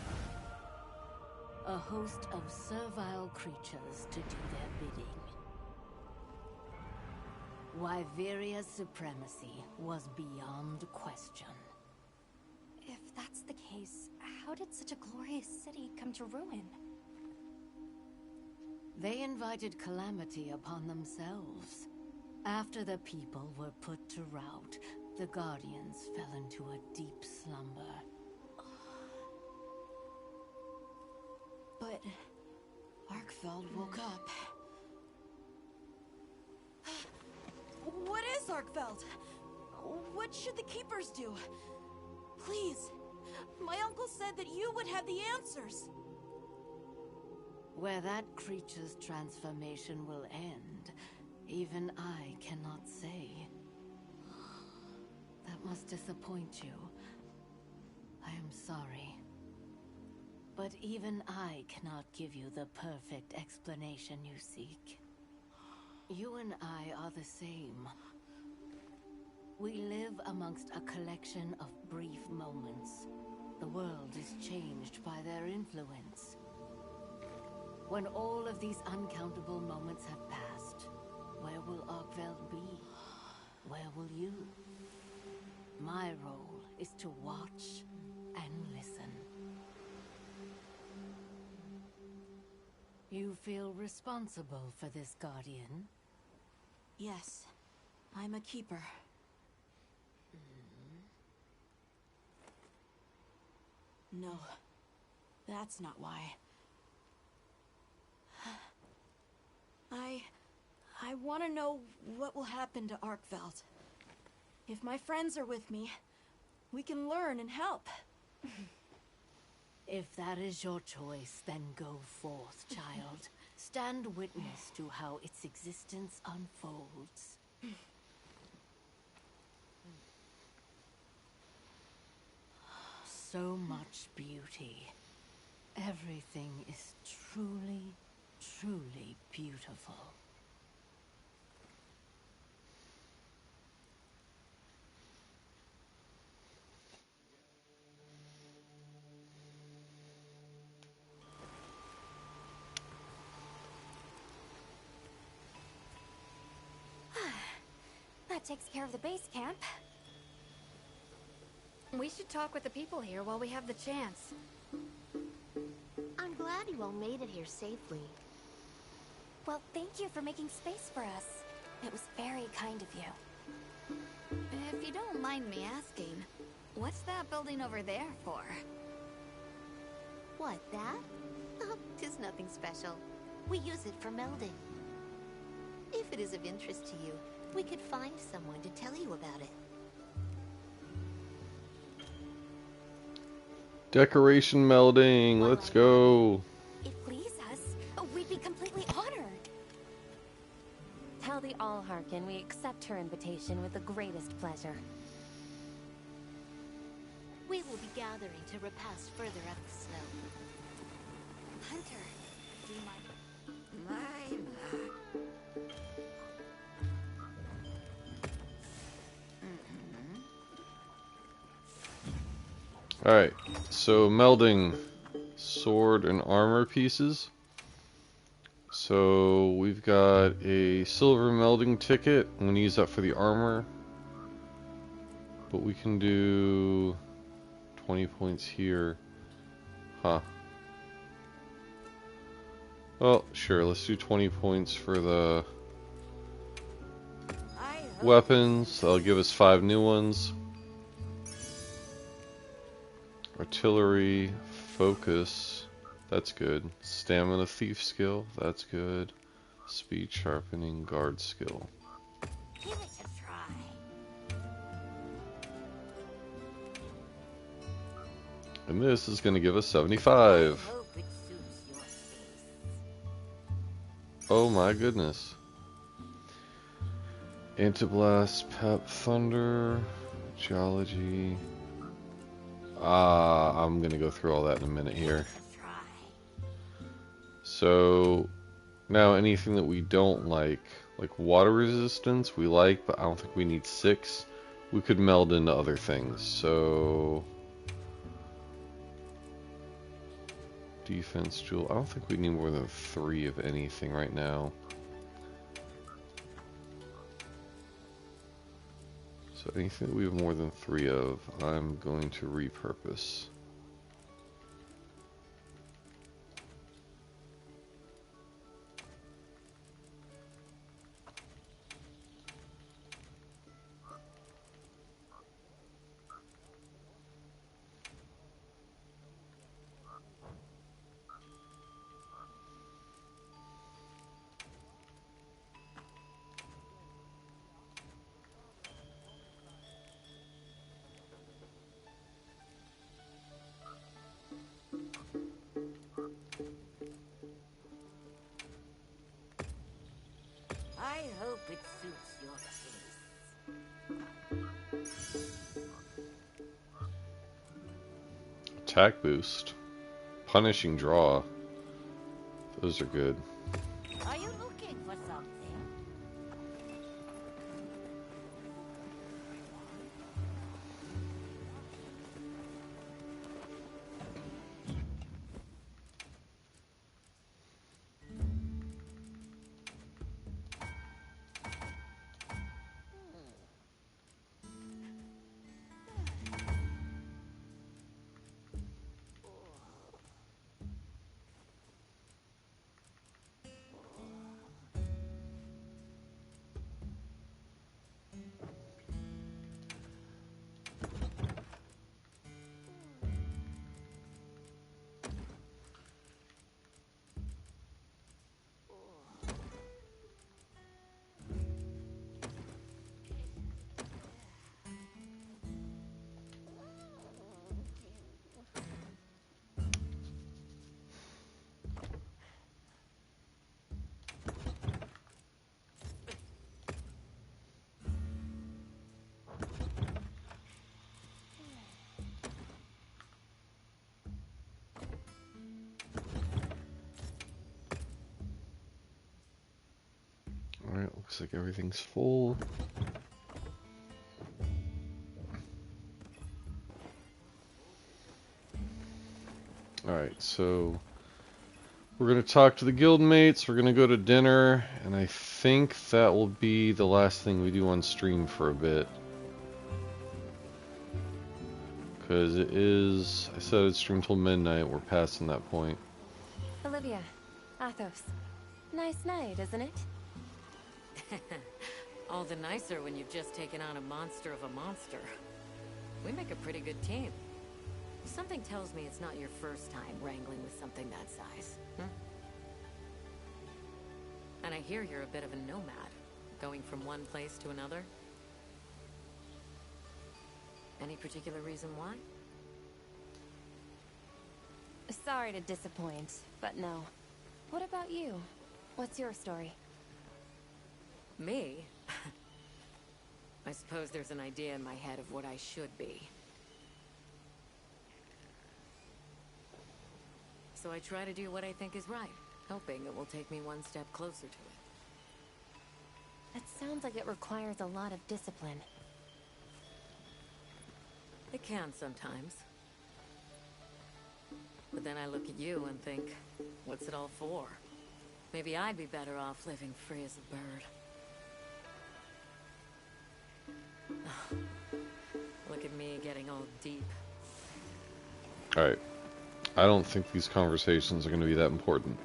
a host of servile creatures to do their bidding. Wyveria's supremacy was beyond question. If that's the case, how did such a glorious city come to ruin? They invited calamity upon themselves. After the people were put to rout, the Guardians fell into a deep slumber. But Arkfeld woke up. What is Arkfeld? What should the Keepers do? Please, my uncle said that you would have the answers. Where that creature's transformation will end, even I cannot say. That must disappoint you. I am sorry. But even I cannot give you the perfect explanation you seek. You and I are the same. We live amongst a collection of brief moments. The world is changed by their influence. When all of these uncountable moments have passed, where will Arkveld be? Where will you? My role is to watch and listen. You feel responsible for this Guardian? Yes, I'm a Keeper. No, that's not why. I want to know what will happen to Arkveld. If my friends are with me, we can learn and help. If that is your choice, then go forth, child. Stand witness to how its existence unfolds. So much beauty. Everything is truly, truly beautiful. That takes care of the base camp. We should talk with the people here while we have the chance. I'm glad you all made it here safely. Well, thank you for making space for us. It was very kind of you. If you don't mind me asking, what's that building over there for? What, that? Oh, 'tis nothing special. We use it for melding. If it is of interest to you, we could find someone to tell you about it. Decoration melding, let's go. It please us, we'd be completely honored. Tell the Allharkin we accept her invitation with the greatest pleasure. We will be gathering to repast further up the slope. Hunter, do you mind? Alright, so melding sword and armor pieces. So we've got a silver melding ticket. I'm going to use that for the armor. But we can do 20 points here. Huh. Well, sure, let's do 20 points for the weapons. That'll give us 5 new ones. Artillery, focus, that's good. Stamina thief skill, that's good. Speed sharpening, guard skill. Give it a try. And this is going to give us 75. Hope it suits your taste. Oh my goodness. Antiblast, Pep, Thunder, Geology. I'm going to go through all that in a minute here. So, now anything that we don't like water resistance, we like, but I don't think we need 6. We could meld into other things, so... Defense, jewel. I don't think we need more than 3 of anything right now. So anything that we have more than 3 of, I'm going to repurpose. I hope it suits your taste. Attack boost. Punishing draw. Those are good. Are you looking for something? Alright, looks like everything's full. Alright, so we're going to talk to the guildmates, we're going to go to dinner, and I think that will be the last thing we do on stream for a bit. Because it is, I said it's stream till midnight, we're passing that point. Olivia, Athos. Nice night, isn't it? All the nicer when you've just taken on a monster of a monster. We make a pretty good team. Something tells me it's not your first time wrangling with something that size. And I hear you're a bit of a nomad, going from one place to another. Any particular reason why? Sorry to disappoint, but no. What about you? What's your story? Me? I suppose there's an idea in my head of what I should be. So I try to do what I think is right, hoping it will take me one step closer to it. That sounds like it requires a lot of discipline. It can sometimes. But then I look at you and think, what's it all for? Maybe I'd be better off living free as a bird. Look at me getting all deep. Alright. I don't think these conversations are going to be that important.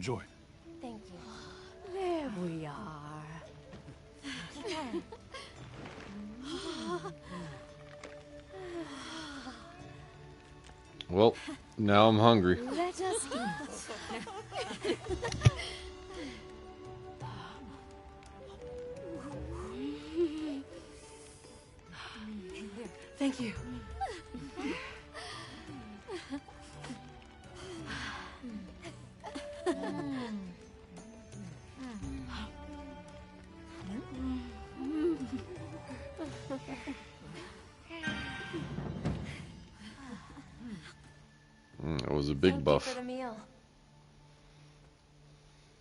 Enjoy. Thank you. There we are. Well, now I'm hungry. Let us eat. Thank you. That was a big buff. Thank you for the meal.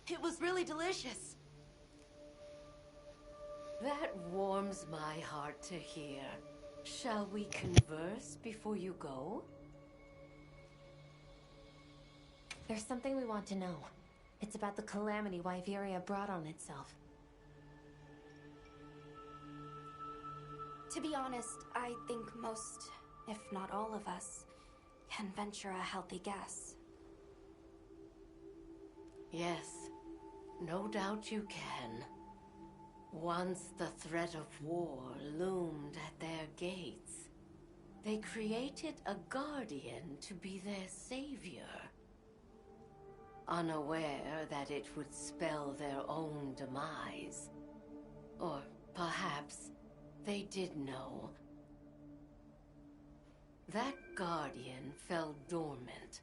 It was really delicious. That warms my heart to hear. Shall we converse before you go? There's something we want to know. It's about the calamity Wyveria brought on itself. To be honest, I think most, if not all of us, can venture a healthy guess. Yes, no doubt you can. Once the threat of war loomed at their gates, they created a guardian to be their savior. Unaware that it would spell their own demise. Or perhaps they did know. That guardian fell dormant,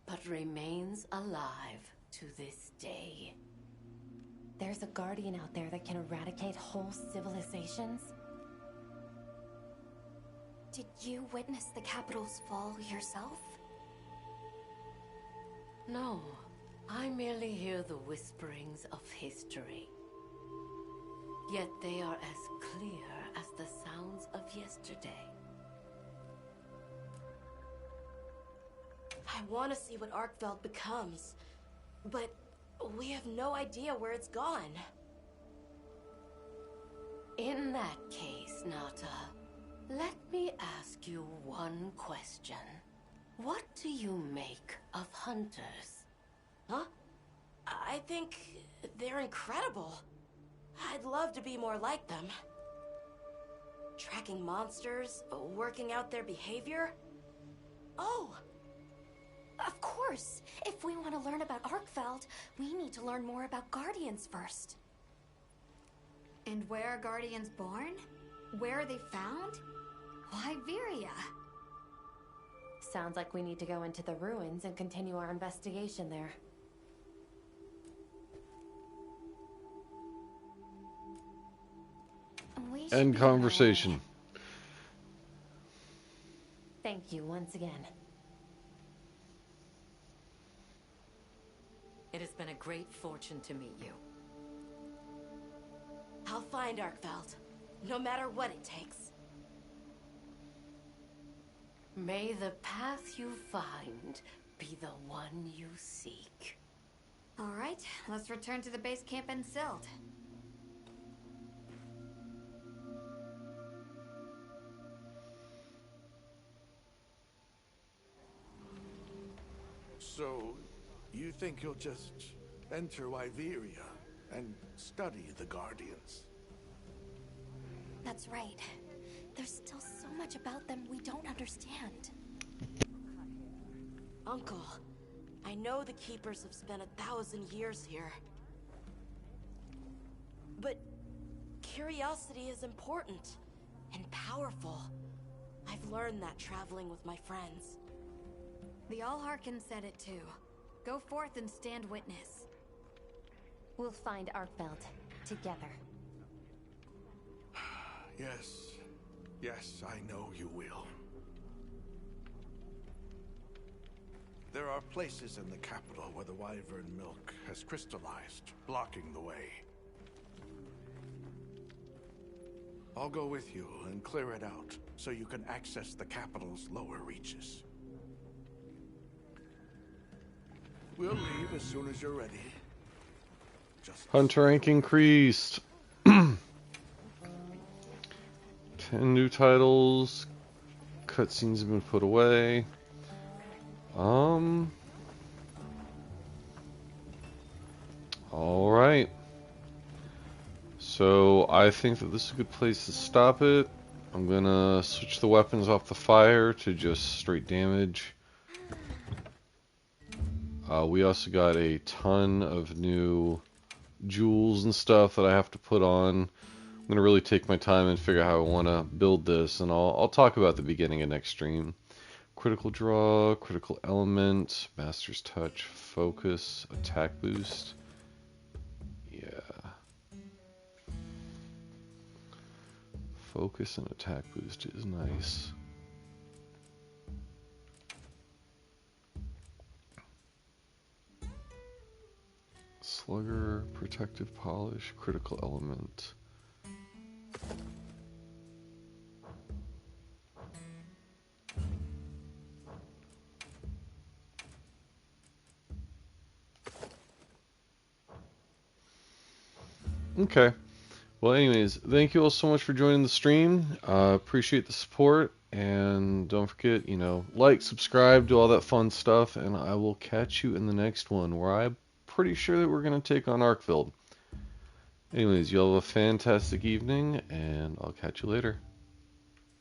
but remains alive to this day. There's a guardian out there that can eradicate whole civilizations? Did you witness the capital's fall yourself? No, I merely hear the whisperings of history. Yet they are as clear as the sounds of yesterday. I want to see what Arkveld becomes, but we have no idea where it's gone. In that case, Nata, let me ask you one question. What do you make of hunters? Huh? I think they're incredible. I'd love to be more like them. Tracking monsters, working out their behavior. Oh! Of course! If we want to learn about Arkveld, we need to learn more about Guardians first. And where are Guardians born? Where are they found? Wyveria. Sounds like we need to go into the ruins and continue our investigation there. End conversation. Thank you once again. It has been a great fortune to meet you. I'll find Arkveld, no matter what it takes. May the path you find be the one you seek. All right, let's return to the base camp in Silt. So, you think you'll just enter Wyveria and study the Guardians? That's right. There's still so much about them we don't understand. Uncle, I know the Keepers have spent 1,000 years here. But curiosity is important and powerful. I've learned that traveling with my friends. The Allharkin said it too. Go forth and stand witness. We'll find Arkveld together. Yes. Yes, I know you will. There are places in the capital where the Wyvern milk has crystallized, blocking the way. I'll go with you and clear it out, so you can access the capital's lower reaches. We'll leave as soon as you're ready. Just Hunter rank increased. 10 new titles. Cutscenes have been put away. Alright. So I think that this is a good place to stop it. I'm gonna switch the weapons off the fire to just straight damage. We also got a ton of new jewels and stuff that I have to put on. I'm gonna really take my time and figure out how I want to build this, and I'll talk about the beginning of next stream. Critical draw, critical element, master's touch, focus, attack boost. Yeah. Focus and attack boost is nice. Slugger, protective polish, critical element. Okay. Well, anyways, thank you all so much for joining the stream. Appreciate the support. And don't forget, like, subscribe, do all that fun stuff. And I will catch you in the next one where I'm pretty sure that we're going to take on Arkveld. Anyways, you all have a fantastic evening, and I'll catch you later.